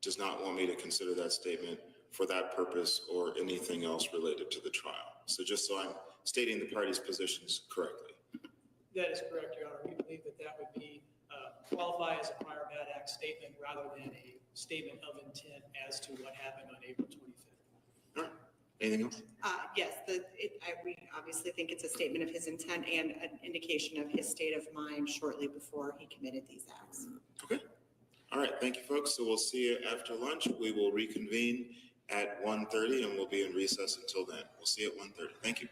does not want me to consider that statement for that purpose or anything else related to the trial. So just so I'm stating the parties' positions correctly. That is correct, Your Honor. We believe that that would be qualify as a prior bad act statement rather than a statement of intent as to what happened on April 25th. All right. Anything else? Yes, we obviously think it's a statement of his intent and an indication of his state of mind shortly before he committed these acts. Okay. All right. Thank you, folks. So we'll see you after lunch. We will reconvene at 1:30 and we'll be in recess until then. We'll see you at 1:30. Thank you.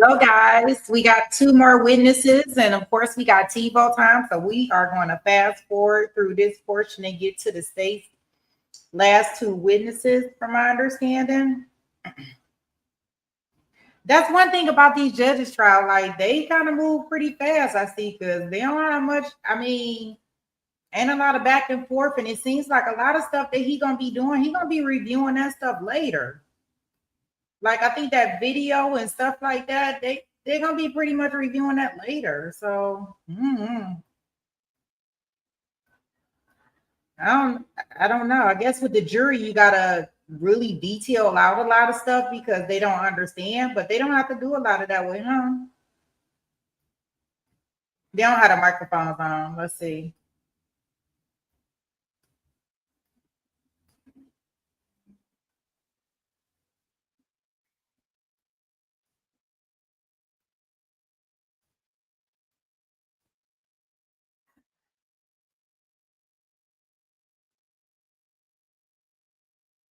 So guys, we got 2 more witnesses, and of course we got TiVo time, so we are going to fast forward through this portion and get to the state's last 2 witnesses, from my understanding. That's one thing about these judges' trial, like they kind of move pretty fast, I see, because they don't have much, ain't a lot of back and forth, and it seems like a lot of stuff that he gonna be doing, he gonna be reviewing that stuff later. Like, I think that video and stuff like that, they're going to be pretty much reviewing that later. So, I don't know. I guess with the jury, you got to really detail out a lot of stuff because they don't understand, but they don't have to do a lot of that with him. They don't have the microphones on. Let's see.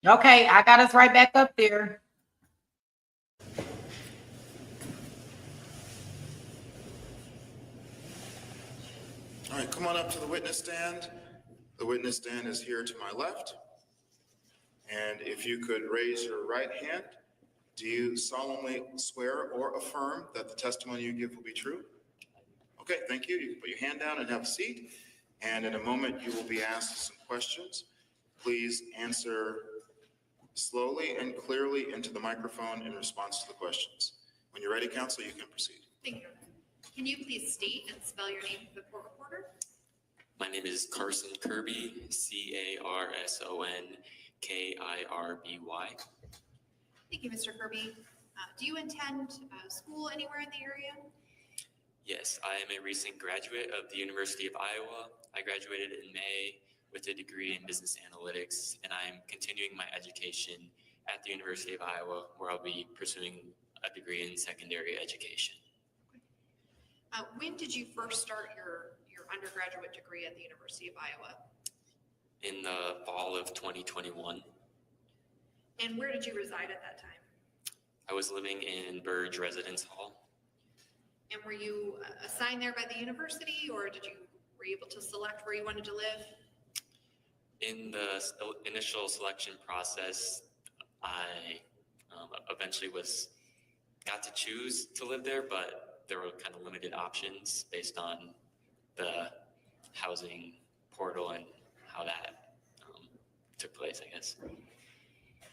Okay, I got us right back up there. All right, come on up to the witness stand. The witness stand is here to my left. And if you could raise your right hand, do you solemnly swear or affirm that the testimony you give will be true? Okay, thank you. You can put your hand down and have a seat. And in a moment, you will be asked some questions. Please answer slowly and clearly into the microphone in response to the questions. When you're ready, counsel, you can proceed. Thank you. Can you please state and spell your name for the court reporter? My name is Carson Kirby, CarsonKirby. Thank you, Mr. Kirby. Do you attend school anywhere in the area? Yes, I am a recent graduate of the University of Iowa. I graduated in May with a degree in business analytics, and I am continuing my education at the University of Iowa, where I'll be pursuing a degree in secondary education. When did you first start your undergraduate degree at the University of Iowa? In the fall of 2021. And where did you reside at that time? I was living in Burge Residence Hall. And were you assigned there by the university, or were you able to select where you wanted to live? In the initial selection process, I eventually got to choose to live there, but there were kind of limited options based on the housing portal and how that took place, I guess.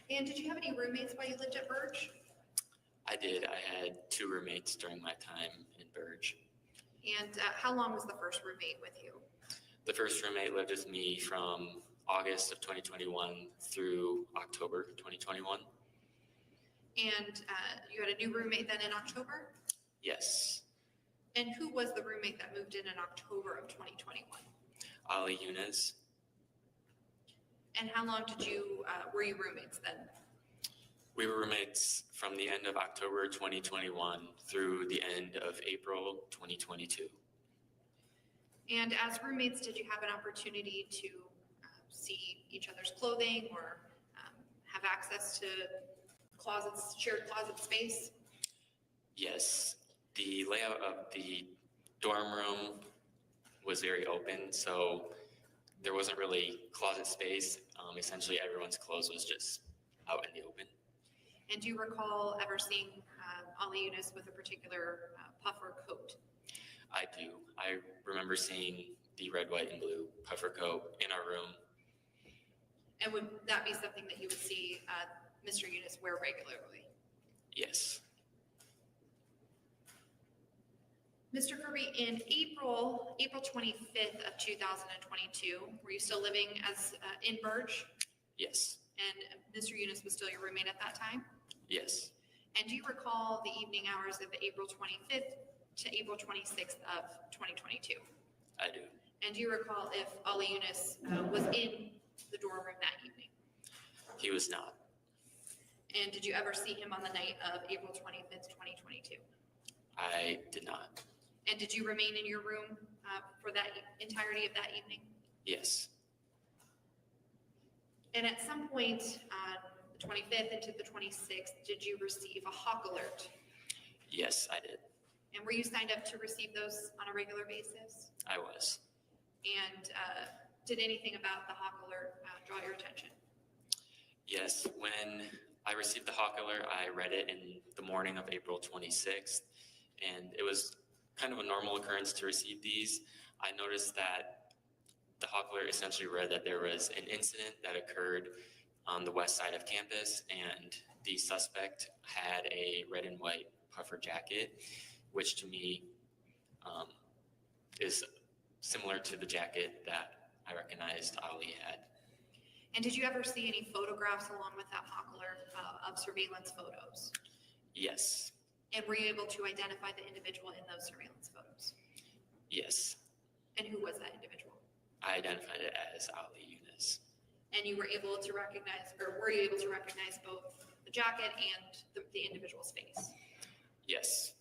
And did you have any roommates while you lived at Burge? I did. I had 2 roommates during my time in Burge. And how long was the first roommate with you? The first roommate lived with me from August of 2021 through October 2021. And you had a new roommate then in October? Yes. And who was the roommate that moved in October of 2021? Ali Younes. And how long were you roommates then? We were roommates from the end of October 2021 through the end of April 2022. And as roommates, did you have an opportunity to see each other's clothing or have access to shared closet space? Yes. The layout of the dorm room was very open, so there wasn't really closet space. Essentially, everyone's clothes was just out in the open. And do you recall ever seeing Ali Younes with a particular puffer coat? I do. I remember seeing the red, white, and blue puffer coat in our room. And would that be something that you would see Mr. Younes wear regularly? Yes. Mr. Kirby, in April 25th of 2022, were you still living in Burge? Yes. And Mr. Younes was still your roommate at that time? Yes. And do you recall the evening hours of April 25th to April 26th of 2022? I do. And do you recall if Ali Younes was in the dorm room that evening? He was not. And did you ever see him on the night of April 25th, 2022? I did not. And did you remain in your room for that entirety of that evening? Yes. And at some point on the 25th into the 26th, did you receive a hawk alert? Yes, I did. And were you signed up to receive those on a regular basis? I was. And did anything about the hawk alert draw your attention? Yes, when I received the hawk alert, I read it in the morning of April 26th, and it was kind of a normal occurrence to receive these. I noticed that the hawk alert essentially read that there was an incident that occurred on the west side of campus, and the suspect had a red and white puffer jacket, which to me is similar to the jacket that I recognized Ali had. And did you ever see any photographs along with that hawk alert of surveillance photos? Yes. And were you able to identify the individual in those surveillance photos? Yes. And who was that individual? I identified it as Ali Younes. And you were able to recognize, or were you able to recognize both the jacket and the individual's face? Yes.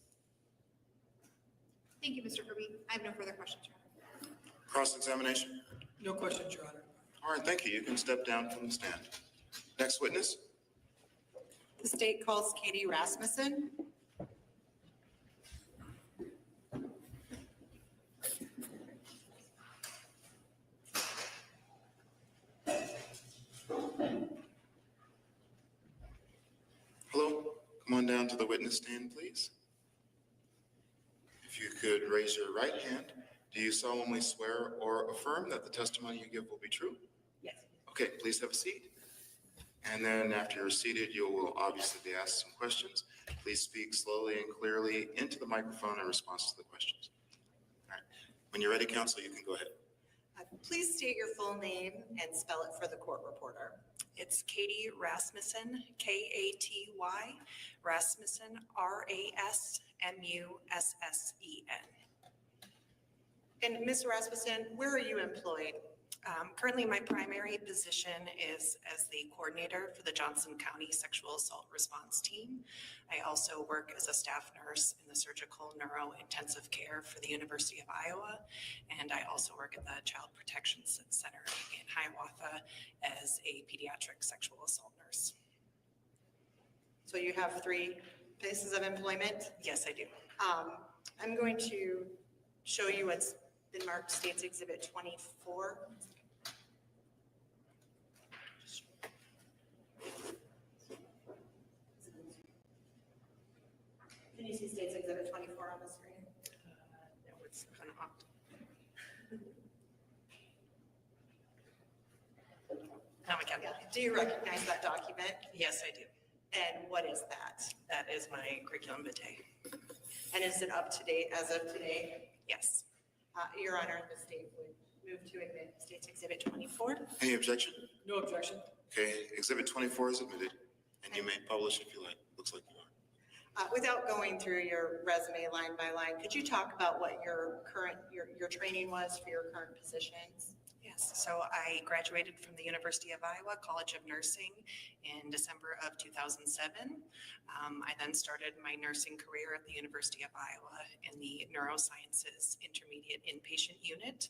Thank you, Mr. Kirby. I have no further questions, Your Honor. Cross-examination? No questions, Your Honor. All right, thank you. You can step down from the stand. Next witness? The state calls Katie Rasmussen. Hello, come on down to the witness stand, please. If you could raise your right hand, do you solemnly swear or affirm that the testimony you give will be true? Yes. Okay, please have a seat. And then after you're seated, you will obviously be asked some questions. Please speak slowly and clearly into the microphone in response to the questions. All right. When you're ready, counsel, you can go ahead. Please state your full name and spell it for the court reporter. It's Katie Rasmussen, Katy, Rasmussen, Rasmussen. And Ms. Rasmussen, where are you employed? Currently, my primary position is as the coordinator for the Johnson County Sexual Assault Response Team. I also work as a staff nurse in the surgical neuro-intensive care for the University of Iowa. And I also work at the Child Protection Center in Hiawatha as a pediatric sexual assault nurse. So you have 3 places of employment? Yes, I do. I'm going to show you what's been marked State's Exhibit 24. Can you see State's Exhibit 24 on the screen? No, it's unlocked. Now I can. Do you recognize that document? Yes, I do. And what is that? That is my curriculum vitae. And is it up to date as of today? Yes. Your Honor, the state would move to admit State's Exhibit 24. Any objection? No objection. Okay, Exhibit 24 is admitted, and you may publish if you like. Looks like you are. Without going through your resume line by line, could you talk about what your training was for your current positions? Yes, so I graduated from the University of Iowa College of Nursing in December of 2007. I then started my nursing career at the University of Iowa in the Neurosciences Intermediate Inpatient Unit.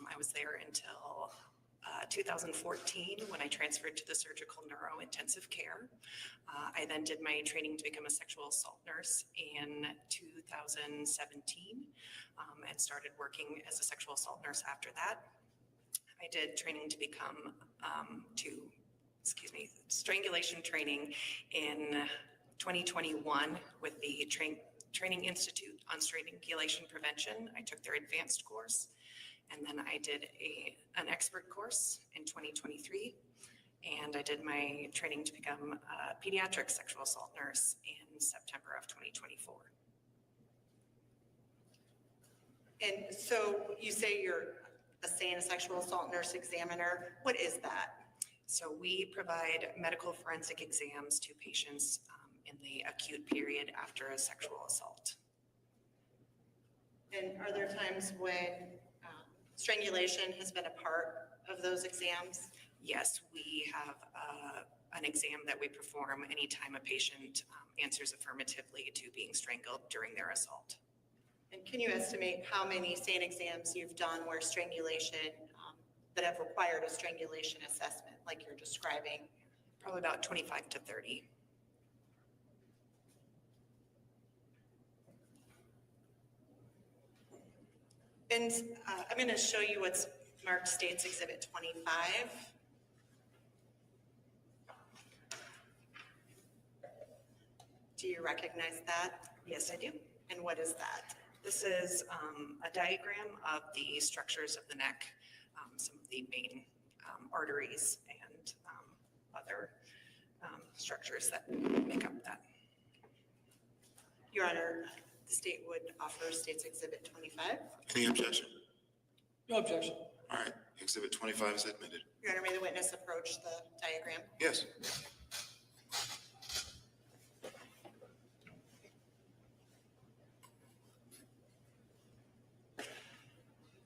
I was there until 2014 when I transferred to the surgical neuro-intensive care. I then did my training to become a sexual assault nurse in 2017 and started working as a sexual assault nurse after that. I did training to become, strangulation training in 2021 with the Training Institute on Strangulation Prevention. I took their advanced course, and then I did an expert course in 2023, and I did my training to become a pediatric sexual assault nurse in September of 2024. And so you say you're a SANE sexual assault nurse examiner. What is that? So we provide medical forensic exams to patients in the acute period after a sexual assault. And are there times when Strangulation has been a part of those exams? Yes, we have an exam that we perform anytime a patient answers affirmatively to being strangled during their assault. And can you estimate how many SANE exams you've done where strangulation, that have required a strangulation assessment like you're describing? Probably about 25 to 30. And I'm going to show you what's marked State's Exhibit 25. Do you recognize that? Yes, I do. And what is that? This is a diagram of the structures of the neck, some of the main arteries and other structures that make up that. Your Honor, the state would offer State's Exhibit 25. Any objection? No objection. All right, Exhibit 25 is admitted. Your Honor, may the witness approach the diagram? Yes.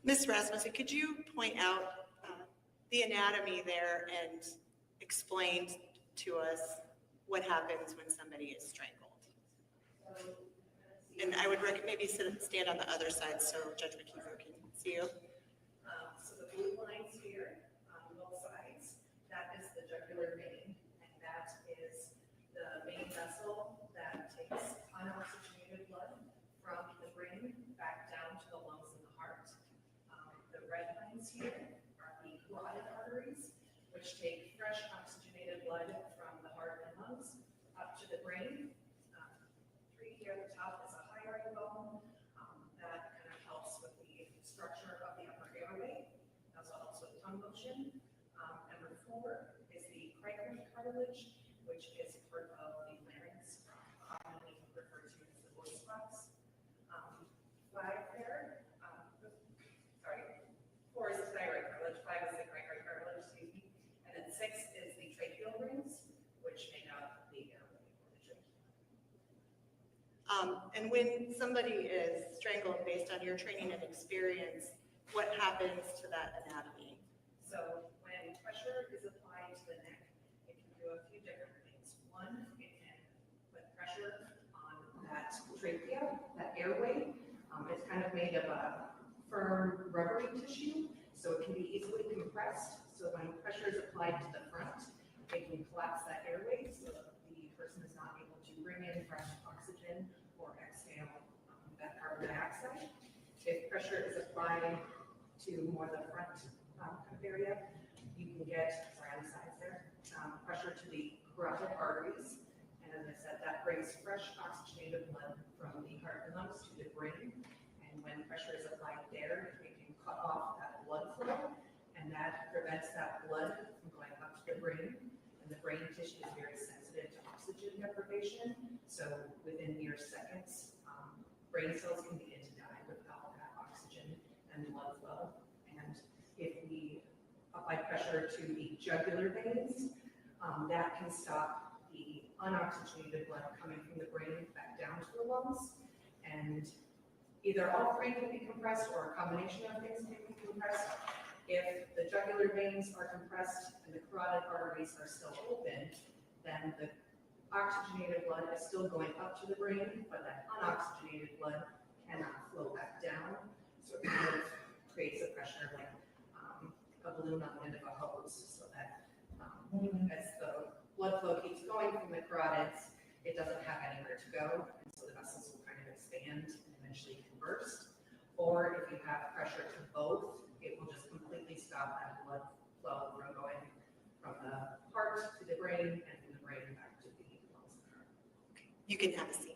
Ms. Rasmussen, could you point out the anatomy there and explain to us what happens when somebody is strangled? And I would maybe stand on the other side so Judge McKeever can see you. So the blue lines here on both sides, that is the jugular vein, and that is the main vessel that takes unoxygenated blood from the brain back down to the lungs and the heart. The red lines here are the carotid arteries, which take fresh oxygenated blood from the heart and lungs up to the brain. Tree here at the top is a hyoid bone that kind of helps with the structure of the upper airway. Also helps with tongue motion. Number 4 is the cricum cartilage, which is part of the larynx, commonly referred to as the voice box. 5 there, sorry, 4 is the thyroid cartilage, 5 is the cricoid cartilage, excuse me, and then 6 is the tracheal rings, which make up the airway or the trachea. And when somebody is strangled based on your training and experience, what happens to that anatomy? So when pressure is applied to the neck, it can do a few different things. One, it can put pressure on that trachea, that airway. It's kind of made of a firm rubbery tissue, so it can be easily compressed. So when pressure is applied to the front, it can collapse that airway so that the person is not able to bring in fresh oxygen or exhale that carbon dioxide. If pressure is applied to more the front kind of area, you can get, sorry on the sides there, pressure to the carotid arteries. And as I said, that brings fresh oxygenated blood from the heart and lungs to the brain. And when pressure is applied there, it can cut off that blood flow, and that prevents that blood from going up to the brain. And the brain tissue is very sensitive to oxygen deprivation. So within mere seconds, brain cells can begin to die without that oxygen and blood flow. And if we apply pressure to the jugular veins, that can stop the unoxygenated blood coming from the brain back down to the lungs. And either all 3 can be compressed or a combination of things can be compressed. If the jugular veins are compressed and the carotid arteries are still open, then the oxygenated blood is still going up to the brain, but that unoxygenated blood cannot flow back down. So it kind of creates a pressure like a balloon on the end of a hose, so that as the blood flow keeps going from the carotids, it doesn't have anywhere to go, and so the vessels will kind of expand and eventually can burst. Or if you have pressure to both, it will just completely stop that blood flow from going from the heart to the brain and from the brain back to the lungs and heart. You can have a seat.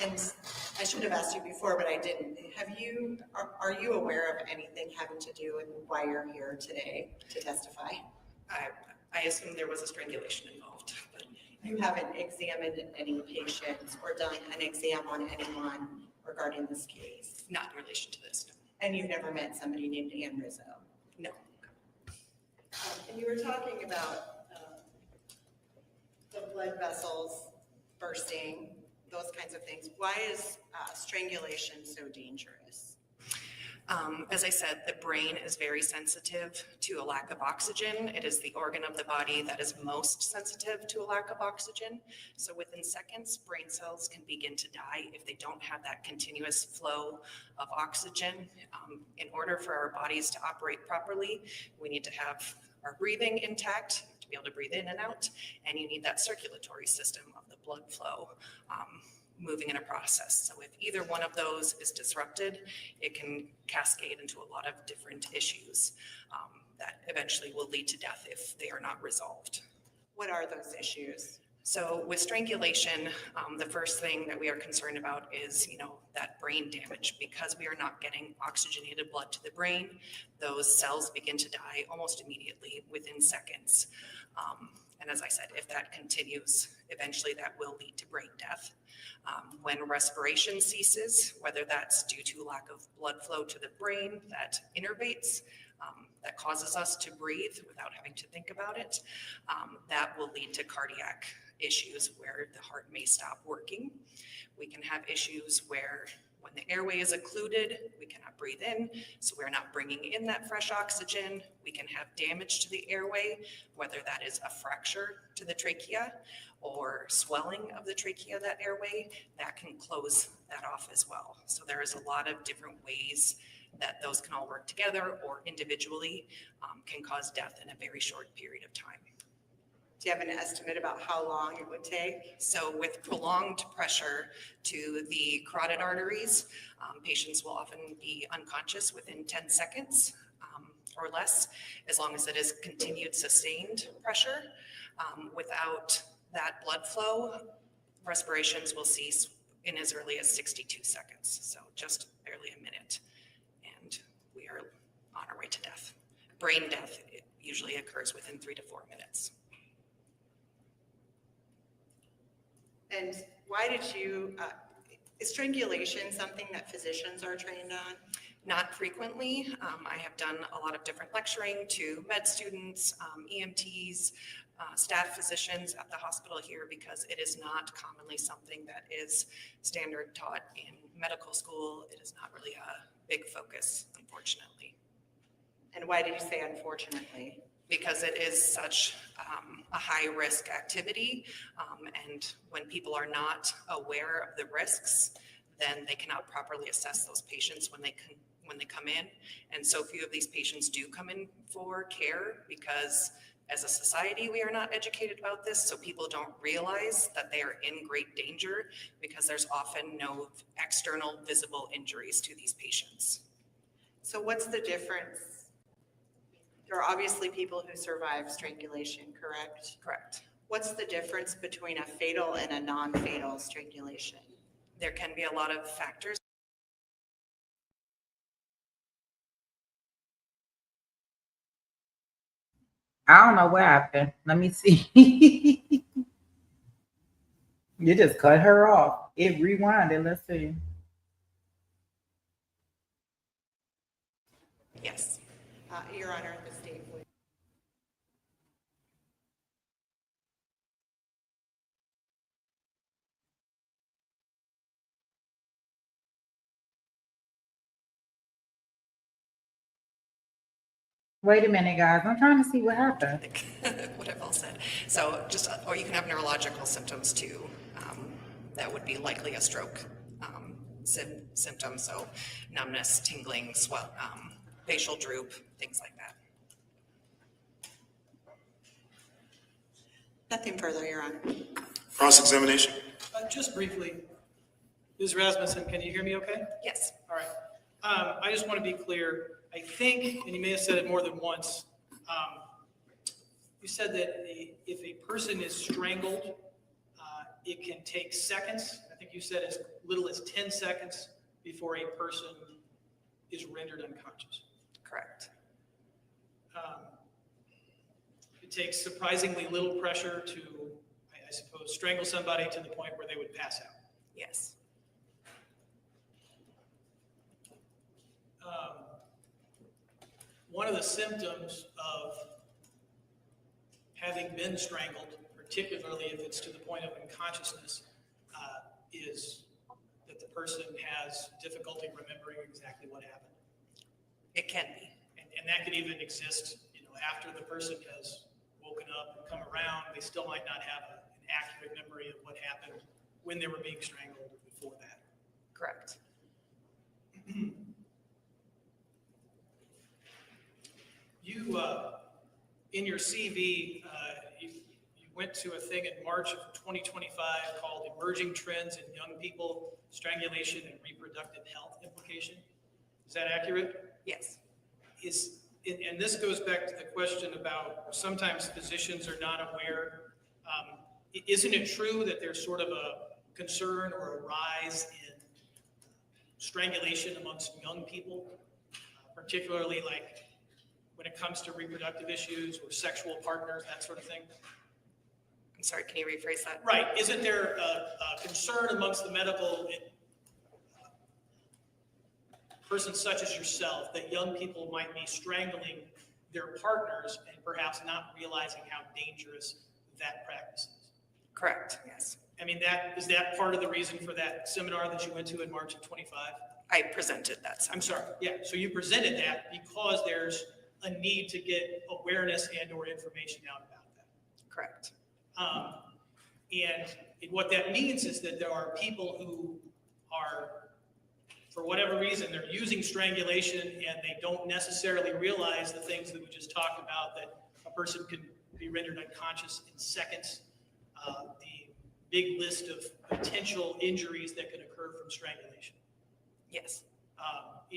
And I should have asked you before, but I didn't. Are you aware of anything having to do with why you're here today to testify? I assume there was a strangulation involved, but You haven't examined any patients or done an exam on anyone regarding this case? not in relation to this, no. And you've never met somebody named Ann Rizzo? No. And you were talking about the blood vessels bursting, those kinds of things. Why is strangulation so dangerous? As I said, the brain is very sensitive to a lack of oxygen. It is the organ of the body that is most sensitive to a lack of oxygen. So within seconds, brain cells can begin to die if they don't have that continuous flow of oxygen. In order for our bodies to operate properly, we need to have our breathing intact to be able to breathe in and out, and you need that circulatory system of the blood flow moving in a process. So if either one of those is disrupted, it can cascade into a lot of different issues that eventually will lead to death if they are not resolved. What are those issues? So with strangulation, the first thing that we are concerned about is, that brain damage. Because we are not getting oxygenated blood to the brain, those cells begin to die almost immediately within seconds. And as I said, if that continues, eventually that will lead to brain death. When respiration ceases, whether that's due to lack of blood flow to the brain that innervates, that causes us to breathe without having to think about it, that will lead to cardiac issues where the heart may stop working. We can have issues where when the airway is occluded, we cannot breathe in, so we're not bringing in that fresh oxygen. We can have damage to the airway, whether that is a fracture to the trachea or swelling of the trachea, that airway, that can close that off as well. So there is a lot of different ways that those can all work together or individually can cause death in a very short period of time. Do you have an estimate about how long it would take? So with prolonged pressure to the carotid arteries, patients will often be unconscious within 10 seconds or less, as long as it is continued sustained pressure. Without that blood flow, respirations will cease in as early as 62 seconds, so just barely a minute, and we are on our way to death. Brain death usually occurs within 3 to 4 minutes. And why did you, is strangulation something that physicians are trained on? Not frequently. I have done a lot of different lecturing to med students, EMTs, staff physicians at the hospital here, because it is not commonly something that is standard taught in medical school. It is not really a big focus, unfortunately. And why did you say unfortunately? Because it is such a high-risk activity, and when people are not aware of the risks, then they cannot properly assess those patients when they come in. And so few of these patients do come in for care because as a society, we are not educated about this, so people don't realize that they are in great danger because there's often no external visible injuries to these patients. So what's the difference? There are obviously people who survive strangulation, correct? Correct. What's the difference between a fatal and a non-fatal strangulation? There can be a lot of factors. I don't know what happened. Let me see. You just cut her off. It rewinded. Let's see. Yes. Your Honor, the state would. Wait a minute, guys. I'm trying to see what happened. What I've all said. So just, or you can have neurological symptoms too. That would be likely a stroke symptom. So numbness, tingling, swell, facial droop, things like that. Nothing further, Your Honor. Cross-examination. Just briefly, Ms. Rasmussen, can you hear me okay? Yes. All right. I just want to be clear. I think, and you may have said it more than once, you said that if a person is strangled, it can take seconds. I think you said as little as 10 seconds before a person is rendered unconscious. Correct. It takes surprisingly little pressure to, I suppose, strangle somebody to the point where they would pass out. Yes. One of the symptoms of having been strangled or particularly if it's to the point of unconsciousness, is that the person has difficulty remembering exactly what happened. It can be. And that could even exist, after the person has woken up and come around, they still might not have an accurate memory of what happened when they were being strangled or before that. Correct. You, in your CV, you went to a thing in March of 2025 called Emerging Trends in Young People, Strangulation and Reproductive Health Implication. Is that accurate? Yes. And this goes back to the question about sometimes physicians are not aware. Isn't it true that there's sort of a concern or a rise in strangulation amongst young people, particularly like when it comes to reproductive issues or sexual partners, that sort of thing? I'm sorry, can you rephrase that? Right. Isn't there a concern amongst the medical persons such as yourself that young people might be strangling their partners and perhaps not realizing how dangerous that practice is? Correct, yes. I mean, is that part of the reason for that seminar that you went to in March of 25? I presented that. I'm sorry. Yeah. So you presented that because there's a need to get awareness and or information out about that. Correct. And what that means is that there are people who are, for whatever reason, they're using strangulation and they don't necessarily realize the things that we just talked about, that a person can be rendered unconscious in seconds. The big list of potential injuries that can occur from strangulation. Yes.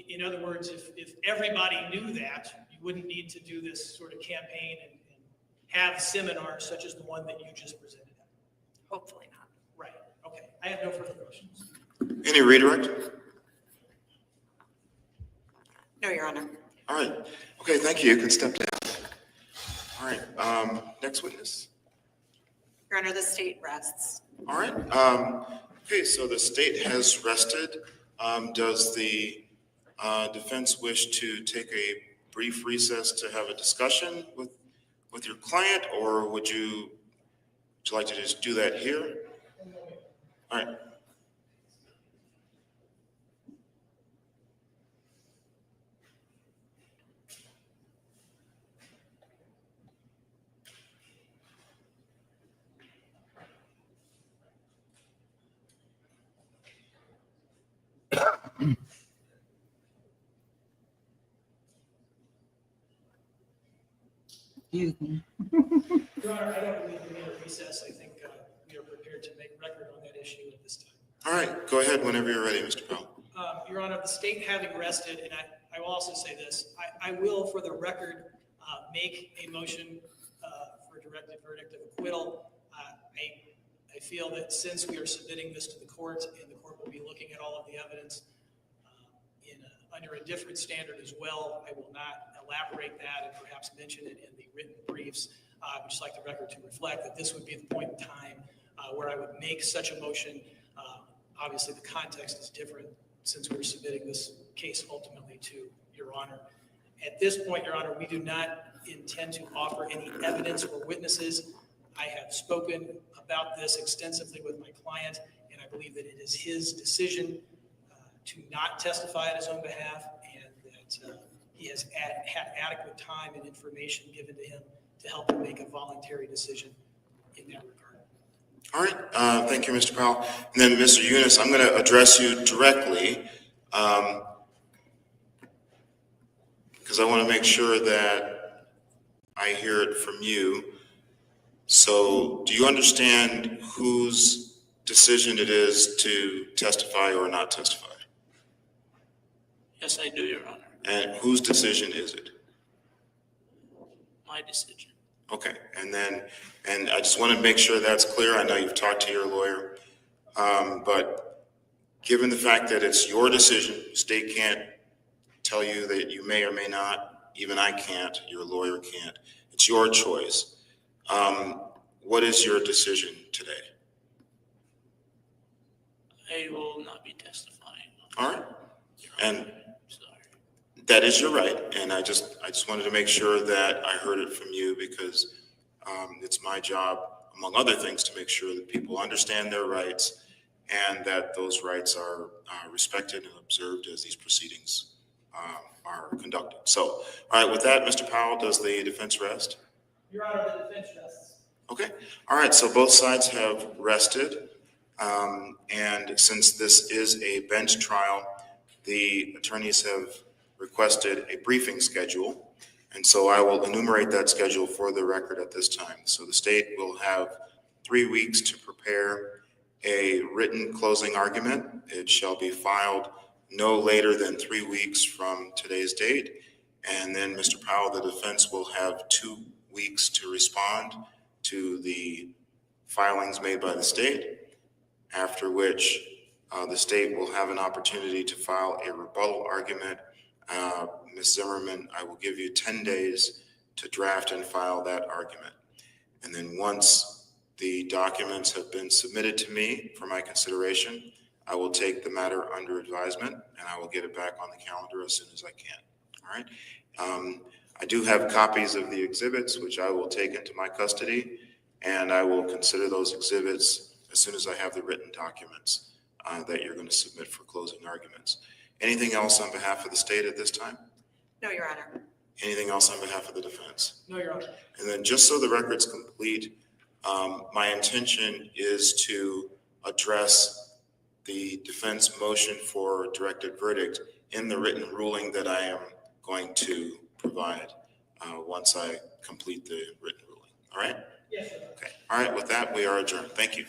In other words, if everybody knew that, you wouldn't need to do this sort of campaign and have seminars such as the one that you just presented at. Hopefully not. Right. Okay. I have no further questions. Any redirect? No, Your Honor. All right. Okay, thank you. You can step down. All right. Next witness. Your Honor, the state rests. All right. Okay, so the state has rested. Does the defense wish to take a brief recess to have a discussion with your client, or would you like to just do that here? All right. Excuse me. Your Honor, I don't believe we need a recess. I think we are prepared to make record on that issue at this time. All right, go ahead whenever you're ready, Mr. Powell. Your Honor, the state having rested, and I will also say this, I will, for the record, make a motion for a directed verdict of acquittal. I feel that since we are submitting this to the court, and the court will be looking at all of the evidence under a different standard as well, I will not elaborate that and perhaps mention it in the written briefs. I would just like the record to reflect that this would be the point in time where I would make such a motion. Obviously, the context is different since we're submitting this case ultimately to Your Honor. At this point, Your Honor, we do not intend to offer any evidence or witnesses. I have spoken about this extensively with my client, and I believe that it is his decision to not testify on his own behalf, and that he has had adequate time and information given to him to help him make a voluntary decision in that regard. All right, thank you, Mr. Powell. And then, Mr. Younes, I'm going to address you directly because I want to make sure that I hear it from you. So, do you understand whose decision it is to testify or not testify? Yes, I do, Your Honor. And whose decision is it? My decision. Okay, and I just want to make sure that's clear. I know you've talked to your lawyer, but given the fact that it's your decision, the state can't tell you that you may or may not, even I can't, your lawyer can't. It's your choice. What is your decision today? I will not be testifying. All right, and that is your right, and I just wanted to make sure that I heard it from you because it's my job among other things, to make sure that people understand their rights and that those rights are respected and observed as these proceedings are conducted. So, all right, with that, Mr. Powell, does the defense rest? Your Honor, the defense rests. Okay, all right, so both sides have rested. And since this is a bench trial, the attorneys have requested a briefing schedule. And so I will enumerate that schedule for the record at this time. So the state will have 3 weeks to prepare a written closing argument. It shall be filed no later than 3 weeks from today's date. And then Mr. Powell, the defense will have 2 weeks to respond to the filings made by the state, after which the state will have an opportunity to file a rebuttal argument. Ms. Zimmerman, I will give you 10 days to draft and file that argument. And then once the documents have been submitted to me for my consideration, I will take the matter under advisement and I will get it back on the calendar as soon as I can. All right. I do have copies of the exhibits, which I will take into my custody, and I will consider those exhibits as soon as I have the written documents that you're going to submit for closing arguments. Anything else on behalf of the state at this time? No, Your Honor. Anything else on behalf of the defense? No, Your Honor. And then just so the record's complete, my intention is to address the defense motion for directed verdict in the written ruling that I am going to provide once I complete the written ruling. All right? Yes, sir. Okay. All right. With that, we are adjourned. Thank you.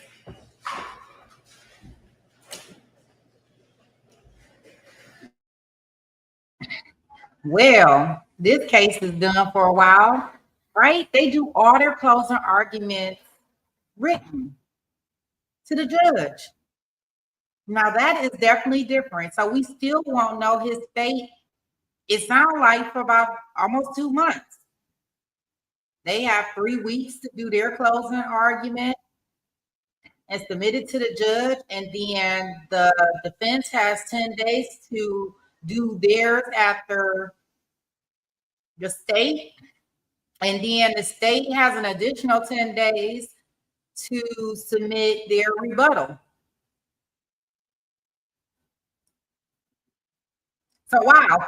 Well, this case is done for a while, right? They do all their closing arguments written to the judge. Now that is definitely different. So we still won't know his fate. It sounds like for about almost 2 months. They have 3 weeks to do their closing argument and submit it to the judge. And then the defense has 10 days to do theirs after the state. And then the state has an additional 10 days to submit their rebuttal. So, wow.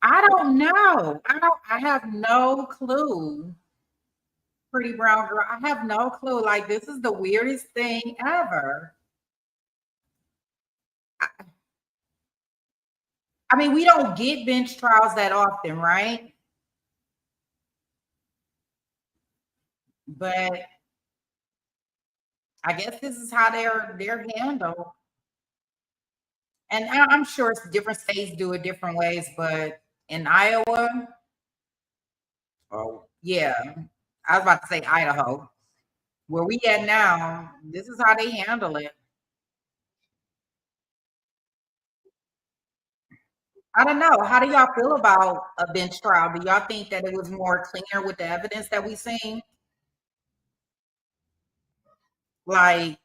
I don't know. I have no clue. Pretty brown girl. I have no clue. Like, this is the weirdest thing ever. I mean, we don't get bench trials that often, right? But I guess this is how they're handled. And I'm sure different states do it different ways, but in Iowa, oh yeah, I was about to say Idaho, where we at now, this is how they handle it. I don't know. How do y'all feel about a bench trial? Do y'all think that it was more cleaner with the evidence that we seen? Like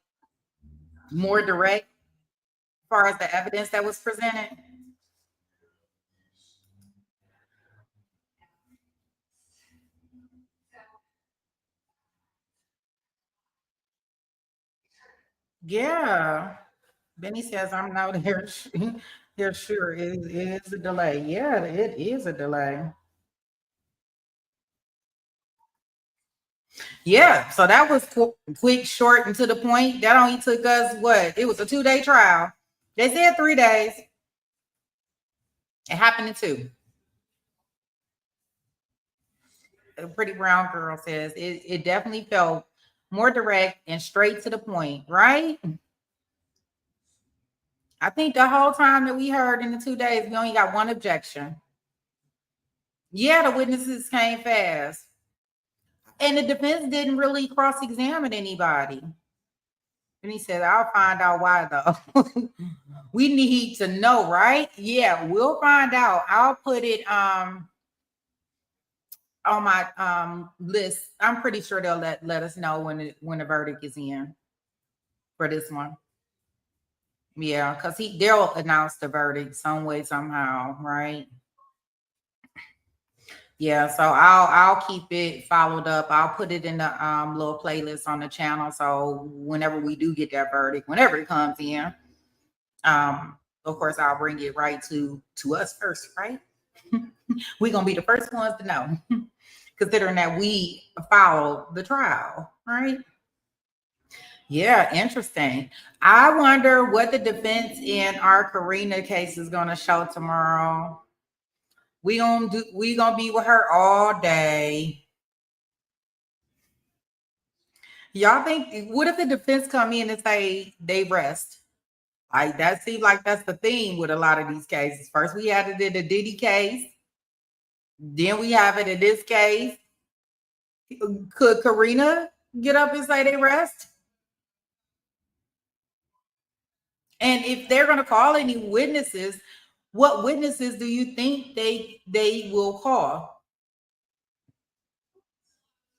more direct as far as the evidence that was presented? Yeah. Benny says, I'm now there. There sure is a delay. Yeah, it is a delay. Yeah, so that was quick, short, and to the point. That only took us what? It was a 2-day trial. They said 3 days. It happened in 2. A pretty brown girl says it definitely felt more direct and straight to the point, right? I think the whole time that we heard in the 2 days, we only got one objection. Yeah, the witnesses came fast. And the defense didn't really cross-examine anybody. And he said, I'll find out why, though. We need to know, right? Yeah, we'll find out. I'll put it on my list. I'm pretty sure they'll let us know when the verdict is in for this one. Yeah, because they'll announce the verdict some way, somehow, right? Yeah, so I'll keep it followed up. I'll put it in the little playlist on the channel. So whenever we do get that verdict, whenever it comes in, of course I'll bring it right to us first, right? We're gonna be the first ones to know, considering that we followed the trial, right? Yeah, interesting. I wonder what the defense in our Karina case is gonna show tomorrow. We gonna be with her all day. Y'all think, what if the defense come in and say they rest? Like that seems like that's the theme with a lot of these cases. First we had it in the Diddy case, then we have it in this case. Could Karina get up and say they rest? And if they're gonna call any witnesses, what witnesses do you think they will call?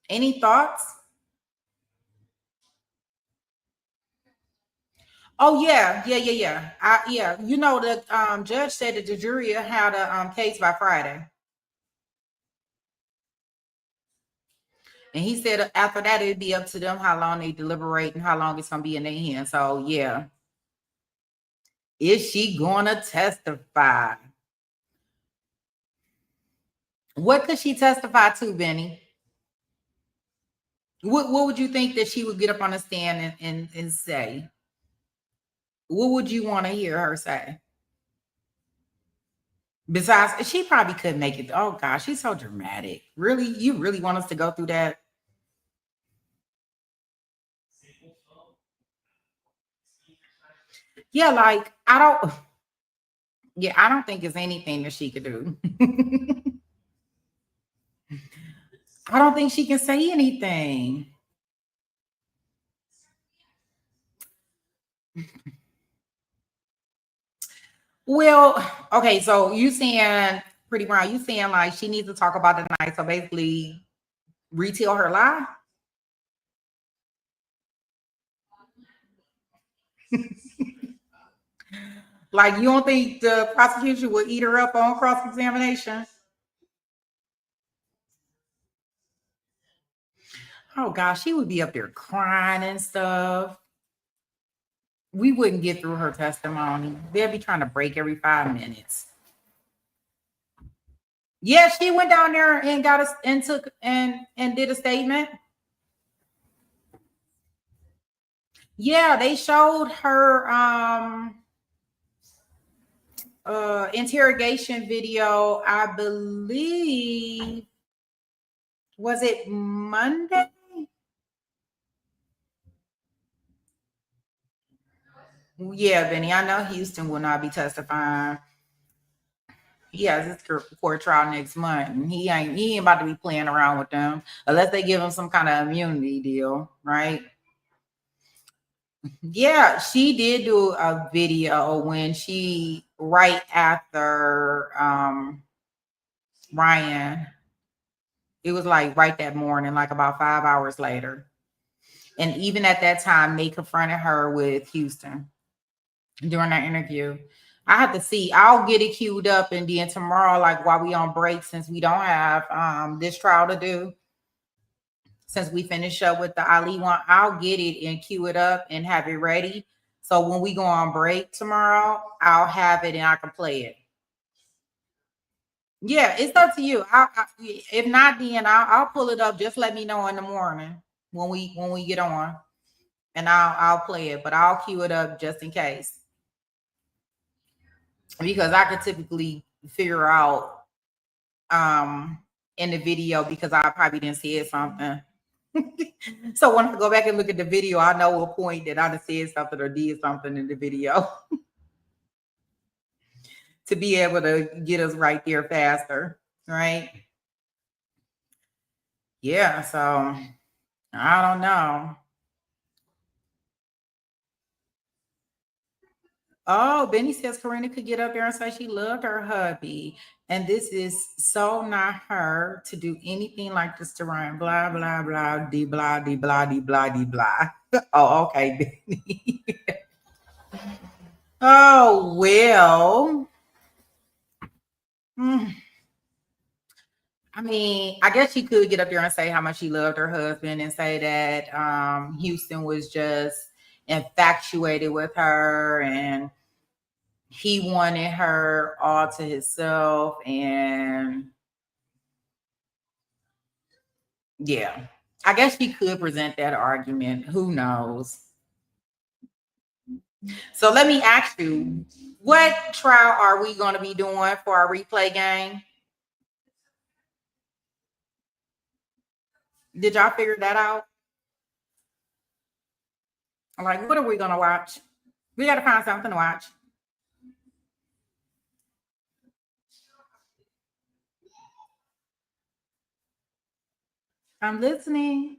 Any thoughts? Oh yeah. Yeah. You know, the judge said that the jury had a case by Friday, and he said after that it'd be up to them how long they deliberate and how long it's gonna be in their hands. So yeah, is she gonna testify? What could she testify to, Benny? What would you think that she would get up on the stand and say? What would you want to hear her say? Besides, she probably couldn't make it. Oh gosh, she's so dramatic. Really, you really want us to go through that? Yeah, like I don't think there's anything that she could do. I don't think she can say anything. Well, okay, so you saying, Pretty Brown, you saying like she needs to talk about the night, so basically retell her lie? Like, you don't think the prosecution will eat her up on cross-examination? Oh gosh, she would be up there crying and stuff. We wouldn't get through her testimony. They'll be trying to break every 5 minutes. Yeah, she went down there and got us and took and did a statement. Yeah, they showed her interrogation video, I believe. Was it Monday? Yeah, Benny, I know Houston will not be testifying. He has his court trial next month, and he ain't about to be playing around with them unless they give him some kind of immunity deal, right? Yeah, she did do a video when she right after Ryan. It was like right that morning, like about 5 hours later. And even at that time, they confronted her with Houston during that interview. I have to see. I'll get it queued up, and then tomorrow, like while we on break, since we don't have this trial to do, since we finish up with the Ali one, I'll get it and queue it up and have it ready. So when we go on break tomorrow, I'll have it and I can play it. Yeah, it's up to you. If not, then I'll pull it up. Just let me know in the morning when we get on, and I'll play it. But I'll queue it up just in case, because I could typically figure out in the video, because I probably didn't see something. So when I go back and look at the video, I know a point that I done said something or did something in the video to be able to get us right there faster, right? Yeah, so I don't know. Oh, Benny says Karina could get up there and say she loved her hubby. And this is so not her to do anything like this to Ryan. Blah, blah, blah, de blah, de blah, de blah, de blah. Oh, okay, Benny. Oh, well. I mean, I guess she could get up there and say how much she loved her husband and say that Houston was just infatuated with her and he wanted her all to himself. And yeah, I guess she could present that argument. Who knows? So let me ask you, what trial are we going to be doing for our replay game? Did y'all figure that out? Like, what are we going to watch? We got to find something to watch. I'm listening.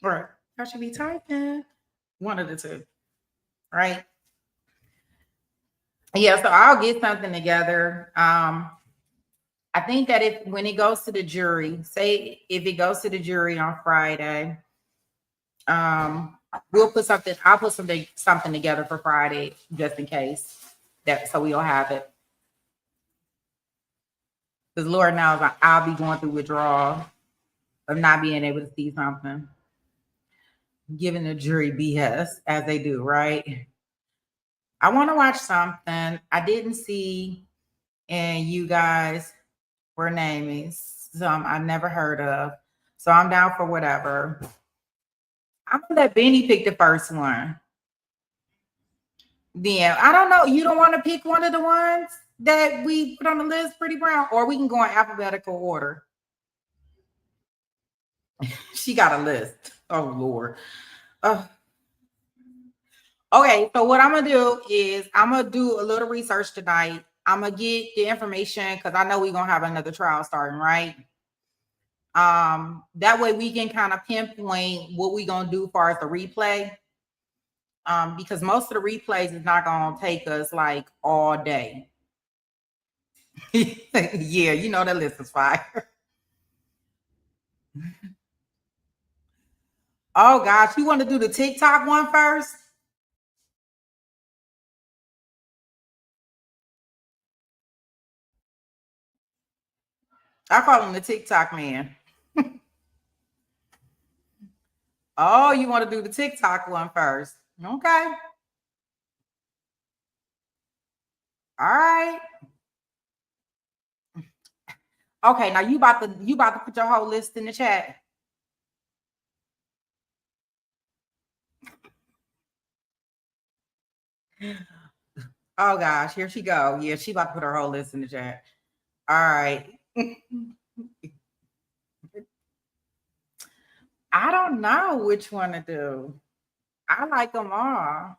Or I should be typing. One of the two. Right? Yeah, so I'll get something together. I think that if when it goes to the jury, say if it goes to the jury on Friday, we'll put something, I'll put something together for Friday just in case. That so we'll have it. Because Lord knows I'll be going through withdrawal of not being able to see something. Giving the jury BS as they do, right? I want to watch something I didn't see, and you guys were naming some I've never heard of. So I'm down for whatever. I'm gonna let Benny pick the first one. Then I don't know. You don't want to pick one of the ones that we put on the list, Pretty Brown, or we can go in alphabetical order. She got a list. Oh Lord. Okay, so what I'm gonna do is I'm gonna do a little research tonight. I'm gonna get the information because I know we're gonna have another trial starting, right? That way we can kind of pinpoint what we're gonna do as far as the replay. Because most of the replays is not gonna take us like all day. Yeah, you know that list is fire. Oh gosh, you want to do the TikTok one first? I call him the TikTok man. Oh, you want to do the TikTok one first? Okay. All right. Okay, now you about to put your whole list in the chat. Oh gosh, here she go. Yeah, she about to put her whole list in the chat. All right. I don't know which one to do. I like them all.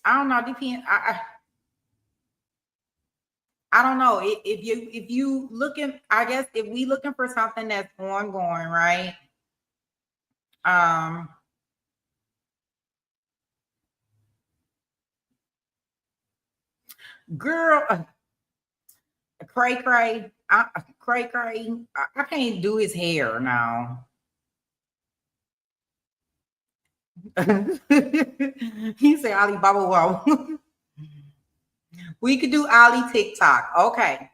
I don't know. Depend. I don't know. If you looking, I guess if we looking for something that's ongoing, right? Girl, Cray Cray, Cray Cray. I can't do his hair now. He said Ali Baba Wow. We could do Ali TikTok. Okay.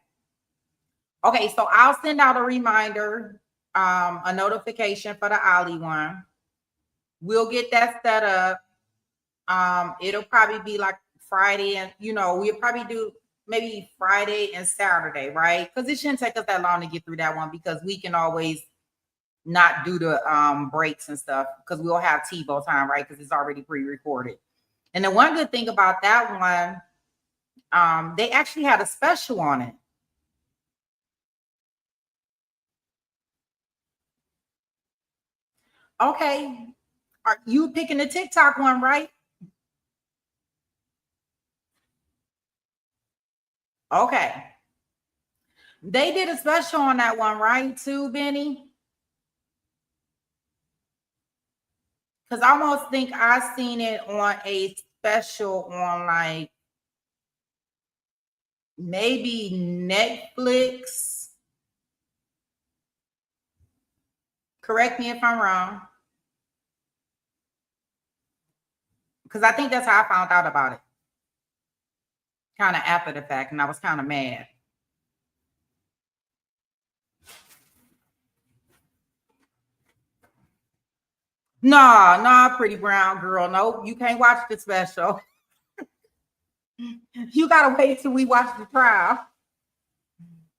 Okay, so I'll send out a reminder, a notification for the Ali one. We'll get that set up. It'll probably be like Friday, and we'll probably do maybe Friday and Saturday, right? Because it shouldn't take us that long to get through that one because we can always not do the breaks and stuff because we'll have TiVo time, right? Because it's already pre-recorded. And the one good thing about that one, they actually had a special on it. Okay. Are you picking the TikTok one, right? Okay. They did a special on that one, right, too, Benny? Because I almost think I seen it on a special on like maybe Netflix. Correct me if I'm wrong. Because I think that's how I found out about it. kind of after the fact, and I was kind of mad. Nah, pretty brown girl. Nope, you can't watch the special. You gotta wait till we watch the trial.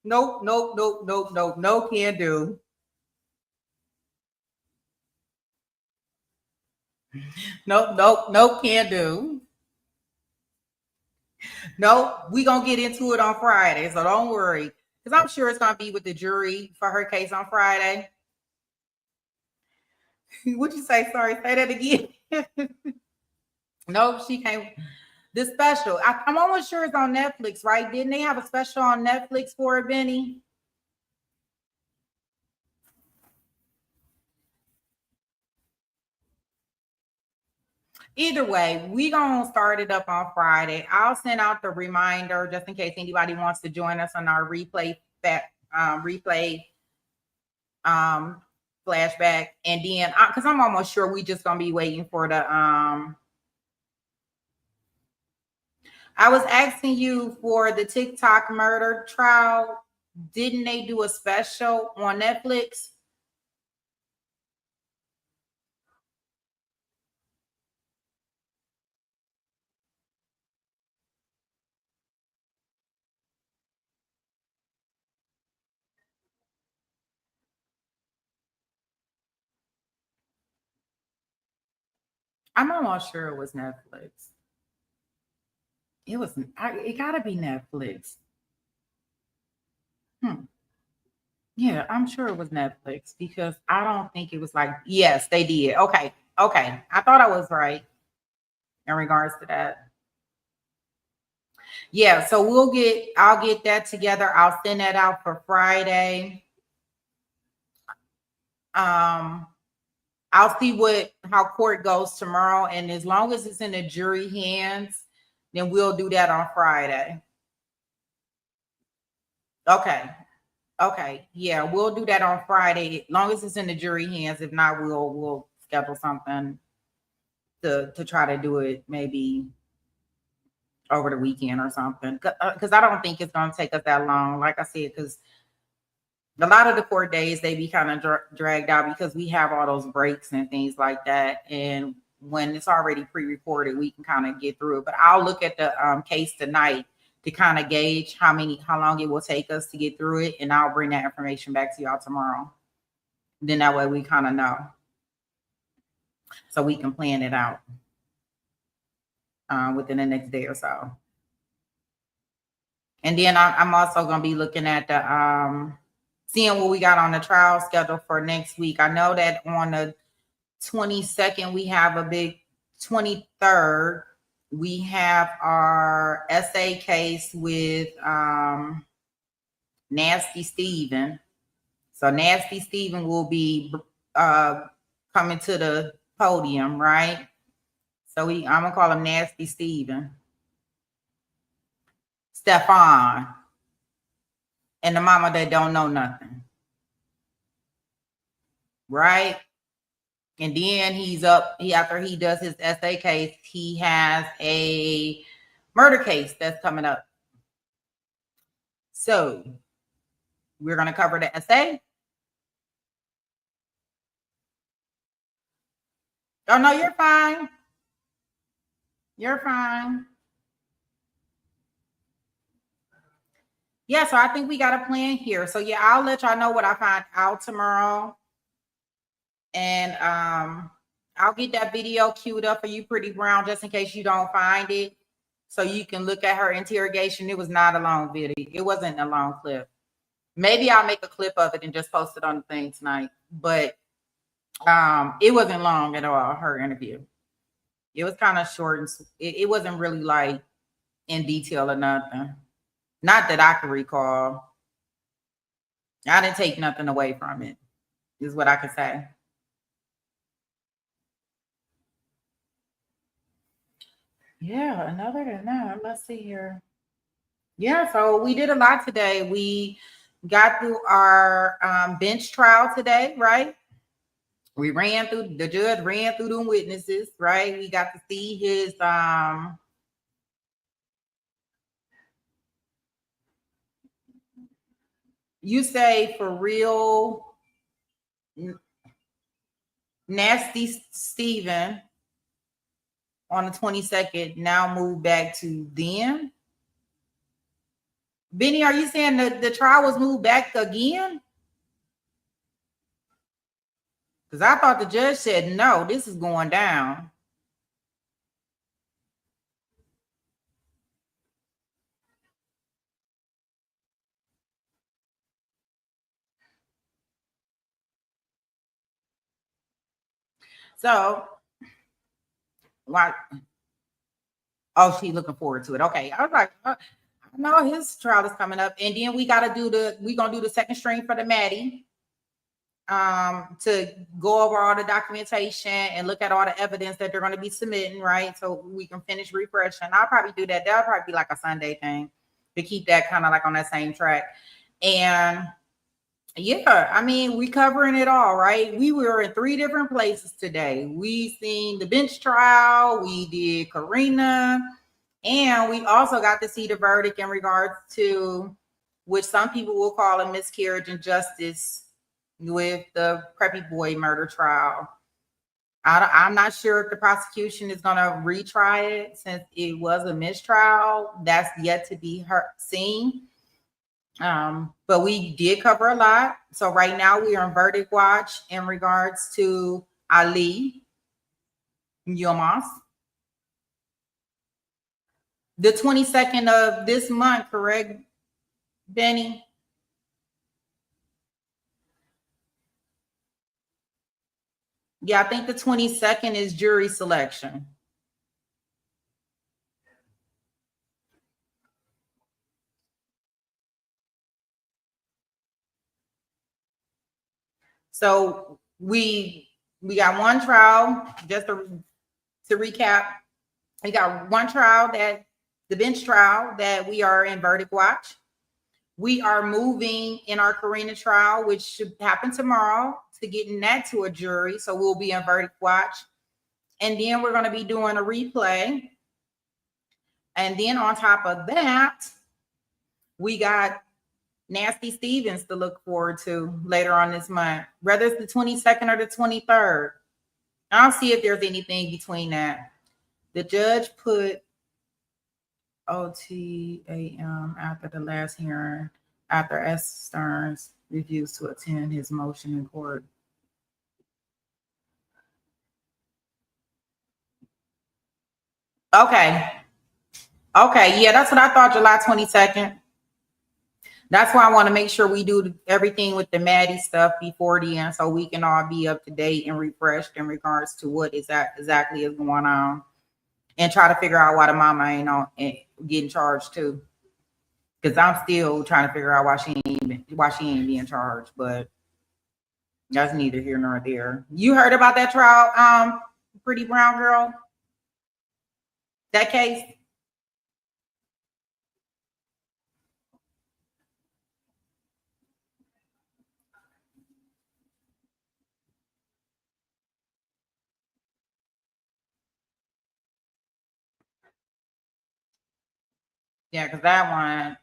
Nope, no, can't do. Nope, can't do. Nope, we gonna get into it on Friday, so don't worry. Because I'm sure it's gonna be with the jury for her case on Friday. What'd you say? Sorry, say that again. Nope, she can't. The special, I'm almost sure it's on Netflix, right? Didn't they have a special on Netflix for it, Benny? Either way, we gonna start it up on Friday. I'll send out the reminder just in case anybody wants to join us on our replay flashback. And then because I'm almost sure we just gonna be waiting for the I was asking you for the TikTok murder trial. Didn't they do a special on Netflix? I'm almost sure it was Netflix. It was. It gotta be Netflix. Yeah, I'm sure it was Netflix because I don't think it was like. Yes, they did. Okay. I thought I was right in regards to that. Yeah, so I'll get that together. I'll send that out for Friday. I'll see how court goes tomorrow, and as long as it's in the jury hands, then we'll do that on Friday. Okay. Yeah, we'll do that on Friday, as long as it's in the jury hands. If not, we'll schedule something to try to do it maybe over the weekend or something. Because I don't think it's going to take us that long. Like I said, because a lot of the court days, they be kind of dragged out because we have all those breaks and things like that. And when it's already pre-recorded, we can kind of get through it. But I'll look at the case tonight to kind of gauge how long it will take us to get through it. And I'll bring that information back to y'all tomorrow. Then that way we kind of know. So we can plan it out within the next day or so. And then I'm also going to be looking at the seeing what we got on the trial schedule for next week. I know that on the 22nd, we have a big 23rd. We have our SA case with Nasty Steven. So Nasty Steven will be coming to the podium, right? So I'm going to call him Nasty Steven. Stefan. And the mama that don't know nothing. Right? And then after he does his SA case, he has a murder case that's coming up. So we're going to cover the SA. Oh, no, you're fine. You're fine. Yeah, so I think we got a plan here. So yeah, I'll let y'all know what I find out tomorrow. And I'll get that video queued up for you, Pretty Brown, just in case you don't find it. So you can look at her interrogation. It was not a long video. It wasn't a long clip. Maybe I'll make a clip of it and just post it on the thing tonight. But it wasn't long at all, her interview. It was kind of short and it wasn't really like in detail or nothing. Not that I can recall. I didn't take nothing away from it, is what I can say. Yeah, and other than that, let's see here. Yeah, so we did a lot today. We got through our bench trial today, right? The judge ran through the witnesses, right? We got to see his You say for real, Nasty Steven on the 22nd now move back to then? Benny, are you saying that the trial was moved back again? Because I thought the judge said, no, this is going down. So, why? Oh, she looking forward to it. Okay. I was like, I know his trial is coming up. And then we're gonna do the second string for the Maddie. To go over all the documentation and look at all the evidence that they're going to be submitting, right? So we can finish refreshing. I'll probably do that. That'll probably be like a Sunday thing to keep that kind of like on that same track. And yeah, I mean, we covering it all, right? We were in 3 different places today. We seen the bench trial, we did Karina, and we also got to see the verdict in regards to, which some people will call a miscarriage of justice, with the Preppy Boy murder trial. I'm not sure if the prosecution is going to retry it since it was a mistrial. That's yet to be seen. But we did cover a lot. So right now we are on verdict watch in regards to Ali Younes. The 22nd of this month, correct, Benny? Yeah, I think the 22nd is jury selection. So we got one trial, just to recap. We got one trial, that the bench trial, that we are in verdict watch. We are moving in our Karina trial, which should happen tomorrow, to getting that to a jury. So we'll be in verdict watch. And then we're going to be doing a replay. And then on top of that, we got Nasty Stevens to look forward to later on this month, whether it's the 22nd or the 23rd. I'll see if there's anything between that. The judge put OTAM after the last hearing, after S. Stearns refused to attend his motion in court. Okay. Okay, yeah, that's what I thought, July 22nd. That's why I want to make sure we do everything with the Maddie stuff before the end, so we can all be up to date and refreshed in regards to what exactly is going on, and try to figure out why the mama ain't getting charged too. Because I'm still trying to figure out why she ain't being charged, but that's neither here nor there. You heard about that trial, Pretty Brown Girl? That case? Yeah, because that one.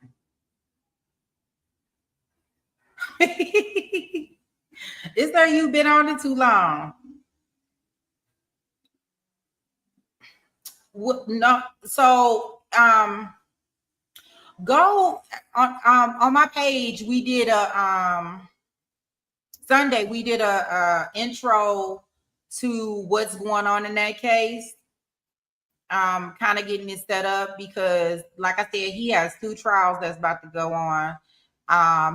It's that you've been on it too long. No, so go on my page. We did a Sunday. We did a intro to what's going on in that case. Kind of getting it set up because, like I said, he has 2 trials that's about to go on.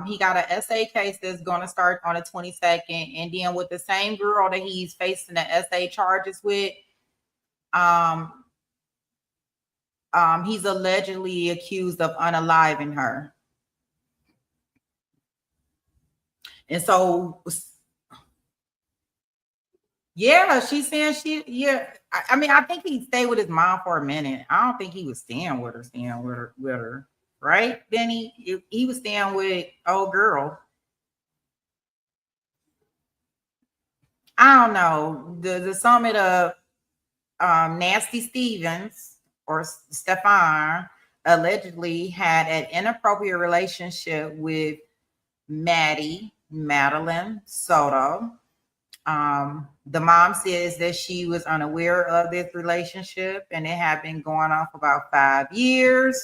He got an SA case that's going to start on the 22nd, and then with the same girl that he's facing the SA charges with, he's allegedly accused of unaliving her. And so, yeah, she's saying I mean, I think he stayed with his mom for a minute. I don't think he was staying with her, right, Benny? He was staying with old girl. I don't know. The summit of Nasty Stevens, or Stefan, allegedly had an inappropriate relationship with Madeline Soto. The mom says that she was unaware of this relationship and it had been going on for about 5 years.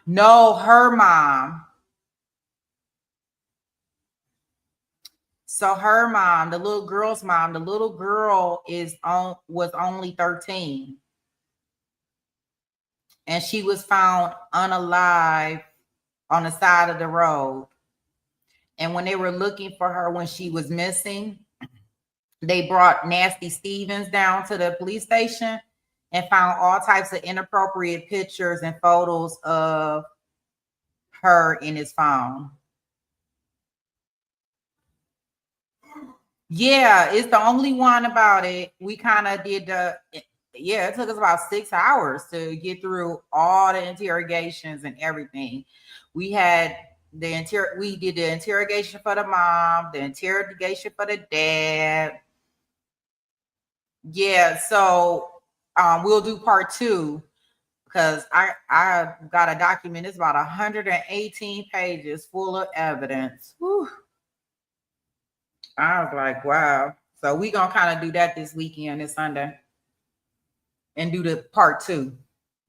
No, her mom. So her mom, the little girl's mom, the little girl was only 13. And she was found unalive on the side of the road. And when they were looking for her when she was missing, they brought Nasty Stevens down to the police station and found all types of inappropriate pictures and photos of her in his phone. Yeah, it's the only one about it. We kind of did it took us about 6 hours to get through all the interrogations and everything. We had we did the interrogation for the mom, the interrogation for the dad. Yeah, so we'll do part 2 because I got a document. It's about 118 pages full of evidence. Whew. I was like, wow. So we gonna kind of do that this weekend, this Sunday, and do the part 2.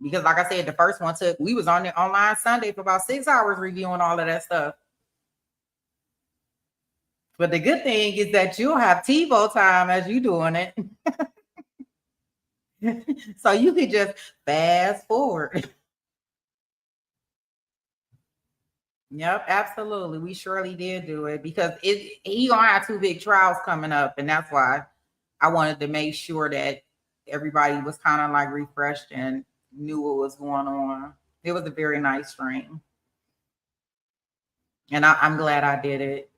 Because like I said, the first one we was on the online Sunday for about 6 hours reviewing all of that stuff. But the good thing is that you'll have TiVo time as you doing it. So you could just fast forward. Yep, absolutely. We surely did do it because he gonna have 2 big trials coming up, and that's why I wanted to make sure that everybody was kind of like refreshed and knew what was going on. It was a very nice stream, and I'm glad I did it.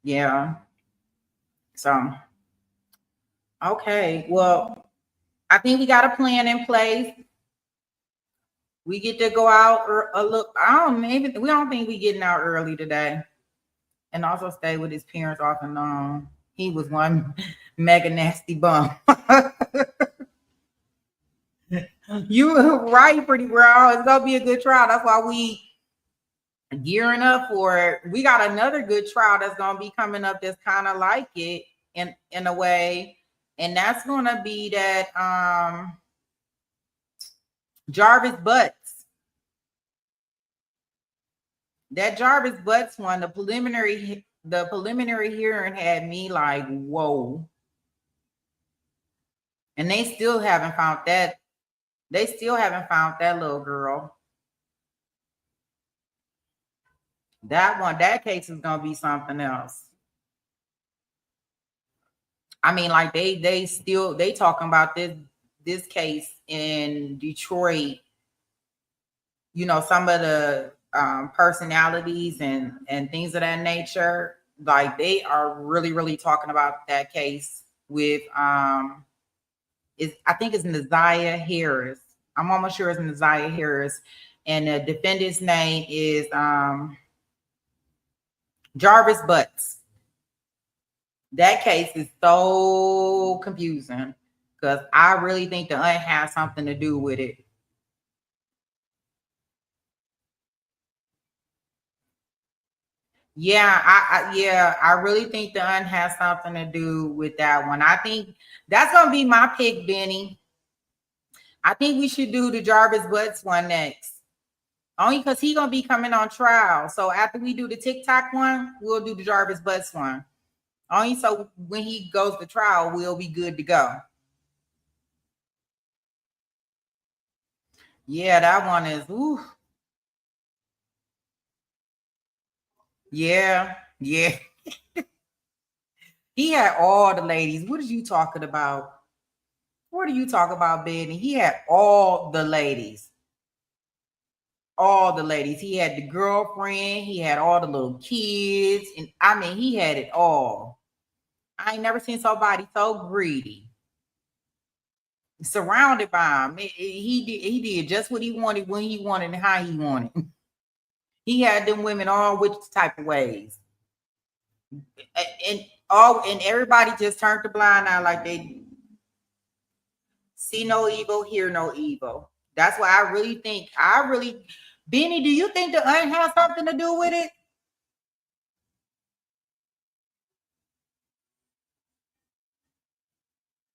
Yeah. So, okay. Well, I think we got a plan in place. We get to go out or look. We don't think we getting out early today, and also stay with his parents off and on. He was one mega nasty bum. You were right, pretty girl. It's gonna be a good trial. That's why we gearing up for it. We got another good trial that's gonna be coming up that's kind of like it in a way, and that's gonna be that Jarvis Butts. That Jarvis Butts one, the preliminary hearing had me like, whoa. And they still haven't found that. They still haven't found that little girl. That case is gonna be something else. I mean, like they talking about this case in Detroit. You know, some of the personalities and things of that nature. Like they are really, really talking about that case with I think it's Naziah Harris. I'm almost sure it's Naziah Harris, and the defendant's name is Jarvis Butts. That case is so confusing because I really think the aunt has something to do with it. Yeah, I really think the aunt has something to do with that one. I think that's gonna be my pick, Benny. I think we should do the Jarvis Butts one next. Only because he's gonna be coming on trial. So after we do the TikTok one, we'll do the Jarvis Butts one. Only so when he goes to trial, we'll be good to go. Yeah, that one is ooh. Yeah. He had all the ladies. What are you talking about? What are you talking about, Benny? He had all the ladies. All the ladies. He had the girlfriend. He had all the little kids. And I mean, he had it all. I ain't never seen somebody so greedy. Surrounded by him. He did just what he wanted, when he wanted, and how he wanted. He had them women all which type of ways. And everybody just turned the blind eye like they See no evil, hear no evil. That's why I really think, Benny, do you think the aunt has something to do with it?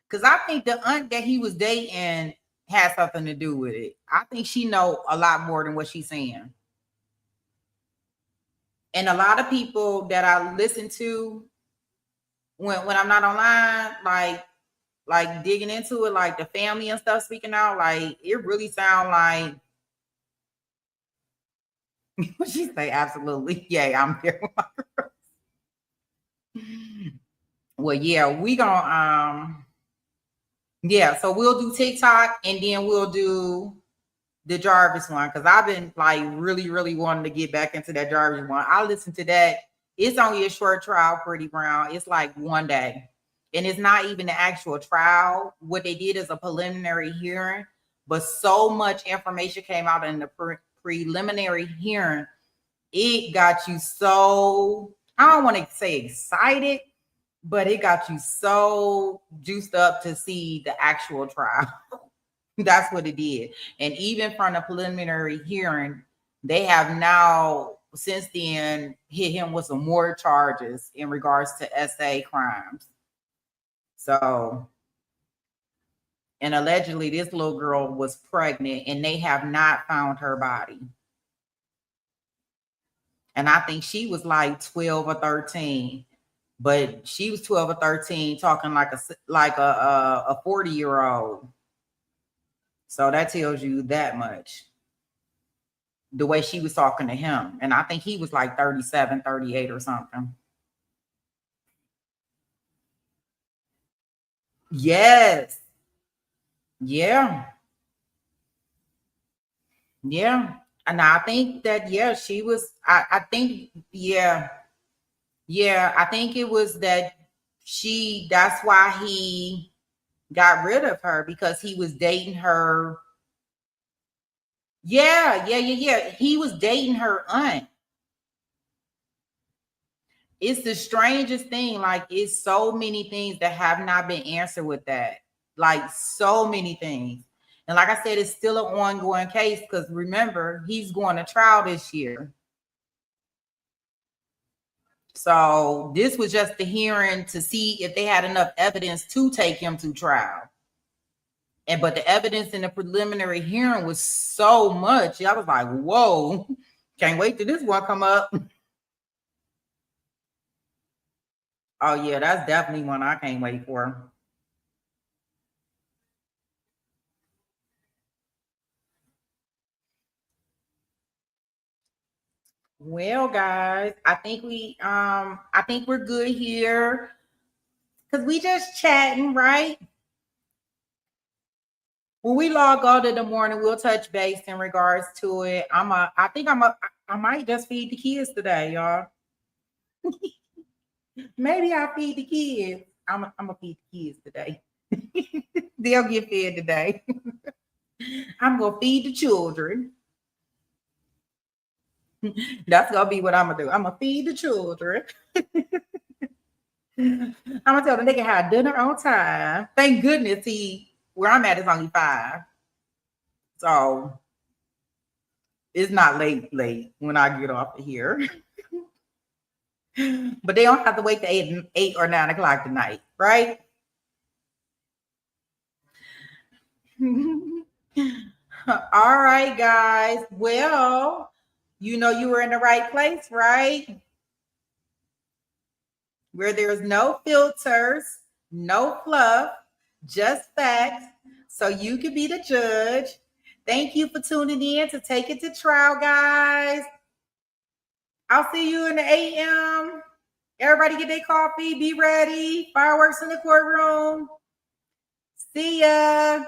Because I think the aunt that he was dating has something to do with it. I think she know a lot more than what she's saying. And a lot of people that I listen to when I'm not online, like digging into it, like the family and stuff speaking out, like it really sound like she say absolutely. Yeah, I'm here. Well, yeah, we gonna yeah, so we'll do TikTok and then we'll do the Jarvis one because I've been like really, really wanting to get back into that Jarvis one. I listened to that. It's only a short trial, Pretty Brown. It's like one day. And it's not even the actual trial. What they did is a preliminary hearing, but so much information came out in the preliminary hearing. It got you so, I don't want to say excited, but it got you so juiced up to see the actual trial. That's what it did. And even from the preliminary hearing, they have now since then hit him with some more charges in regards to SA crimes. So, and allegedly this little girl was pregnant and they have not found her body. And I think she was like 12 or 13, but she was 12 or 13 talking like a 40-year-old. So that tells you that much. The way she was talking to him. And I think he was like 37, 38 or something. Yes. Yeah. Yeah. And I think that, yeah, she was, I think, yeah. Yeah. I think it was that that's why he got rid of her because he was dating her. Yeah. He was dating her aunt. It's the strangest thing. Like, it's so many things that have not been answered with that. Like, so many things. And like I said, it's still an ongoing case because remember, he's going to trial this year. So this was just the hearing to see if they had enough evidence to take him to trial. But the evidence in the preliminary hearing was so much. I was like, whoa, can't wait till this one come up. Oh yeah, that's definitely one I can't wait for. Well, guys, I think we're good here because we just chatting, right? When we log on in the morning, we'll touch base in regards to it. I might just feed the kids today, y'all. Maybe I'll feed the kids. I'm gonna feed the kids today. They'll get fed today. I'm gonna feed the children. That's gonna be what I'm gonna do. I'm gonna feed the children. I'm gonna tell them they can have dinner on time. Thank goodness where I'm at is only 5. So it's not late when I get off of here. But they don't have to wait to 8 or 9 o'clock tonight, right? All right, guys. Well, you know you were in the right place, right? Where there's no filters, no fluff, just facts. So you can be the judge. Thank you for tuning in to Take It to Trial, guys. I'll see you in the AM. Everybody get their coffee. Be ready. Fireworks in the courtroom. See ya.